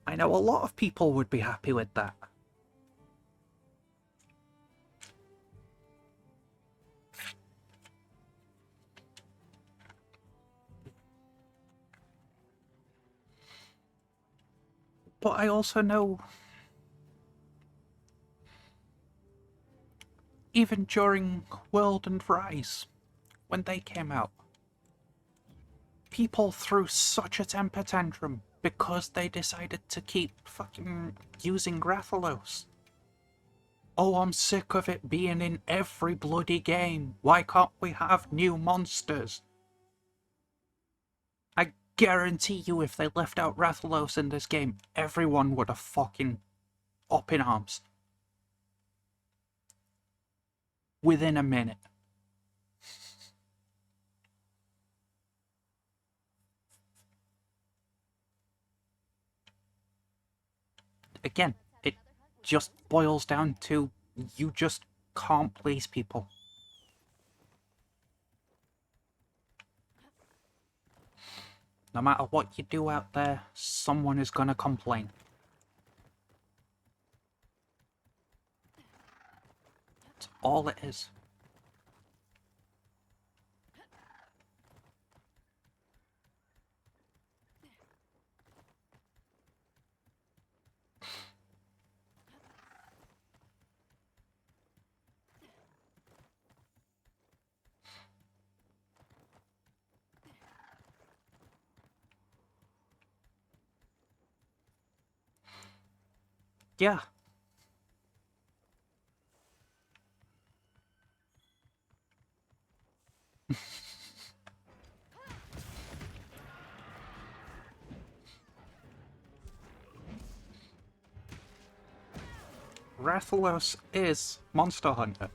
I know a lot of people would be happy with that. But I also know, even during World and Rise, when they came out, people threw such a temper tantrum because they decided to keep fucking using Rathalos. Oh, I'm sick of it being in every bloody game. Why can't we have new monsters? I guarantee you if they left out Rathalos in this game, everyone would have fucking up in arms. Within a minute. Again, it just boils down to you just can't please people. No matter what you do out there, someone is gonna complain. That's all it is. Yeah. Rathalos is Monster Hunter.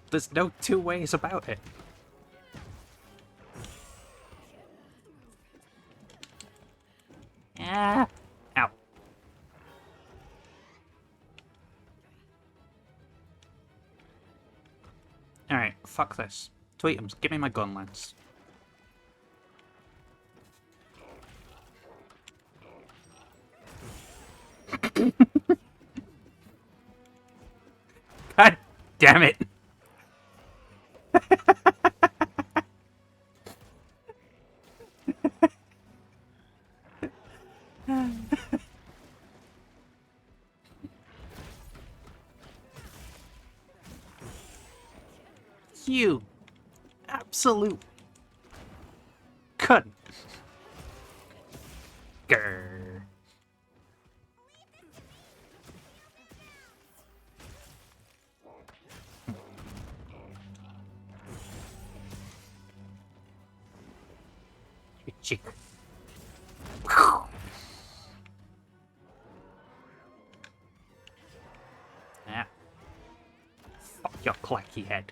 There's no two ways about it. Ah. Ow. Alright, fuck this. Tweetums, give me my gun lance. God damn it! You absolute cunt. Grr. Chick. Ah. Fuck your clacky head.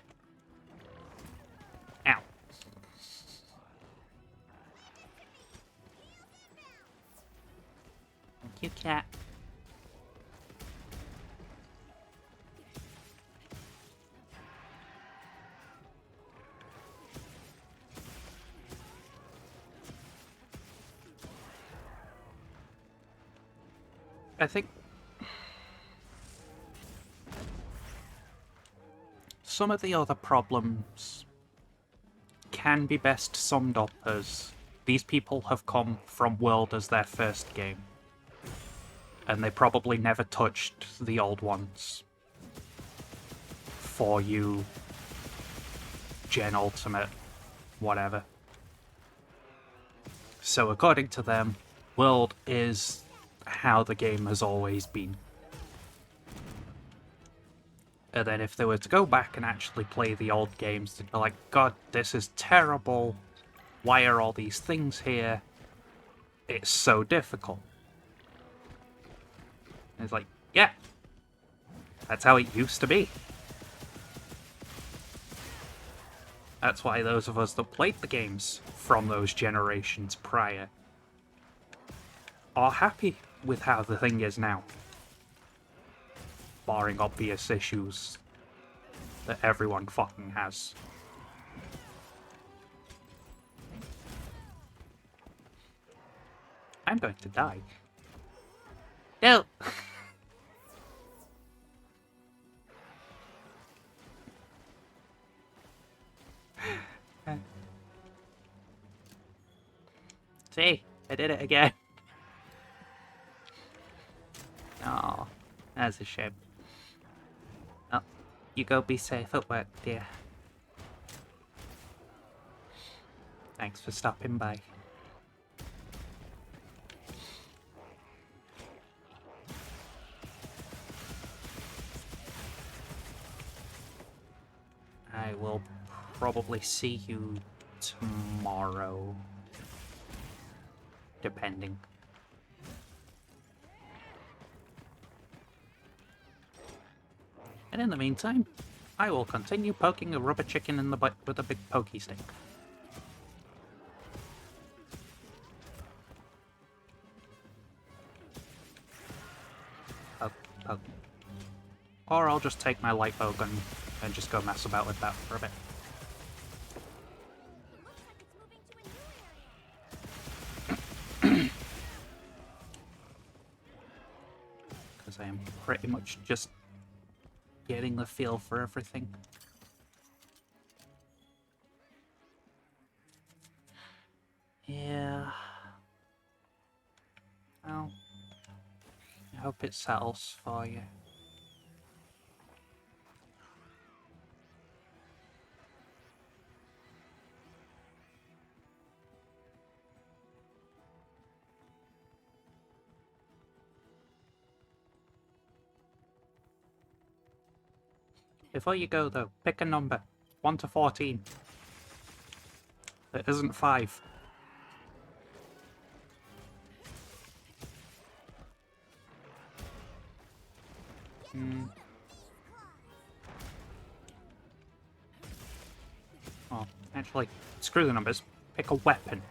Ow. Thank you, cat. I think some of the other problems can be best summed up as these people have come from World as their first game, and they probably never touched the old ones. For you, Gen Ultimate, whatever. So according to them, World is how the game has always been. And then if they were to go back and actually play the old games, they'd be like, God, this is terrible. Why are all these things here? It's so difficult. And it's like, yeah, that's how it used to be. That's why those of us that played the games from those generations prior are happy with how the thing is now. Barring obvious issues that everyone fucking has. I'm going to die. No! See, I did it again. Oh, that's a shame. Oh, you go be safe at work, dear. Thanks for stopping by. I will probably see you tomorrow. Depending. And in the meantime, I will continue poking a rubber chicken in the butt with a big pokey stick. Poke, poke. Or I'll just take my light bow gun and just go mess about with that for a bit. Because I am pretty much just getting the feel for everything. Yeah. Well, I hope it settles for you. Before you go though, pick a number. 1 to 14. That isn't 5. Well, actually, screw the numbers. Pick a weapon.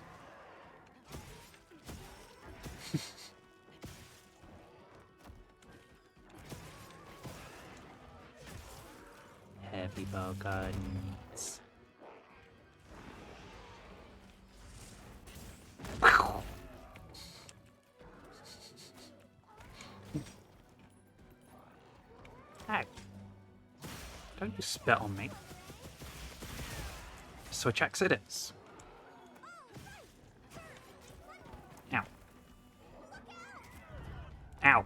Heavy bow guns. Hey, don't you spit on me. Switch axe it is. Ow. Ow.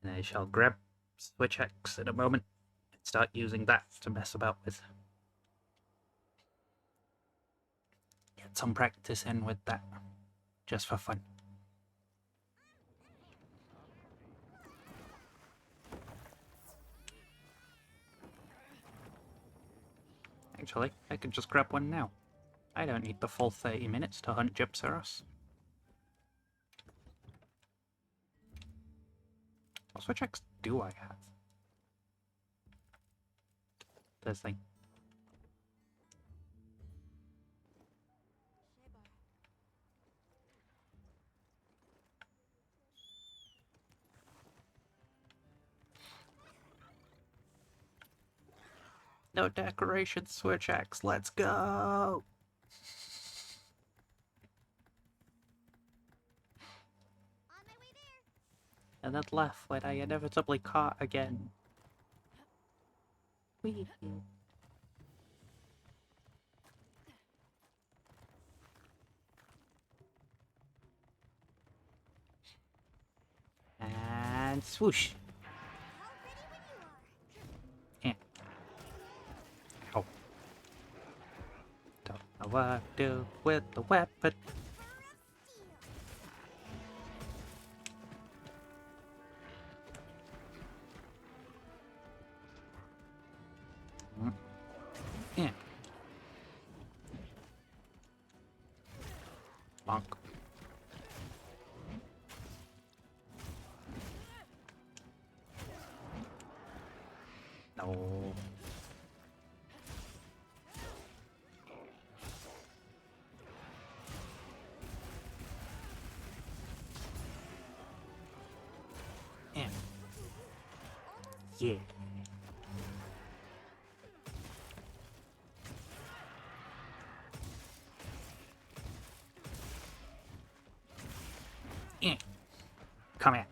And I shall grab switch axe in a moment and start using that to mess about with. Get some practice in with that, just for fun. Actually, I could just grab one now. I don't need the full 30 minutes to hunt Gypsaros. What switch axe do I have? This thing. No decoration switch axe, let's go! On my way there. And then left when I inevitably caught again. Whee! And swoosh! How ready when you are. Yeah. Ow. Don't know what to do with the weapon. Yeah. Bonk. No. Yeah. Yeah. Yeah. Come here.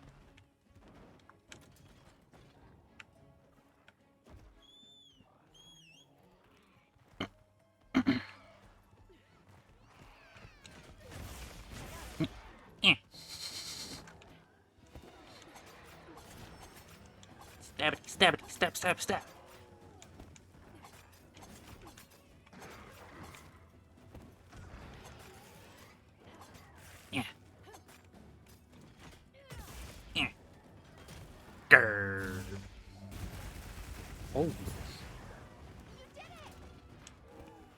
Yeah. Stab it, stab it, stab, stab, stab. Yeah. Yeah. Grrr. Oh.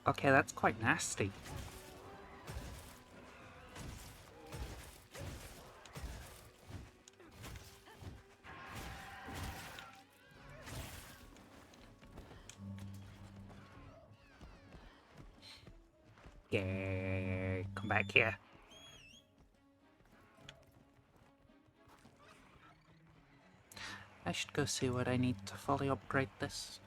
Okay, that's quite nasty. Yeah. Come back here. I should go see what I need to fully upgrade this.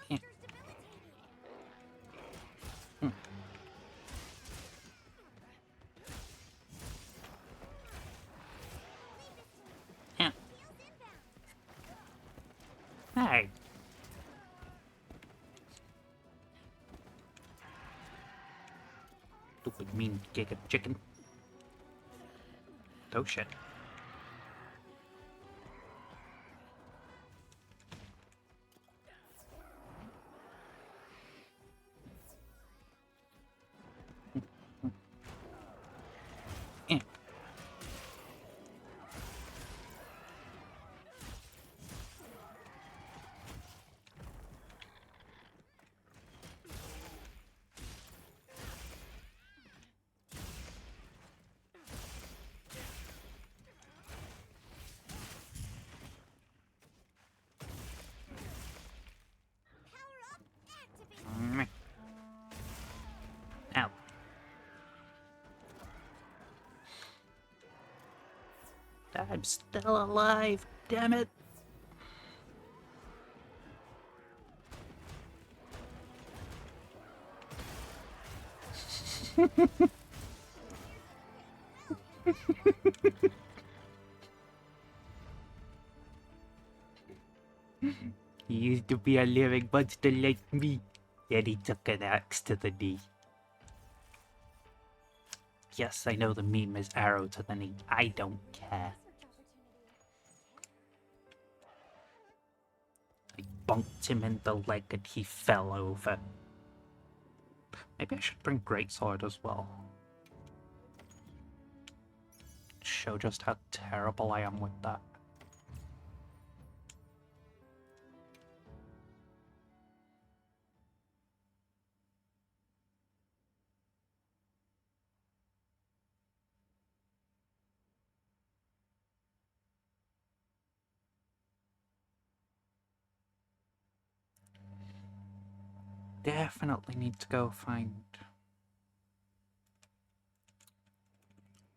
Yeah. Hmm. Yeah. Hey. Stupid mean giga chicken. Oh shit. Yeah. Mm. Ow. I'm still alive, damn it. He used to be a living monster like me. Then he took an axe to the knee. Yes, I know the meme is arrow to the knee. I don't care. I bumped him in the leg and he fell over. Maybe I should bring Greatsword as well. Show just how terrible I am with that. Definitely need to go find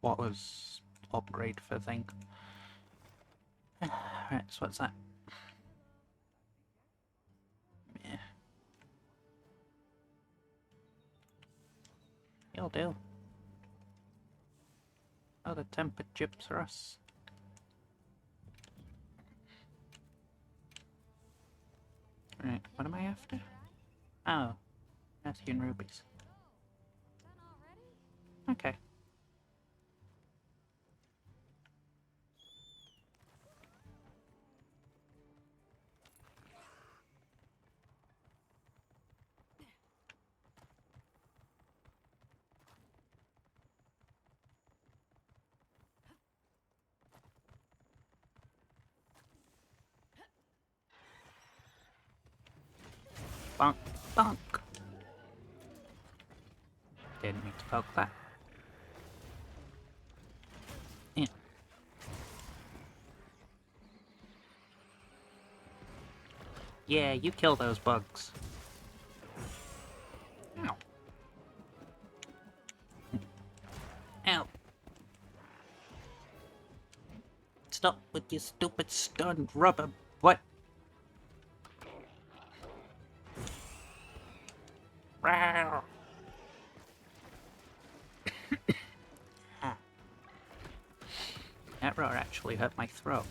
what was upgrade for thing. Right, so what's that? Yeah. You'll do. Oh, the tempered chips are us. Right, what am I after? Oh, Matthew and rubies. Done already? Okay. Bonk, bonk. Didn't mean to poke that. Yeah. Yeah, you kill those bugs. Ow. Ow. Stop with your stupid stunned rubber. What? Rawr. Ah. That roar actually hurt my throat.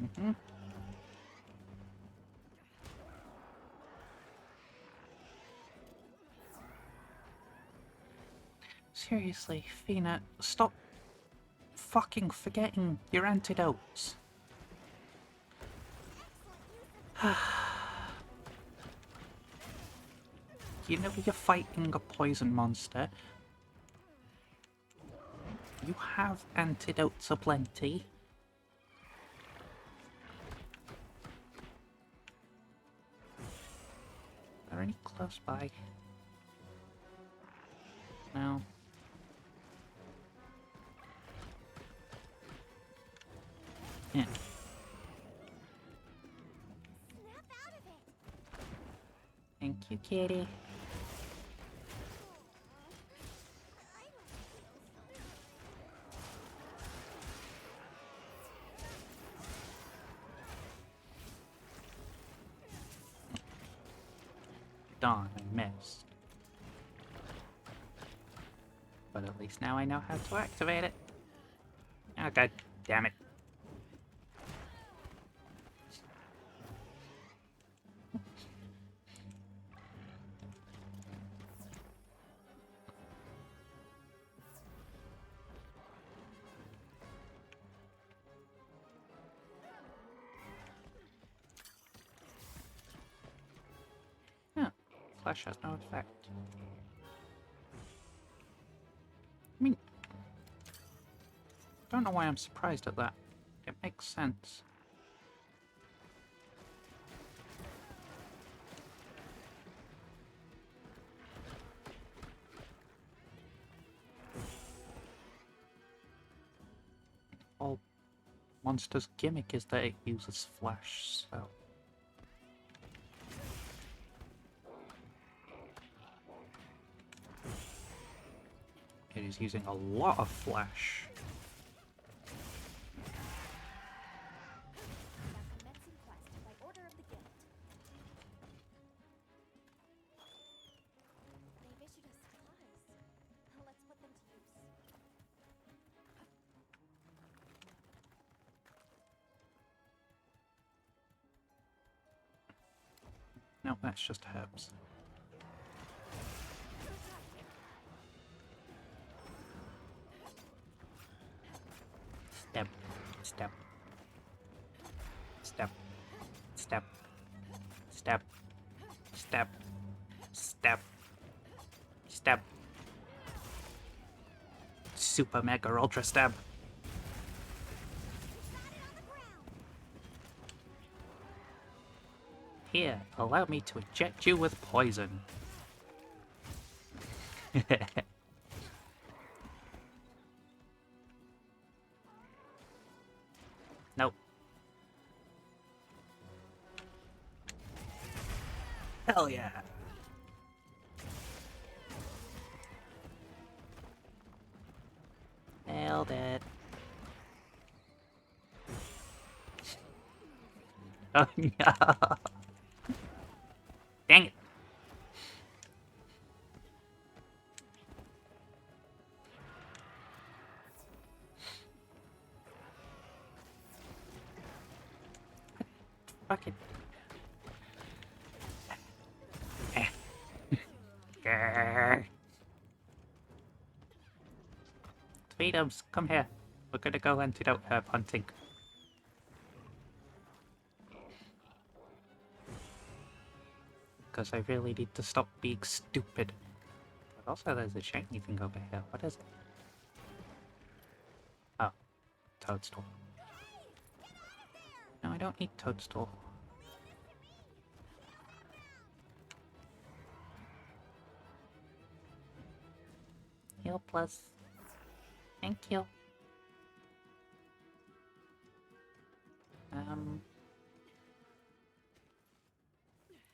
Mm-hmm. Seriously, Fina, stop fucking forgetting your antidotes. You know you're fighting a poison monster. You have antidotes aplenty. Are there any close by? No. Yeah. Snap out of it. Thank you, kitty. Darn, I missed. But at least now I know how to activate it. Oh, god damn it. Yeah, flash has no effect. I mean, don't know why I'm surprised at that. It makes sense. All monster's gimmick is that it uses flash, so... It is using a lot of flash. Now commencing quest by order of the guild. They've issued us supplies. Let's put them to use. No, that's just herbs. Step, step, step, step, step, step, step, step. Super mega ultra stab. Here, allow me to inject you with poison. Nope. Hell yeah. Nailed it. Oh no. Dang it. Fuck it. Grrr. Tweedums, come here. We're gonna go antidote herb hunting. Because I really need to stop being stupid. But also there's a shiny thing over here. What is it? Oh. Toadstool. No, I don't need Toadstool. Heal plus. Thank you.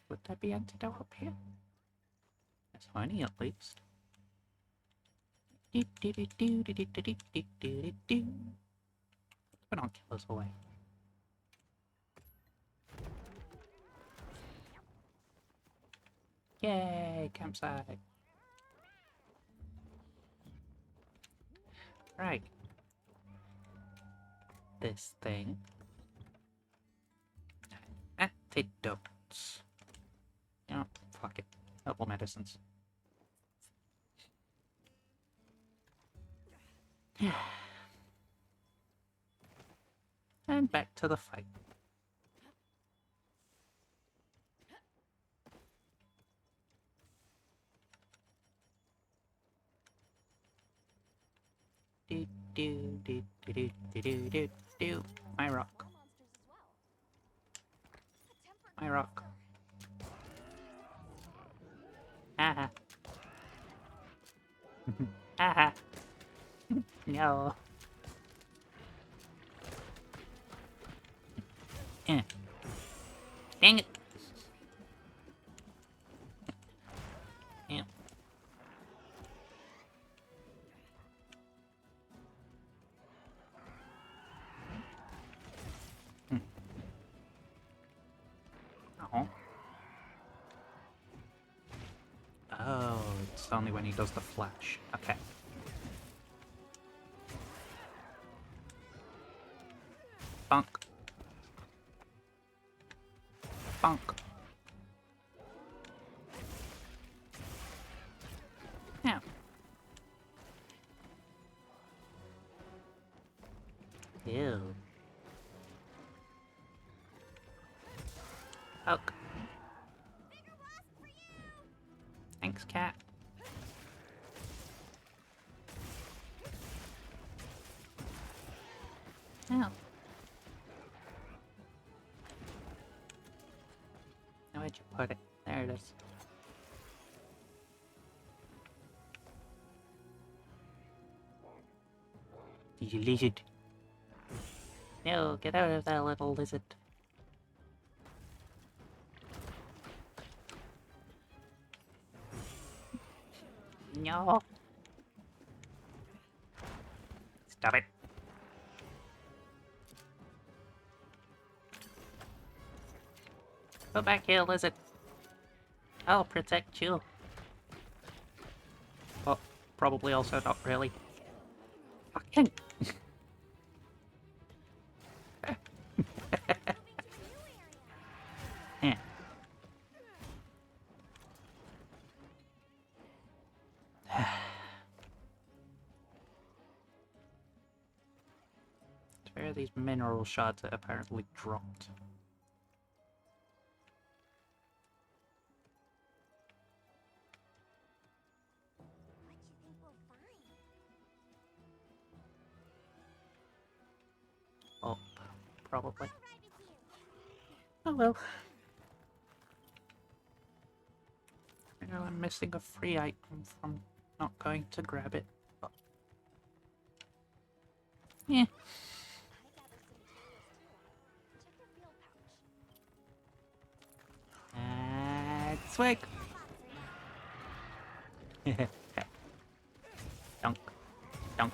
Would there be antidote up here? There's honey at least. Binoculars away. Yay, campsite. Right. This thing. Antidotes. Yeah, fuck it. Herbal medicines. And back to the fight. Do do do do do do do do do. My rock. My rock. Haha. Haha. No. Dang it. Yeah. Oh. Oh, it's only when he does the flash. Okay. Bonk. Bonk. Yeah. Ew. Poke. Thanks, cat. Oh. Where'd you put it? There it is. You lizard. No, get out of there, little lizard. No. Stop it. Go back here, lizard. I'll protect you. Well, probably also not really. Fucking. Yeah. Where are these mineral shards that apparently dropped? What you think we'll find? Oh, probably. I'll ride with you. Oh well. I know I'm missing a free item from not going to grab it. But... yeah. I gathered some materials too. Check your field pouch. Swig. Dunk. Dunk.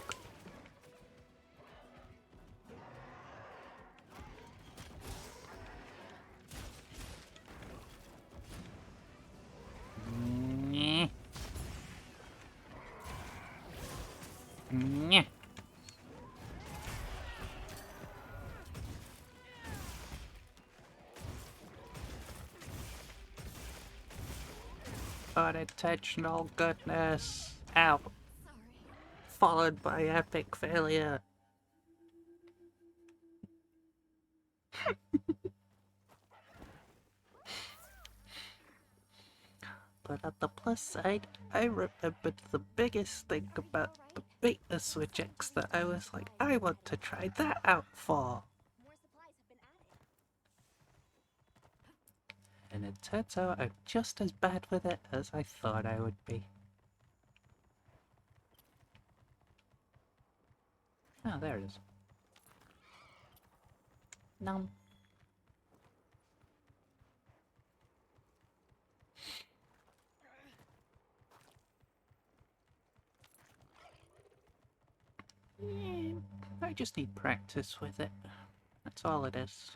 Nyeh. Nyeh. Unintentional goodness. Ow. Sorry. Followed by epic failure. But on the plus side, I remembered the biggest thing about the beta Switch X that I was like, I want to try that out for. More supplies have been added. And it turns out I'm just as bad with it as I thought I would be. Oh, there it is. Nom. Yeah, I just need practice with it. That's all it is.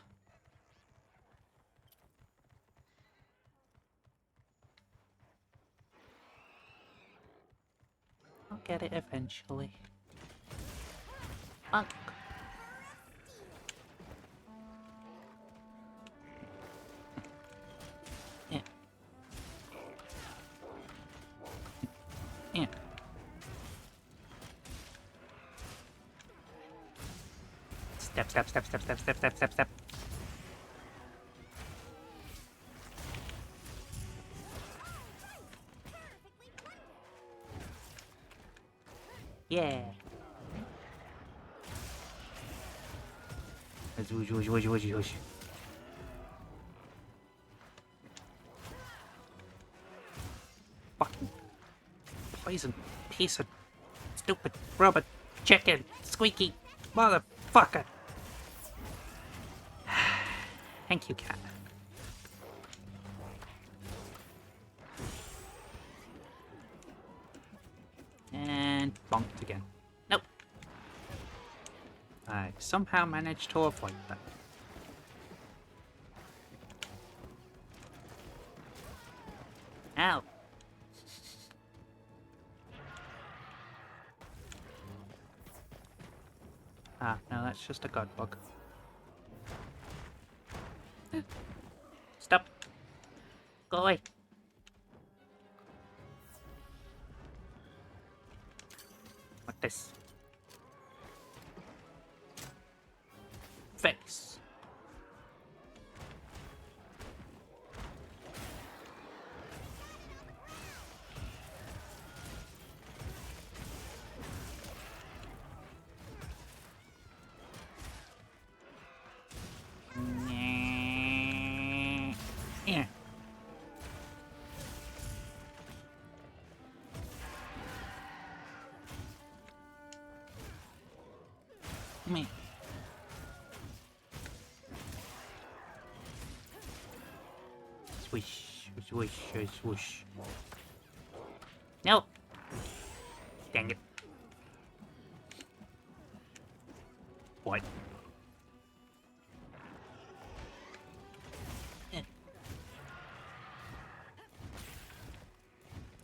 I'll get it eventually. Fuck. Yeah. Yeah. Step, step, step, step, step, step, step, step, step. Yeah. Whoosh, whoosh, whoosh, whoosh, whoosh. Fucking poison piece of stupid robot chicken squeaky motherfucker. Thank you, cat. And bonked again. Nope. I somehow managed to avoid that. Ow. Ah, no, that's just a god bug. Stop. Go away. Like this. Face. Yeah. Me. Swish, swish, swish, swish. No. Dang it. What?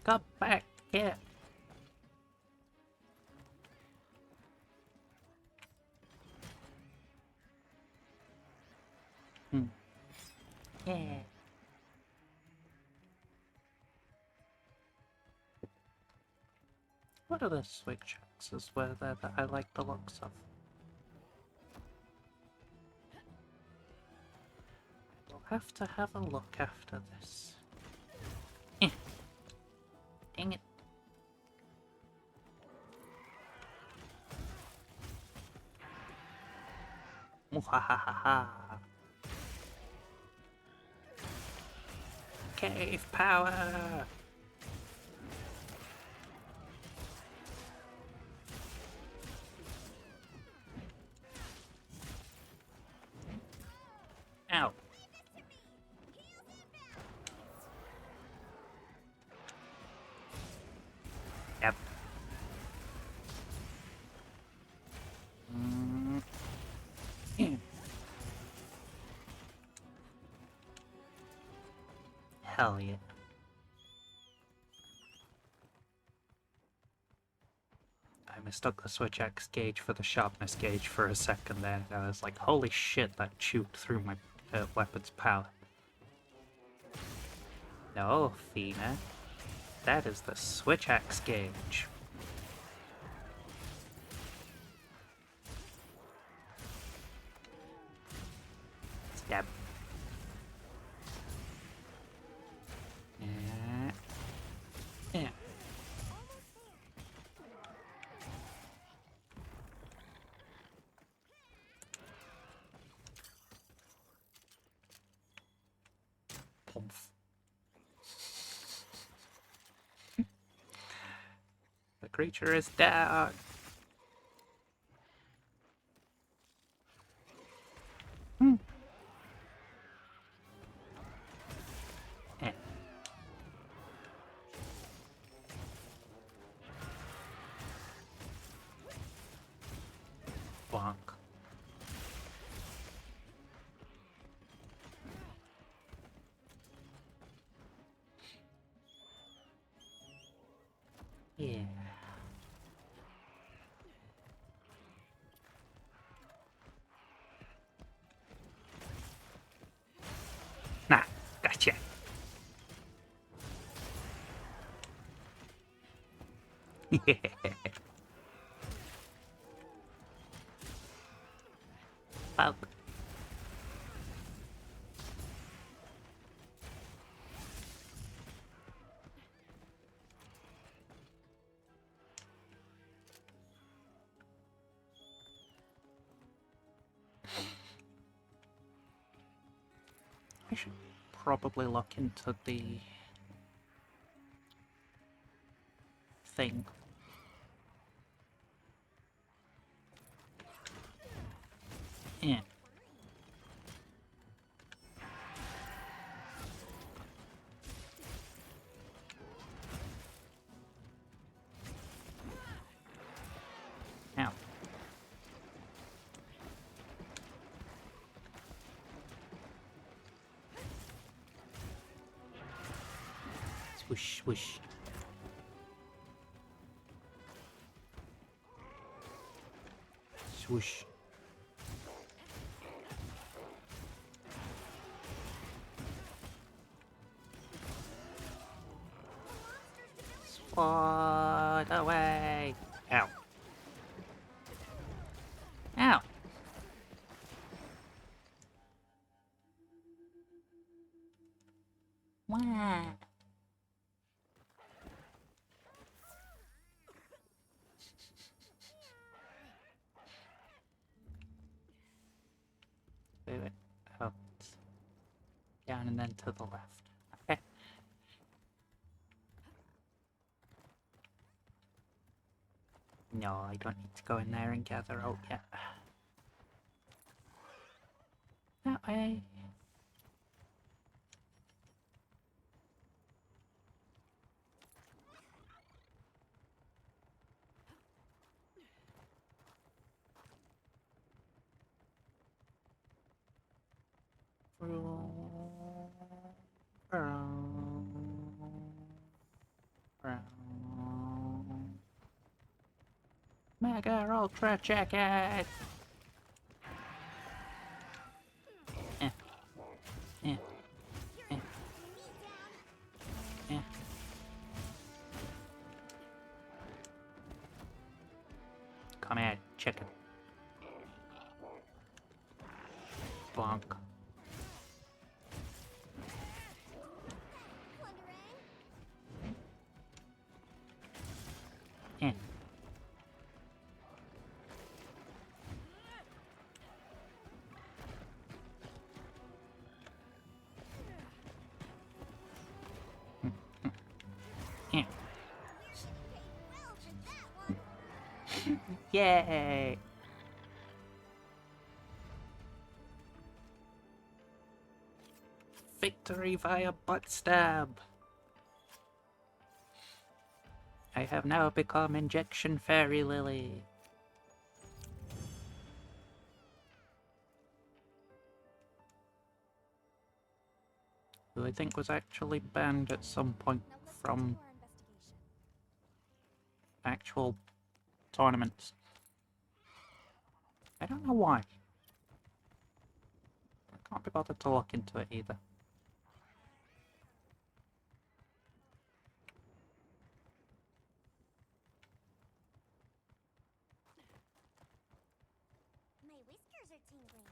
Come back here. Yeah. What are the switch axes were there that I like the looks of? We'll have to have a look after this. Eh. Dang it. Mwahaha. Cave power! Ow. Yep. Yeah. Hell yeah. I mistook the switch X gauge for the sharpness gauge for a second there. I was like, holy shit, that chewed through my weapon's power. No, Fina. That is the switch X gauge. Stab. Yeah. Pom Oomph. The creature is down. Eh. Bonk. Yeah. Nah, gotcha. Fuck. I should probably look into the thing. Yeah. Ow. Swoosh, swoosh. Swoosh. Swat away. Ow. Ow. Wah. Wait. Up. Down and then to the left. Okay. No, I don't need to go in there and gather out yet. That way. Mega Ultra Jacket! Eh. Eh. Eh. Eh. Come here, chicken. Bonk. Eh. Eh. Yay! Victory via butt stab! I have now become Injection Fairy Lily. Who I think was actually banned at some point Now let's from continue our investigation. actual tournaments. I don't know why. I can't be bothered to look into it either. My whiskers are tingling.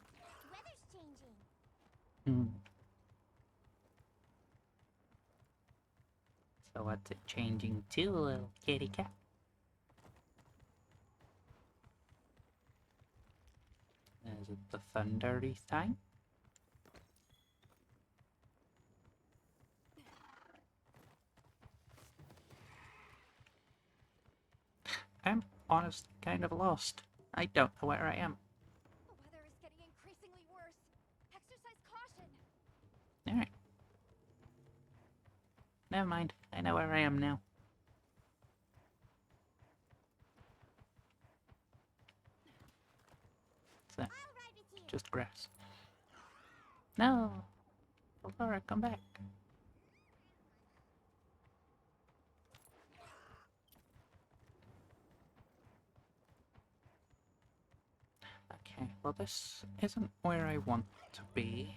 Weather's changing. Hmm. So what's it changing to, little kitty cat? Is it the thundery thing? I'm honestly kind of lost. I don't know where I am. The weather is getting increasingly worse. Exercise caution. Alright. Never mind. I know where I am now. So, I'll ride with you. just grass. No! Laura, come back. Okay, well this isn't where I want to be.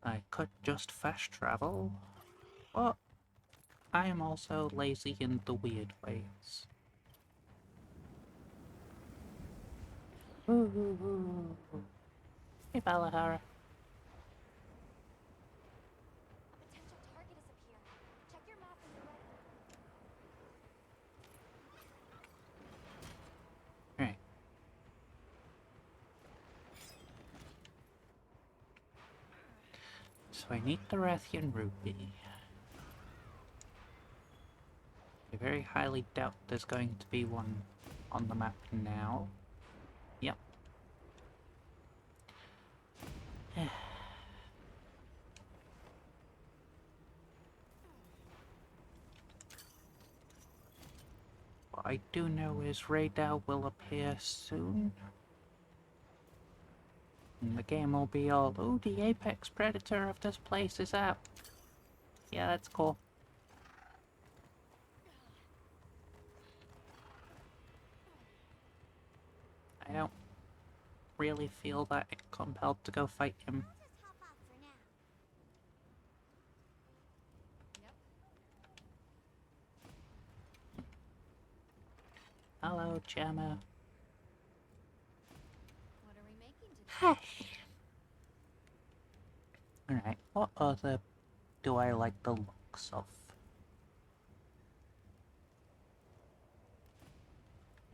I could just fast travel, but I am also lazy in the weird ways. Ooh. Hey, Balahara. A potential target has appeared. Check your map when you're ready. Right. So I need the Rathian Ruby. I very highly doubt there's going to be one on the map now. Yep. What I do know is Radar will appear soon. And the game will be all, oh, the apex predator of this place is out. Yeah, that's cool. I don't really feel that compelled to go fight him. I'll just hop out for now. Yep. Hello, Gemma. What are we making today? Hush. Alright, what other do I like the looks of?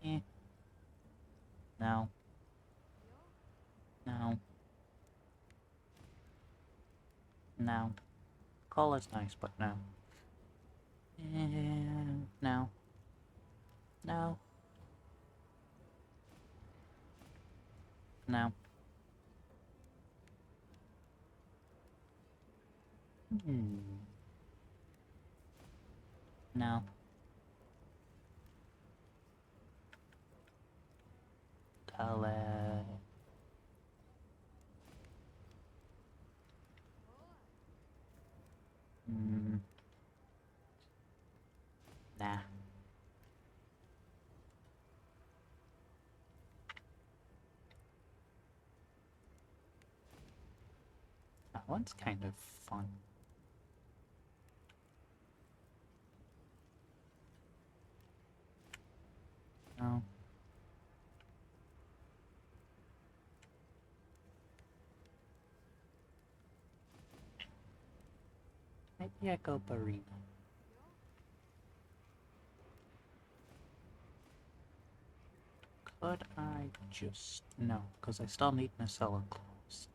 Eh. No. No. No. Color's nice, but no. No. No. No. No. Color. Nah. That one's kind of fun. No. Maybe I go Barina. Could I just... No, because I still need Nacella claws.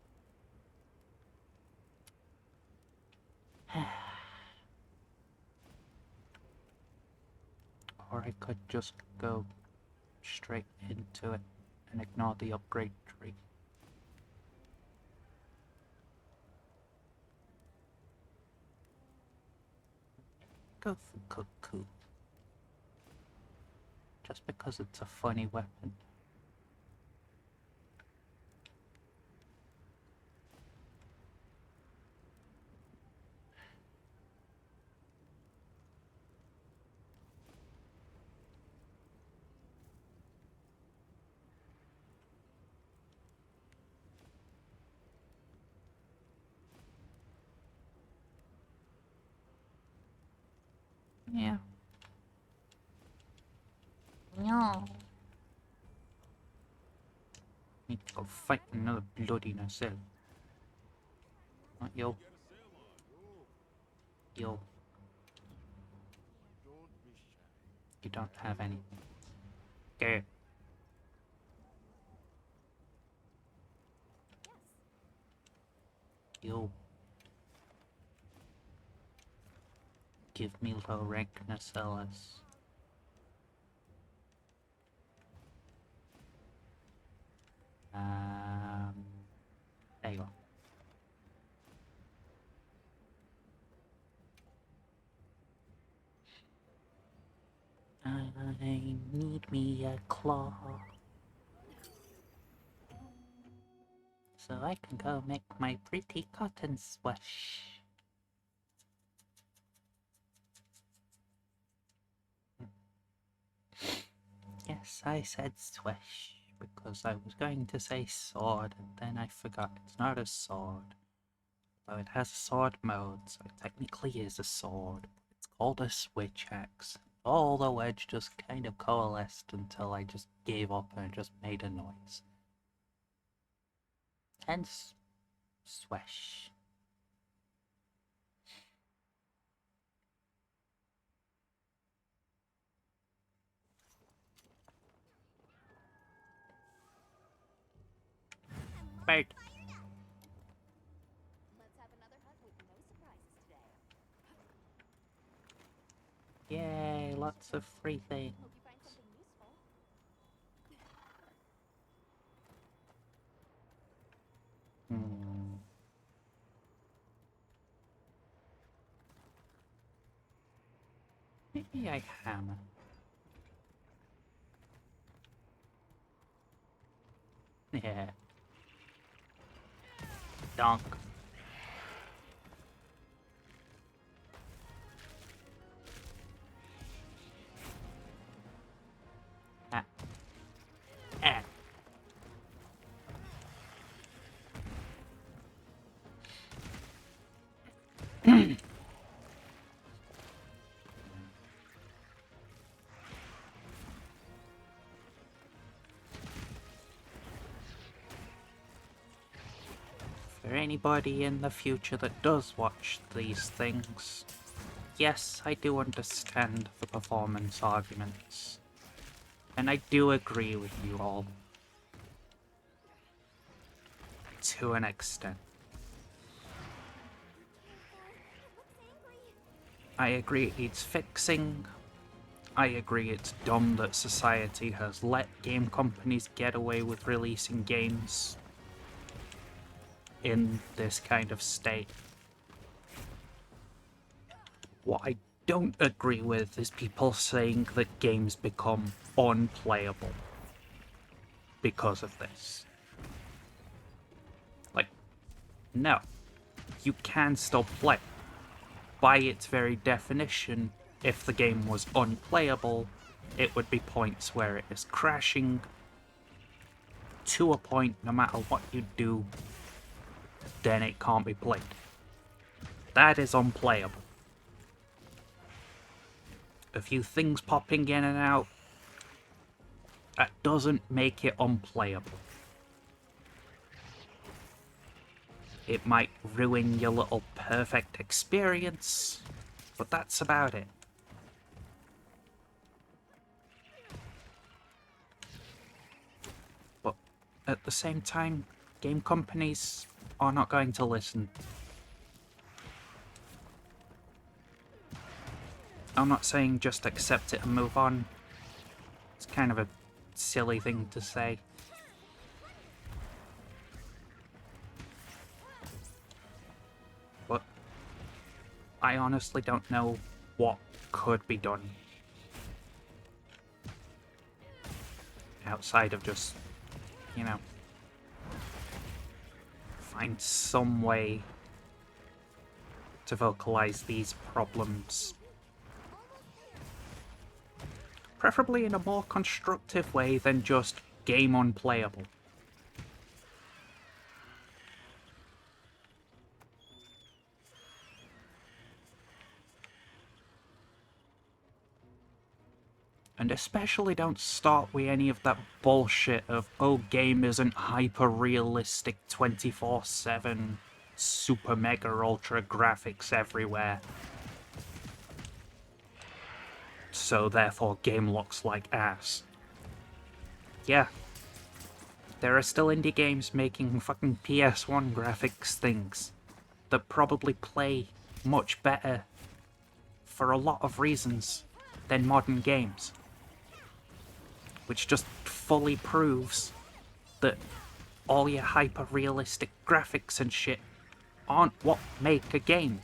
Or I could just go straight into it and ignore the upgrade tree. Go for Cuckoo. Just because it's a funny weapon. Yeah. No. Need to go fight another bloody Nacelle. Not yo. Yo. Don't be shy. You don't have anything. Okay. Yo. Give me low rank Nacellus. There you go. I need me a claw, so I can go make my pretty cotton swash. Yes, I said swash because I was going to say sword and then I forgot it's not a sword. Though it has a sword mode, so it technically is a sword. It's called a switch axe. All the words just kind of coalesced until I just gave up and just made a noise. Hence, swash. Bird. Let's have another hunt with no surprises today. Yay, lots of free things. Hope you find something useful. Maybe I hammer. Yeah. Donk. Ah. Ah. For anybody in the future that does watch these things, yes, I do understand the performance arguments. And I do agree with you all. To an extent. I agree it needs fixing. I agree it's dumb that society has let game companies get away with releasing games in this kind of state. What I don't agree with is people saying that games become unplayable because of this. Like, no. You can still play. By its very definition, if the game was unplayable, it would be points where it is crashing to a point, no matter what you do, then it can't be played. That is unplayable. A few things popping in and out, that doesn't make it unplayable. It might ruin your little perfect experience, but that's about it. But at the same time, game companies are not going to listen. I'm not saying just accept it and move on. It's kind of a silly thing to say. But I honestly don't know what could be done outside of just, you know, find some way to vocalize these problems. Preferably in a more constructive way than just game unplayable. And especially don't start with any of that bullshit of, oh, game isn't hyper-realistic 24/7, super mega ultra graphics everywhere. So therefore game looks like ass. Yeah. There are still indie games making fucking PS1 graphics things that probably play much better for a lot of reasons than modern games. Which just fully proves that all your hyper-realistic graphics and shit aren't what make a game.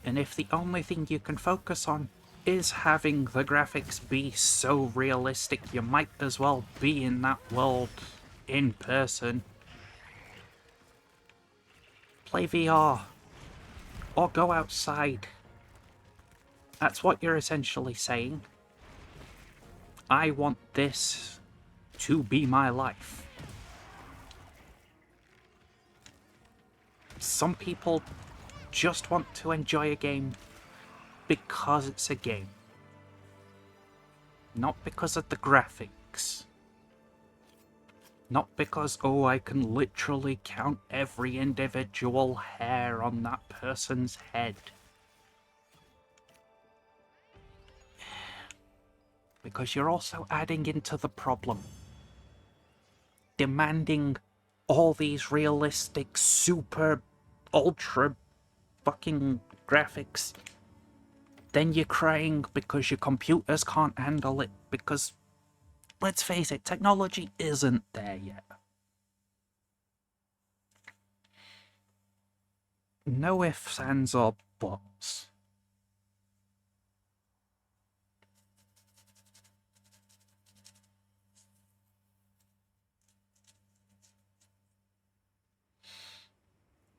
And if the only thing you can focus on is having the graphics be so realistic, you might as well be in that world in person. Play VR. Or go outside. That's what you're essentially saying. I want this to be my life. Some people just want to enjoy a game because it's a game. Not because of the graphics. Not because, oh, I can literally count every individual hair on that person's head. Because you're also adding into the problem. Demanding all these realistic, super, ultra fucking graphics. Then you're crying because your computers can't handle it because, let's face it, technology isn't there yet. No ifs, ands, or buts.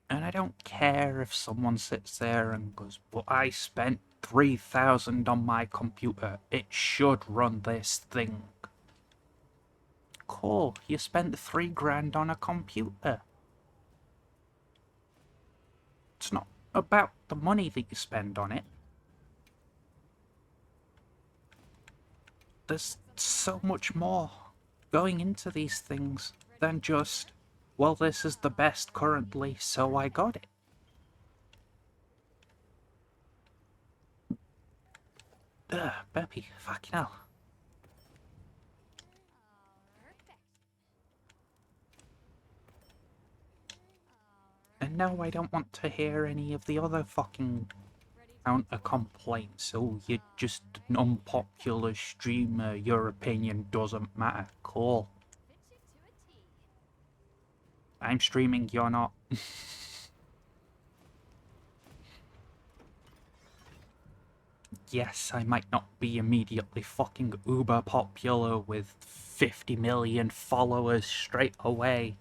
And I don't care if someone sits there and goes, but I spent 3,000 on my computer. It should run this thing. Cool, you spent 3 grand on a computer. It's not about the money that you spend on it. There's so much more going into these things than just, well, this is the best currently, so I got it. Ugh, burpee, fucking hell. And no, I don't want to hear any of the other fucking counter complaints. Oh, you're just an unpopular streamer, your opinion doesn't matter. Cool. I'm streaming, you're not. Yes, I might not be immediately fucking uber popular with 50 million followers straight away.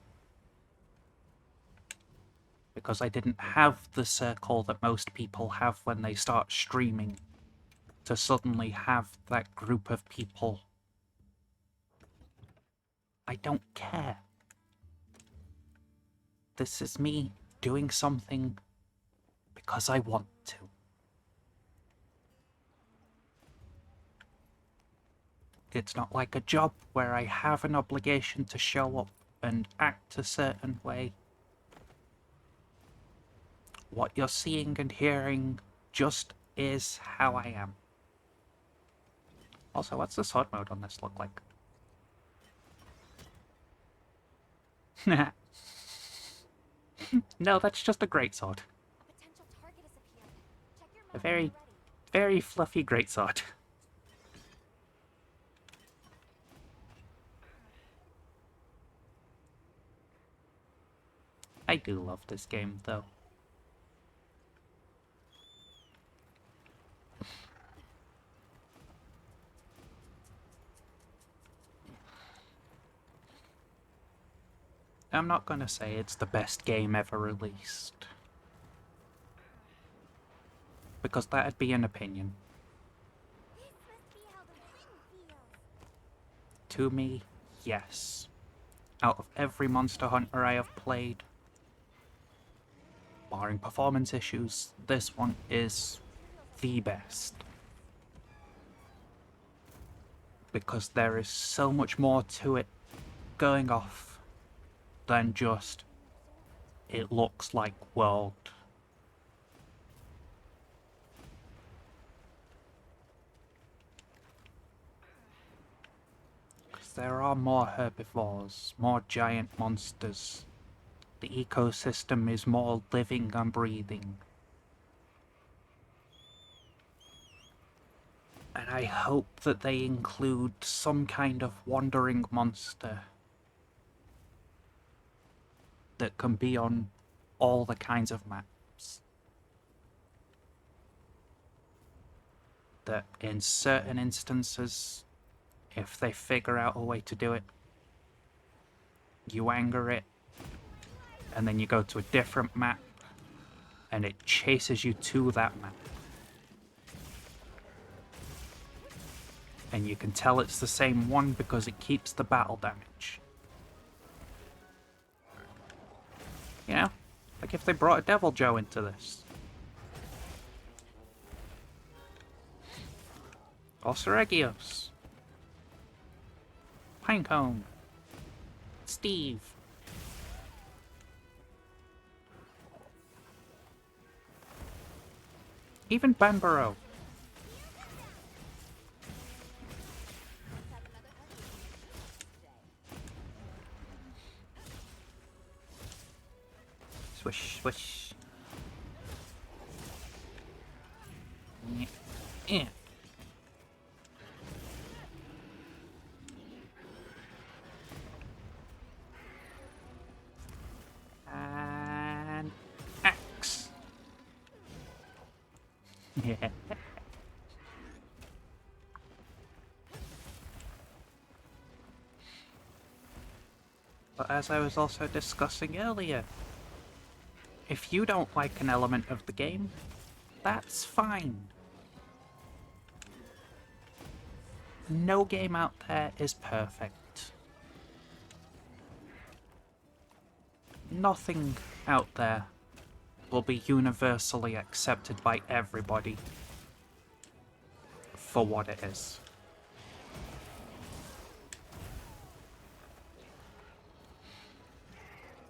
Because I didn't have the circle that most people have when they start streaming. To suddenly have that group of people. I don't care. This is me doing something because I want to. It's not like a job where I have an obligation to show up and act a certain way. What you're seeing and hearing just is how I am. Also, what's the sword mode on this look like? No, that's just a greatsword. A potential target has appeared. Check your A map when very, you're ready. very fluffy greatsword. I do love this game, though. I'm not gonna say it's the best game ever released. Because that'd be an opinion. This must be how the ring feels. To me, yes. Out of every Monster Hunter I have played, barring performance issues, this one is the best. Because there is so much more to it going off than just, it looks like World. Because there are more herbivores, more giant monsters, the ecosystem is more living and breathing. And I hope that they include some kind of wandering monster that can be on all the kinds of maps. That in certain instances, if they figure out a way to do it, you anger it, and then you go to a different map, and it chases you to that map. And you can tell it's the same one because it keeps the battle damage. You know, like if they brought a Devil Joe into this. Or Seregios. Pinecone. Steve. Even Banbaro. Swish, swish. Yeah. And axe. Yeah. But as I was also discussing earlier, if you don't like an element of the game, that's fine. No game out there is perfect. Nothing out there will be universally accepted by everybody for what it is.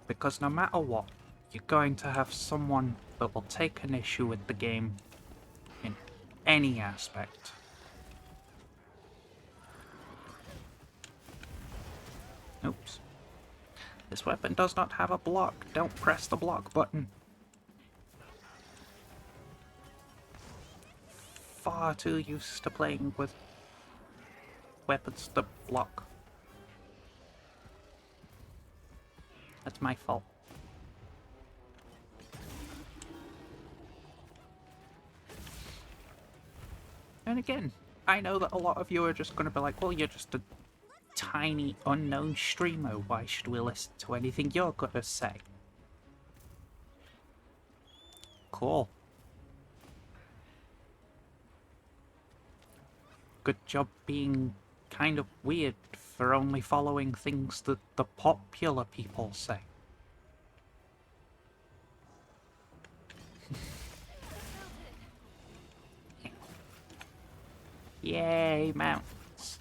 Because no matter what, you're going to have someone that will take an issue with the game in any aspect. Oops. This weapon does not have a block. Don't press the block button. Far too used to playing with weapons that block. That's my fault. And again, I know that a lot of you are just going to be like, well, you're just a tiny unknown streamer. Why should we listen to anything you're going to say? Cool. Good job being kind of weird for only following things that the popular people say. Yay, mounts.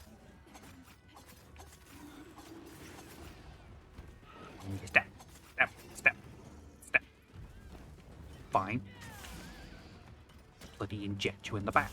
Step, step, step, step. Fine. Bloody inject you in the back.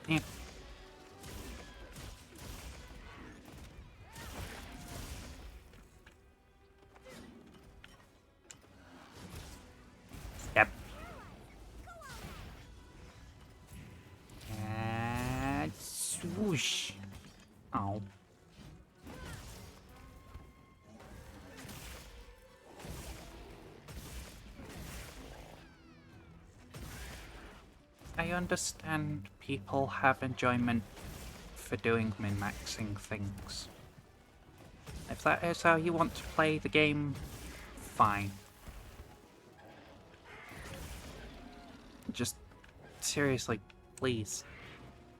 Yeah. Step. And swoosh. Oh. I understand people have enjoyment for doing min-maxing things. If that is how you want to play the game, fine. Just seriously, please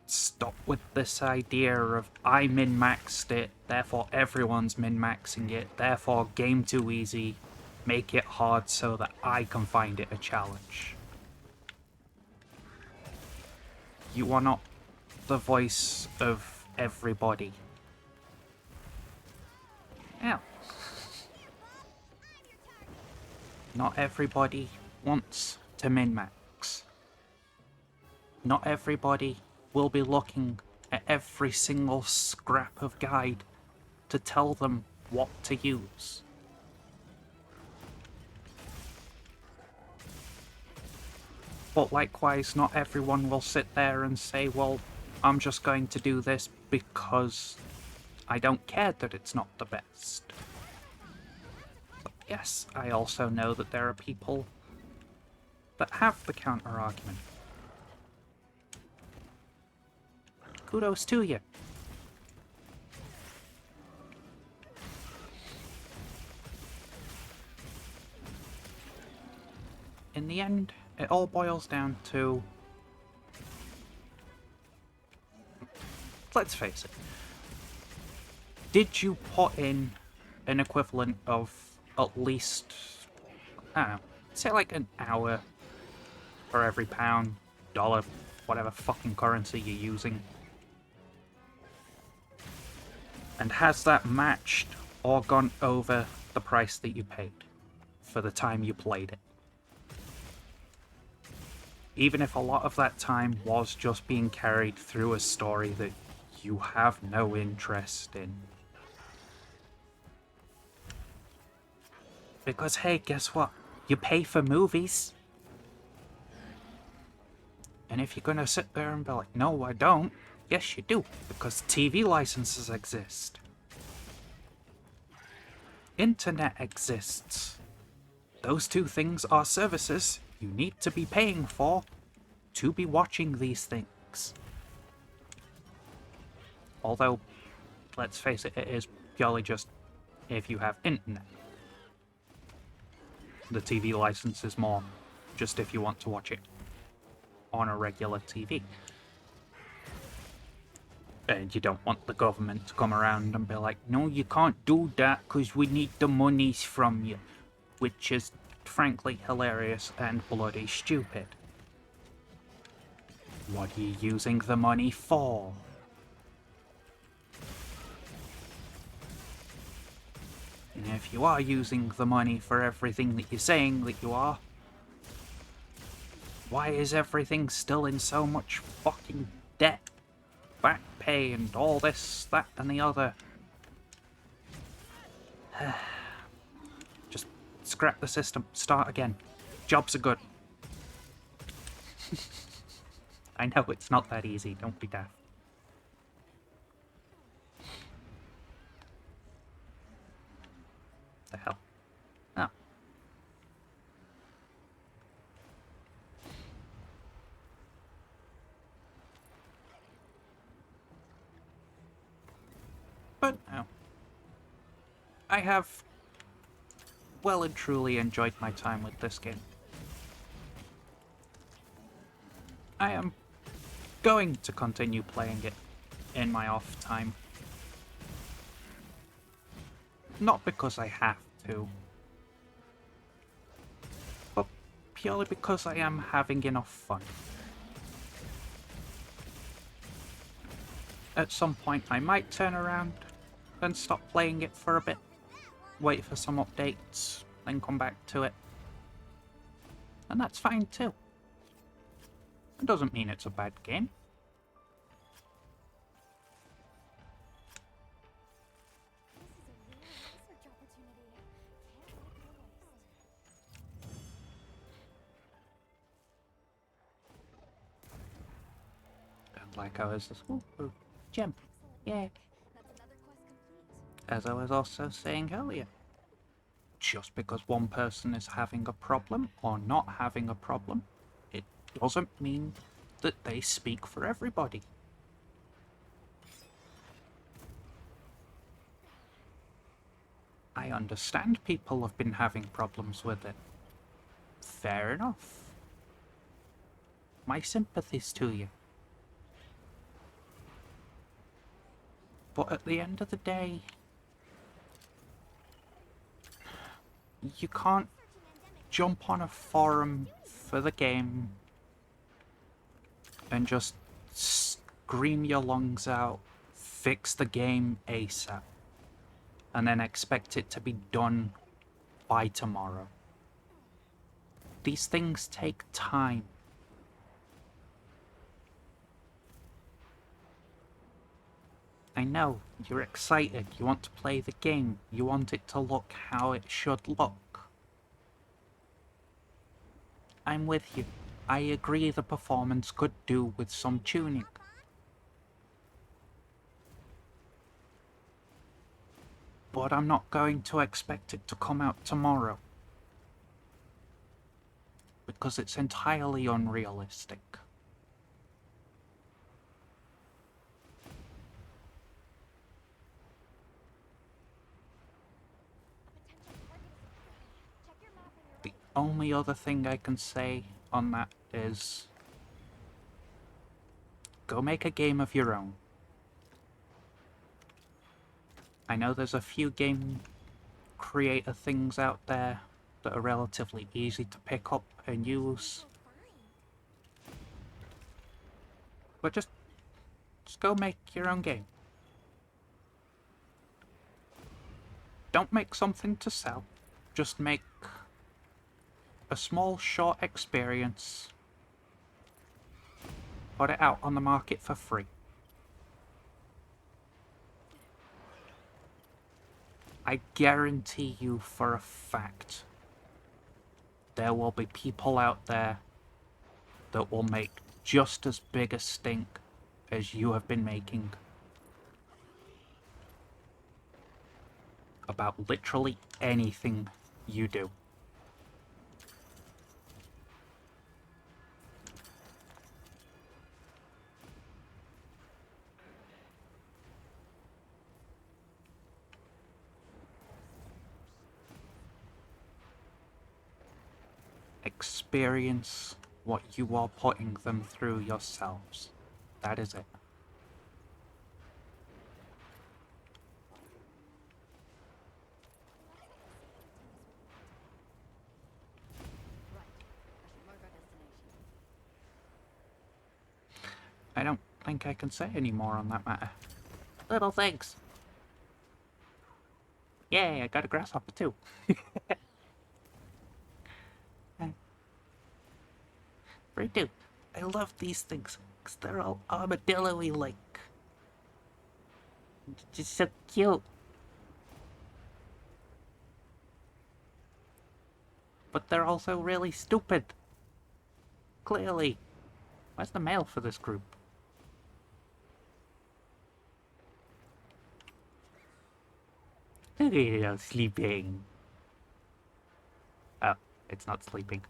stop with this idea of I min-maxed it, therefore everyone's min-maxing it, therefore game too easy, make it hard so that I can find it a challenge. You are not the voice of everybody. Ow. Not everybody wants to min-max. Not everybody will be looking at every single scrap of guide to tell them what to use. But likewise, not everyone will sit there and say, well, I'm just going to do this because I don't care that it's not the best. But yes, I also know that there are people that have the counter-argument. Kudos to you. In the end, it all boils down to... Let's face it. Did you put in an equivalent of at least, I don't know, say like an hour for every pound, dollar, whatever fucking currency you're using? And has that matched or gone over the price that you paid for the time you played it? Even if a lot of that time was just being carried through a story that you have no interest in. Because hey, guess what? You pay for movies. And if you're gonna sit there and be like, no, I don't, yes, you do, because TV licenses exist. Internet exists. Those two things are services you need to be paying for to be watching these things. Although, let's face it, it is purely just if you have internet. The TV license is more just if you want to watch it on a regular TV. And you don't want the government to come around and be like, no, you can't do that because we need the monies from you. Which is frankly hilarious and bloody stupid. What are you using the money for? And if you are using the money for everything that you're saying that you are, why is everything still in so much fucking debt? Back pay and all this, that and the other. Just scrap the system, start again. Jobs are good. I know it's not that easy, don't be daft. The hell? Oh. But no. I have well and truly enjoyed my time with this game. I am going to continue playing it in my off time. Not because I have to, but purely because I am having enough fun. At some point I might turn around and stop playing it for a bit, wait for some updates, then come back to it. And that's fine too. It doesn't mean it's a bad game. And like I was just, ooh, gem, yeah. As I was also saying earlier, just because one person is having a problem or not having a problem, it doesn't mean that they speak for everybody. I understand people have been having problems with it. Fair enough. My sympathies to you. But at the end of the day, you can't jump on a forum for the game and just scream your lungs out, fix the game ASAP. and then expect it to be done by tomorrow. These things take time. I know, you're excited, you want to play the game, you want it to look how it should look. I'm with you. I agree the performance could do with some tuning. But I'm not going to expect it to come out tomorrow. Because it's entirely unrealistic. The only other thing I can say on that is go make a game of your own. I know there's a few game creator things out there that are relatively easy to pick up and use. But just go make your own game. Don't make something to sell. Just make a small, short experience. Put it out on the market for free. I guarantee you for a fact there will be people out there that will make just as big a stink as you have been making about literally anything you do. Experience what you are putting them through yourselves. That is it. I don't think I can say any more on that matter. Little things. Yay, I got a grasshopper too. I do. I love these things because they're all armadillo-y like. Just so cute. But they're also really stupid. Clearly. Where's the male for this group? Look at it sleeping. Oh, it's not sleeping.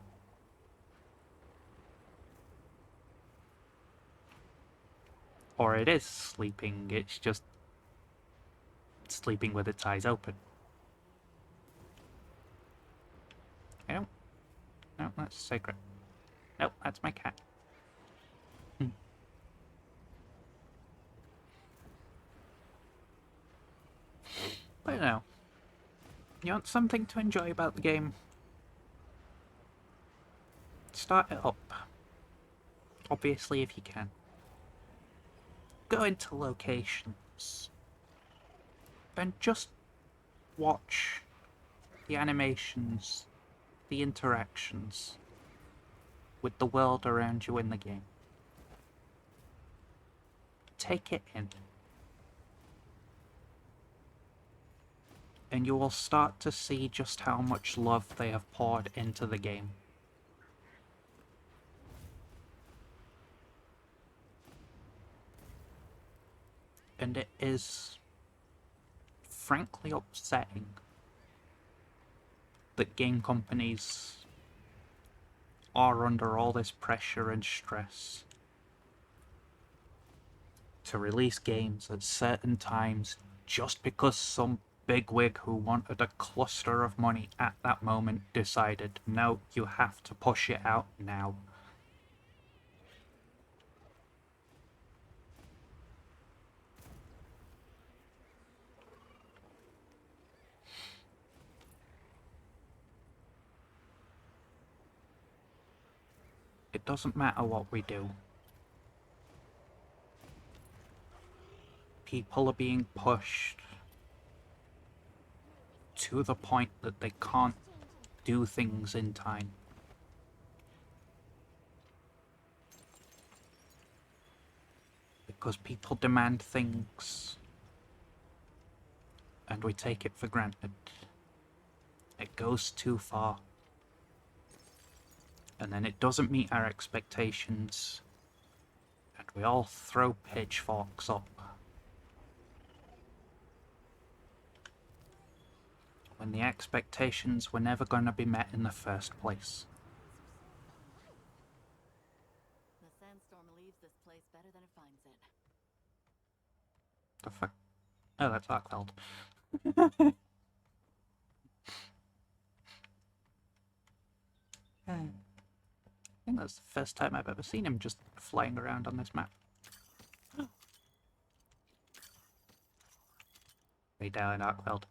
Or it is sleeping, it's just sleeping with its eyes open. I don't... No, that's sacred. Nope, that's my cat. But no. You want something to enjoy about the game? Start it up. Obviously, if you can. Go into locations. And just watch the animations, the interactions with the world around you in the game. Take it in. And you will start to see just how much love they have poured into the game. And it is frankly upsetting that game companies are under all this pressure and stress to release games at certain times just because some bigwig who wanted a cluster of money at that moment decided, no, you have to push it out now. It doesn't matter what we do. People are being pushed to the point that they can't do things in time. Because people demand things and we take it for granted. It goes too far. And then it doesn't meet our expectations. And we all throw pitchforks up. When the expectations were never going to be met in the first place. The sandstorm leaves this place better than it finds it. The fuck? Oh, that's Arkfeld. I think that's the first time I've ever seen him just flying around on this map. Way down in Arkfeld.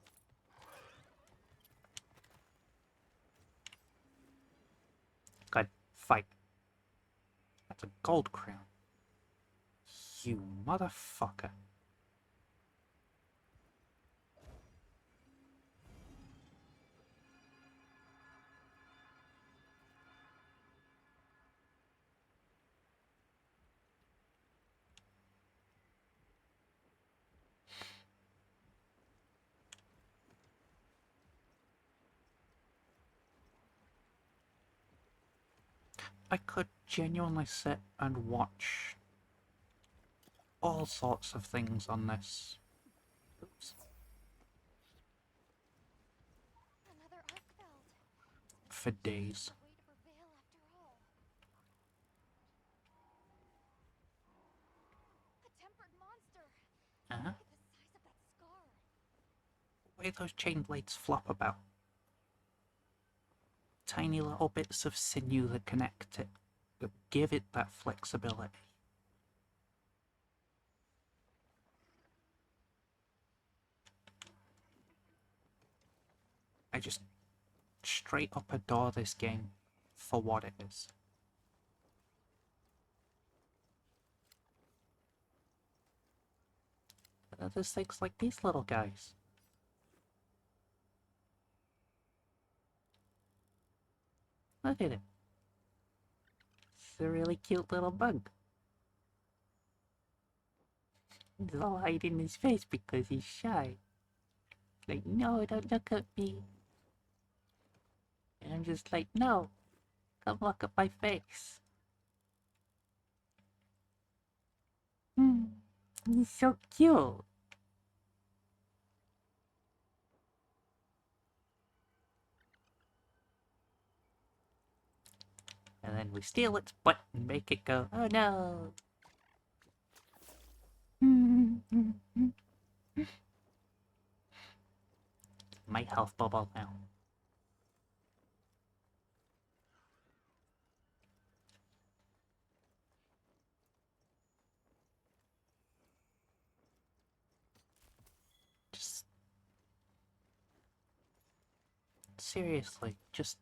Good. Fight. That's a gold crown. You motherfucker. I could genuinely sit and watch all sorts of things on this. Oops. Another Arkfeld. For days. Way to prevail after all. A tempered monster. Uh-huh. Look at the size of that scar. The way those chain blades flop about. Tiny little bits of sinew that connect it, that give it that flexibility. I just straight up adore this game for what it is. But there's things like these little guys. Look at it. It's a really cute little bug. He's all hiding his face because he's shy. Like, no, don't look at me. And I'm just like, no, come look at my face. He's so cute. And then we steal its butt and make it go, oh no. My health bubble now. Just seriously, just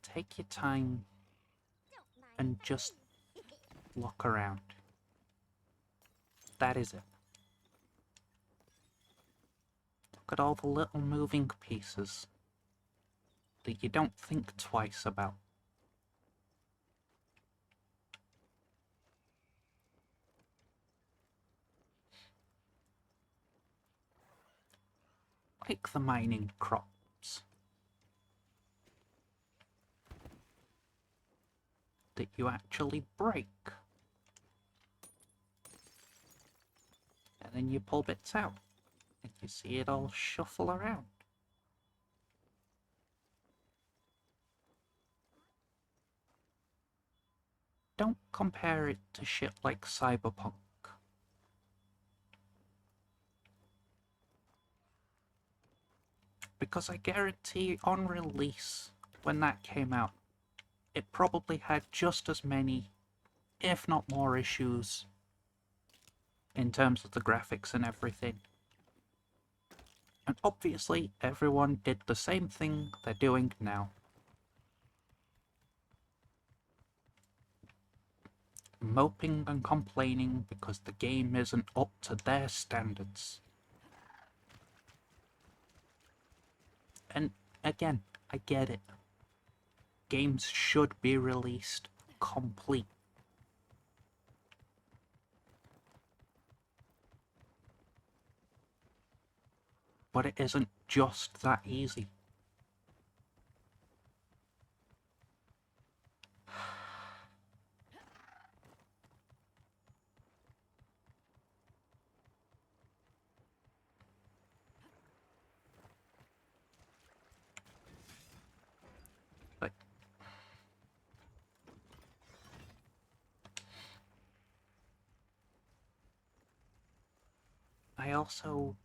take your time Don't mind and just look around. That is it. Look at all the little moving pieces that you don't think twice about. Like the mining crops that you actually break. And then you pull bits out and you see it all shuffle around. Don't compare it to shit like Cyberpunk. Because I guarantee on release, when that came out, it probably had just as many, if not more issues, in terms of the graphics and everything. And obviously, everyone did the same thing they're doing now. Moping and complaining because the game isn't up to their standards. again, I get it. Games should be released complete. But it isn't just that easy. Like, I also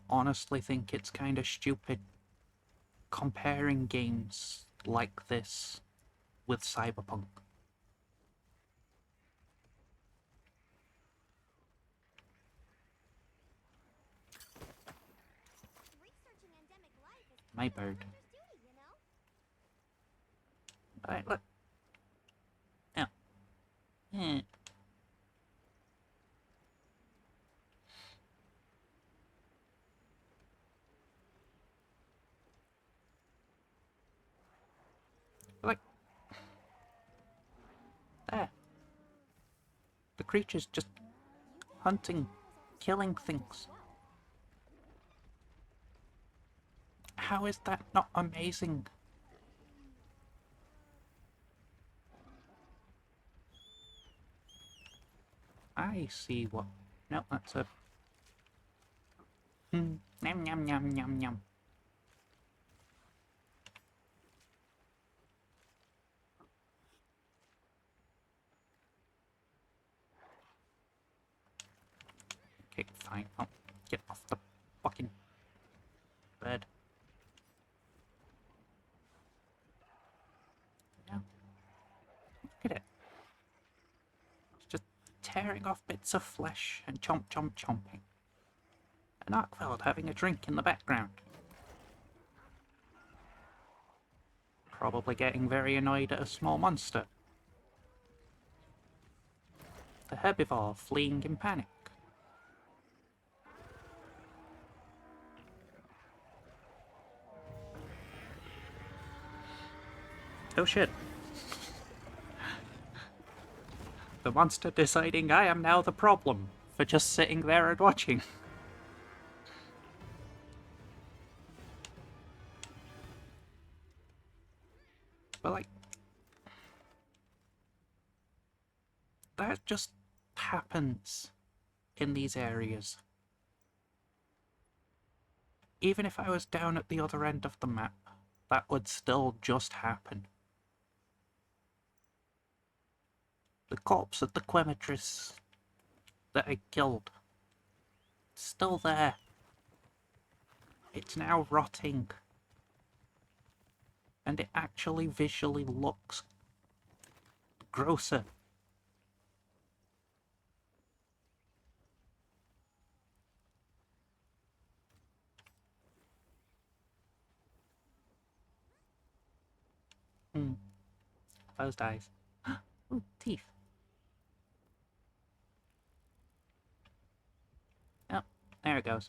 honestly think it's kind of stupid comparing games like this with Cyberpunk. Researching endemic life is My part of a bird. hunter's duty, you know? Alright, look. Yeah. Eh. Like, there. The creature's just hunting, killing things. How is that not amazing? I see what. No, that's a. Yum, yum, yum, yum, yum. Okay, fine. Oh, get off the fucking bed. No. Look at it. It's just tearing off bits of flesh and chomp, chomp, chomping. An Arkveld having a drink in the background. Probably getting very annoyed at a small monster. The herbivore fleeing in panic. Oh shit. The monster deciding I am now the problem for just sitting there and watching. But like, that just happens in these areas. Even if I was down at the other end of the map, that would still just happen. The corpse of the Quemetris that I killed, it's still there. It's now rotting. And it actually visually looks grosser. Closed eyes. Ooh, teeth. Oh, there it goes.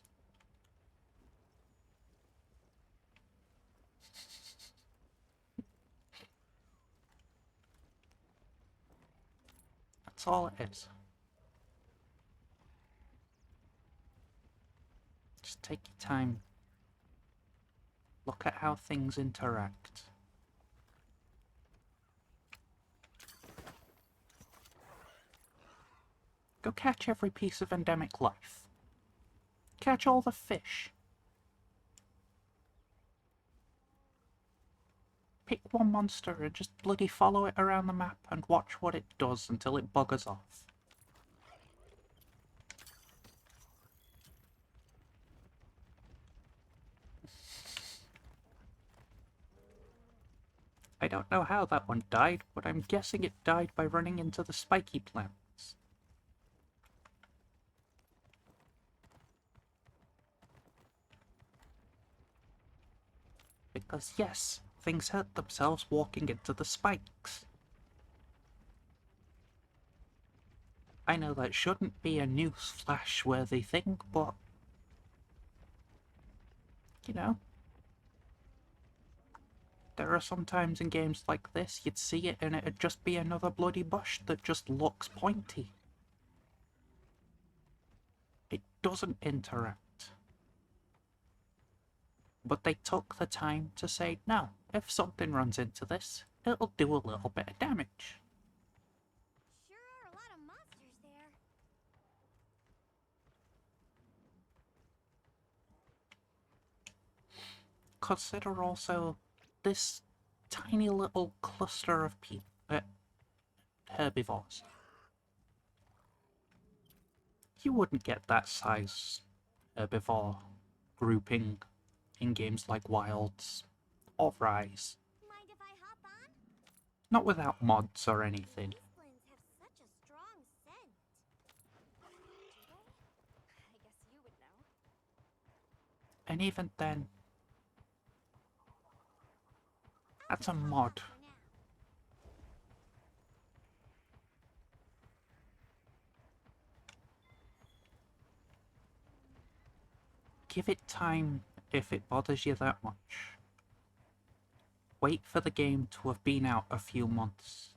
That's all it is. Just take your time. Look at how things interact. Go catch every piece of endemic life. Catch all the fish. Pick one monster and just bloody follow it around the map and watch what it does until it buggers off. I don't know how that one died, but I'm guessing it died by running into the spiky plants. Because yes, things hurt themselves walking into the spikes. I know that shouldn't be a newsflash-worthy thing, but you know, There are some times in games like this you'd see it and it'd just be another bloody bush that just looks pointy. It doesn't interact. But they took the time to say, no, if something runs into this, it'll do a little bit of damage. Sure are a lot of monsters there. Consider also this tiny little cluster of herbivores. You wouldn't get that size herbivore grouping in games like Wilds or Rise. Mind if I hop on? Not without mods or anything. These blends have such a strong scent. Do they? I guess you would know. And even then, I'll that's a just hop mod. on for now. Give it time if it bothers you that much. Wait for the game to have been out a few months.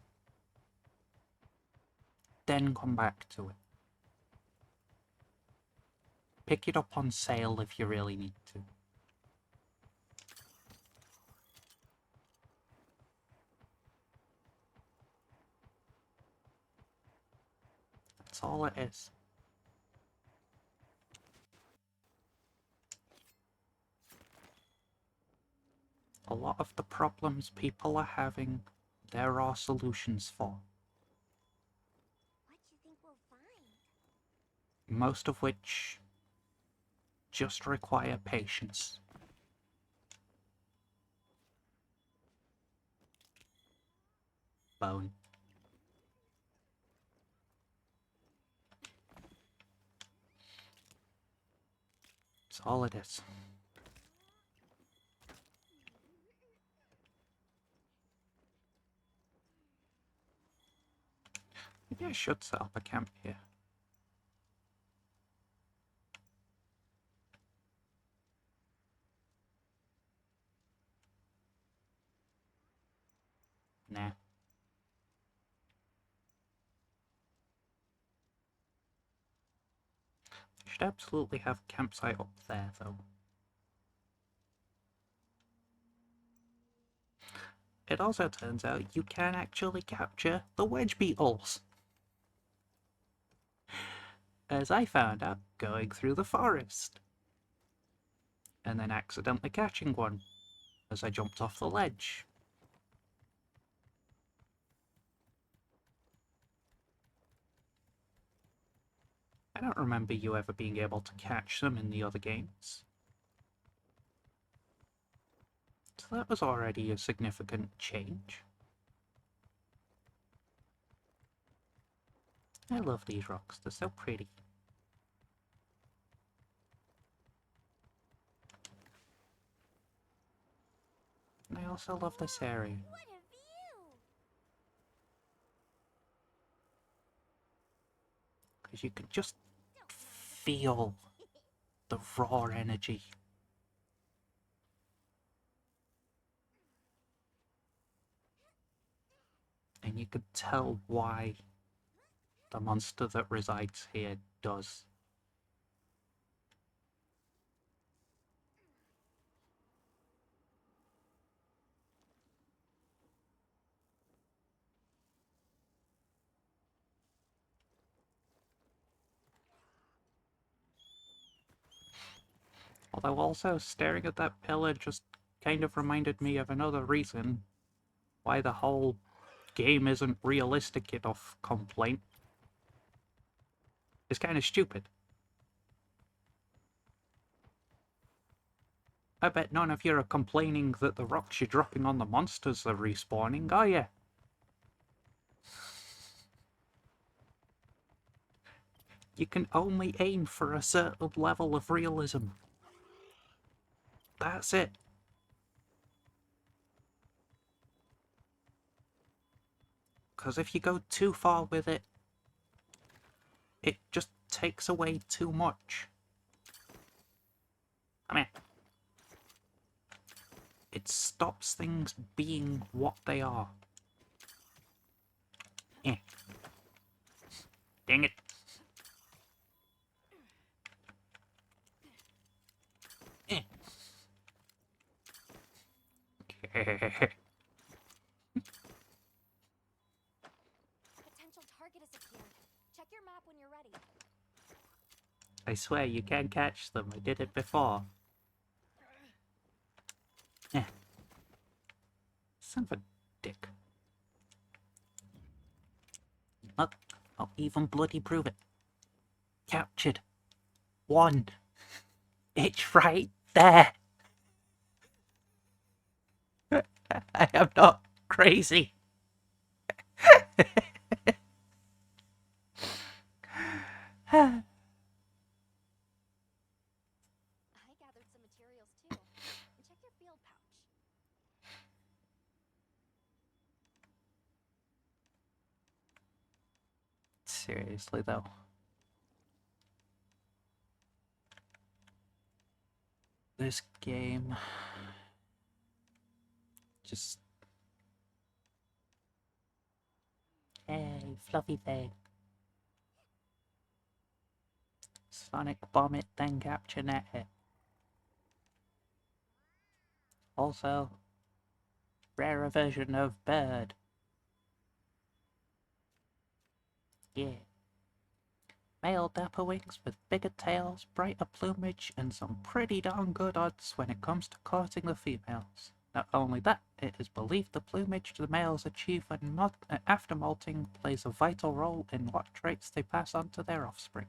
Then come back to it. Pick it up on sale if you really need to. That's all it is. A lot of the problems people are having, there are solutions for. What do you think we'll find? Most of which just require patience. Bone. That's all it is. Maybe I should set up a camp here. Nah. Should absolutely have a campsite up there, though. It also turns out you can actually capture the wedge beetles. As I found out going through the forest. And then accidentally catching one as I jumped off the ledge. I don't remember you ever being able to catch them in the other games. So that was already a significant change. I love these rocks, they're so pretty. And I also love this area. What a view! Because you can just feel the raw energy. And you can tell why the monster that resides here does. Although also staring at that pillar just kind of reminded me of another reason why the whole game isn't realistic enough complaint. It's kind of stupid. I bet none of you are complaining that the rocks you're dropping on the monsters are respawning, are you? You can only aim for a certain level of realism. That's it. Because if you go too far with it, it just takes away too much. Come here. It stops things being what they are. Eh. Dang it. Eh. Potential target has appeared. Check your map when you're ready. I swear you can catch them. I did it before. Eh. Son of a dick. Look, I'll even bloody prove it. Captured. One. It's right there. I am not crazy. I gathered some materials too. And check your field pouch. Seriously though. This game just... Hey, fluffy thing. Sonic bomb it, then capture net it. Also, rarer version of bird. Yeah. Male dapper wings with bigger tails, brighter plumage, and some pretty darn good odds when it comes to courting the females. Not only that, it is believed the plumage the males achieve when after molting plays a vital role in what traits they pass on to their offspring.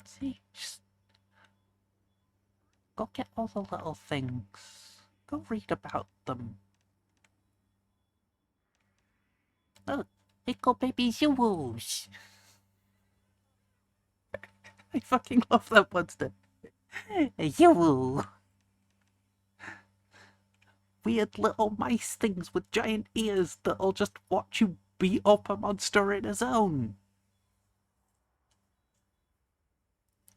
See, just go get all the little things. Go read about them. Look, little baby zoos. I fucking love that monster. Yoo. Weird little mice things with giant ears that'll just watch you beat up a monster in a zone.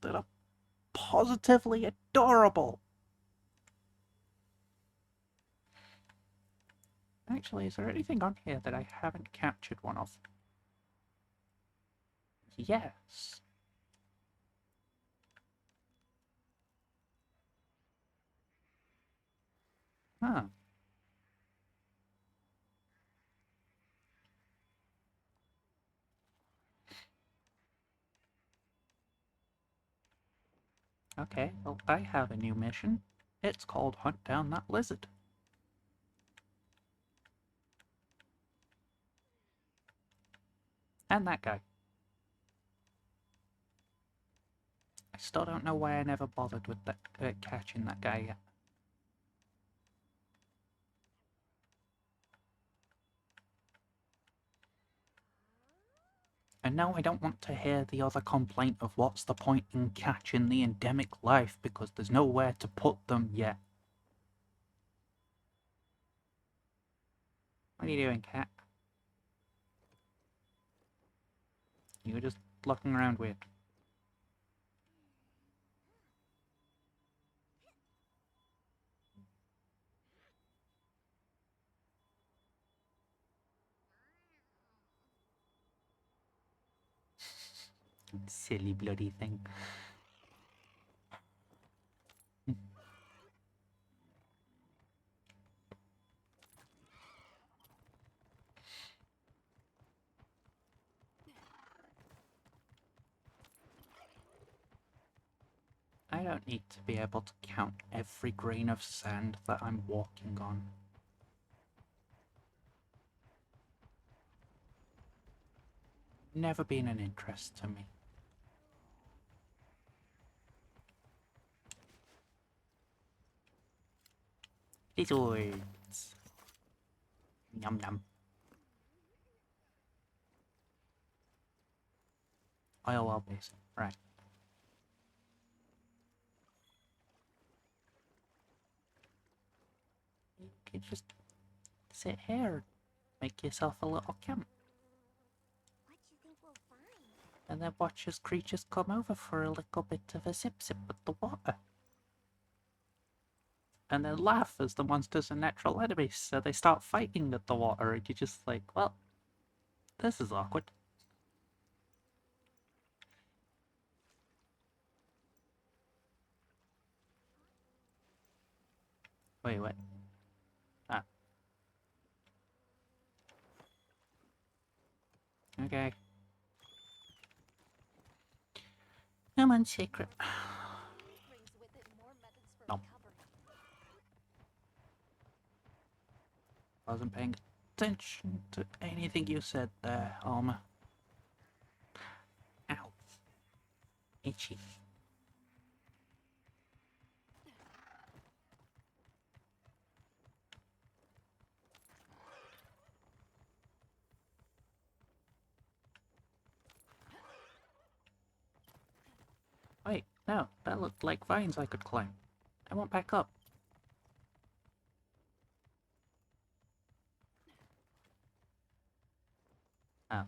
That are positively adorable. Actually, is there anything on here that I haven't captured one of? Yes. Huh. Okay, well, I have a new mission. It's called Hunt Down That Lizard. And that guy. I still don't know why I never bothered with that, catching that guy yet. And now I don't want to hear the other complaint of what's the point in catching the endemic life because there's nowhere to put them yet. What are you doing, cat? You were just looking around weird. Silly bloody thing. I don't need to be able to count every grain of sand that I'm walking on. Never been an interest to me. Lizards. Yum yum. IOL basin, right. You could just sit here, make yourself a little camp. What do you think we'll find? and then watches creatures come over for a little bit of a sip of the water. And then laugh as the monsters are natural enemies, so they start fighting at the water, and you're just like, well, this is awkward. Wait, what? Ah. Okay. Come on, secret. Brings with it more methods for Nope. recovery. Wasn't paying attention to anything you said there, Alma. Ow. Itchy. Wait, no, that looked like vines I could climb. I won't back up. Oh.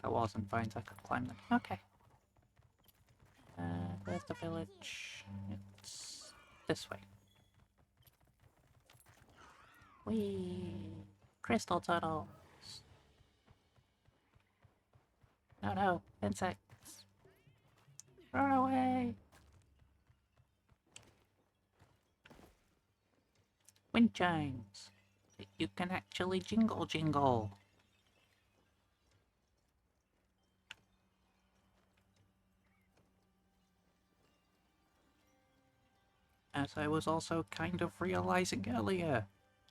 That wasn't vines I could climb them. Okay. Where's the village? It's this way. Whee! Crystal tunnels! No, no, insects! Run away! Wind chimes! You can actually jingle. As I was also kind of realizing earlier,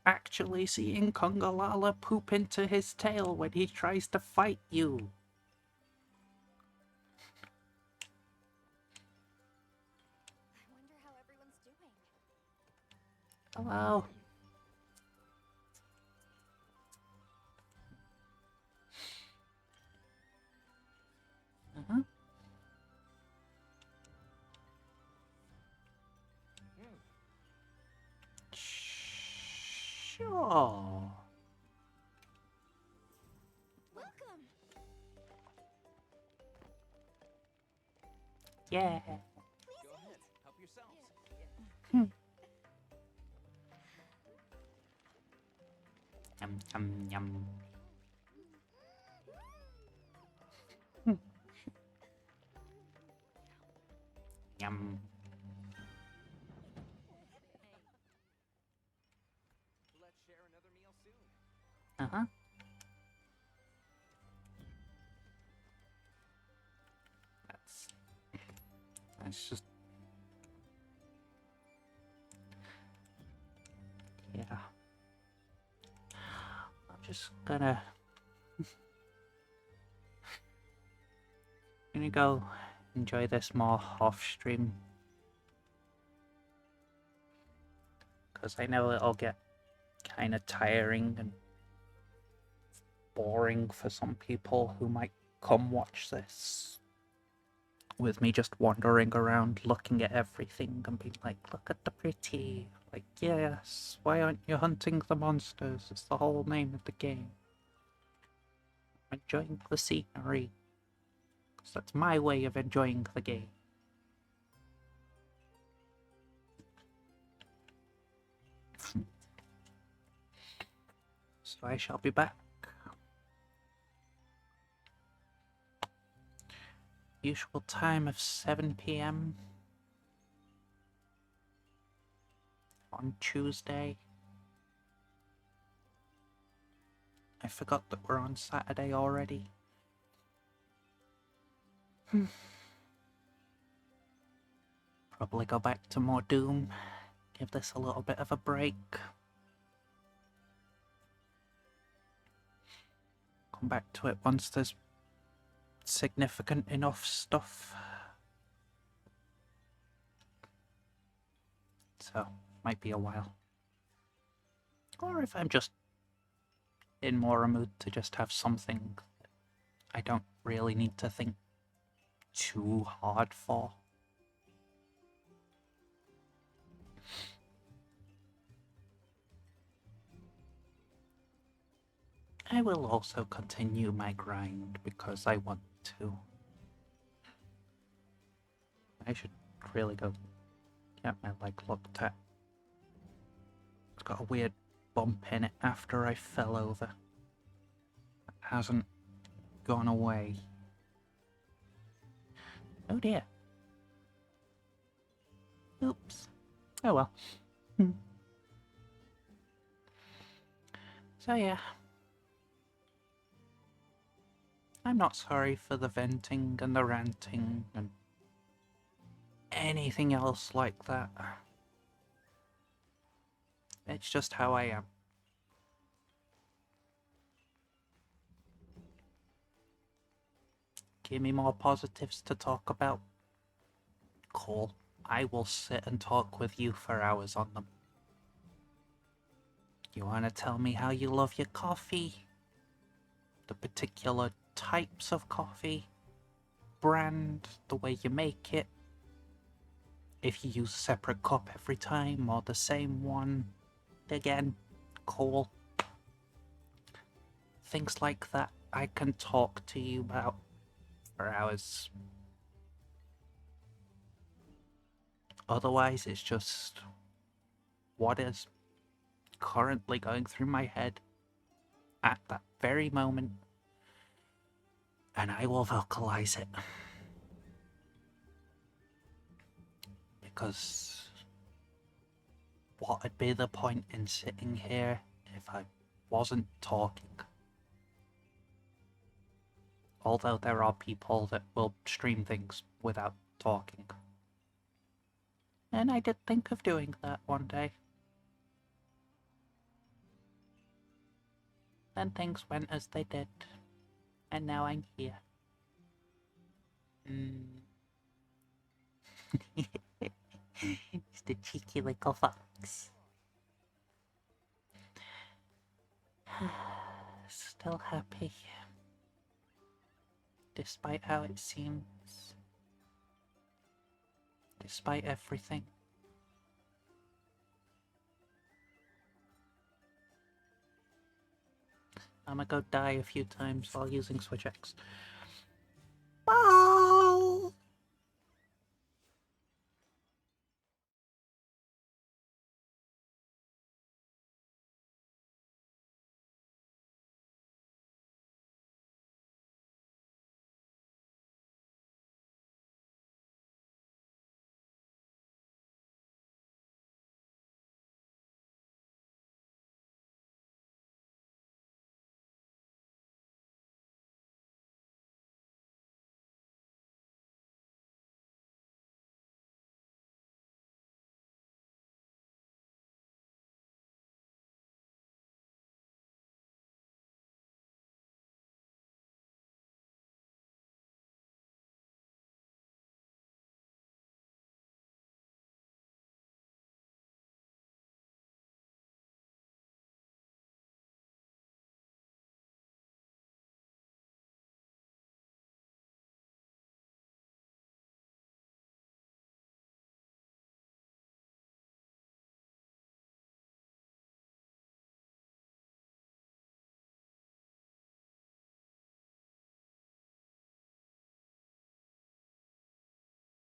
actually seeing Congalala poop into his tail when he tries to fight you. I wonder how everyone's doing. Hello. Uh-huh. Sure. Welcome. Yeah. Go ahead, help yourselves. Yum, yum, yum. Yum. Let's share another meal soon. Uh-huh. That's just... Yeah. I'm just gonna go enjoy this more off stream, because I know it'll get kind of tiring and boring for some people who might come watch this with me just wandering around looking at everything and being like, look at the pretty. Like, yes, why aren't you hunting the monsters? It's the whole name of the game. I'm enjoying the scenery. Because that's my way of enjoying the game. So I shall be back. Usual time of 7 PM on Tuesday. I forgot that we're on Saturday already. Probably go back to more Doom. Give this a little bit of a break. Come back to it once there's significant enough stuff. So, might be a while. Or if I'm just in more a mood to just have something I don't really need to think too hard for. I will also continue my grind because I want to. I should really go get my leg looked at. It's got a weird bump in it after I fell over. It hasn't gone away. Oh dear. Oops. Oh well. So yeah. I'm not sorry for the venting and the ranting and anything else like that. It's just how I am. Give me more positives to talk about. Cool. I will sit and talk with you for hours on them. You want to tell me how you love your coffee? The particular types of coffee? Brand? The way you make it? If you use a separate cup every time or the same one? Again, cool. Things like that I can talk to you about for hours. Otherwise, it's just what is currently going through my head at that very moment, and I will vocalize it. Because what would be the point in sitting here if I wasn't talking? Although there are people that will stream things without talking. And I did think of doing that one day. Then things went as they did. And now I'm here. It's the cheeky little fox. Still happy. Despite how it seems. Despite everything. I'm gonna go die a few times while using Switch X.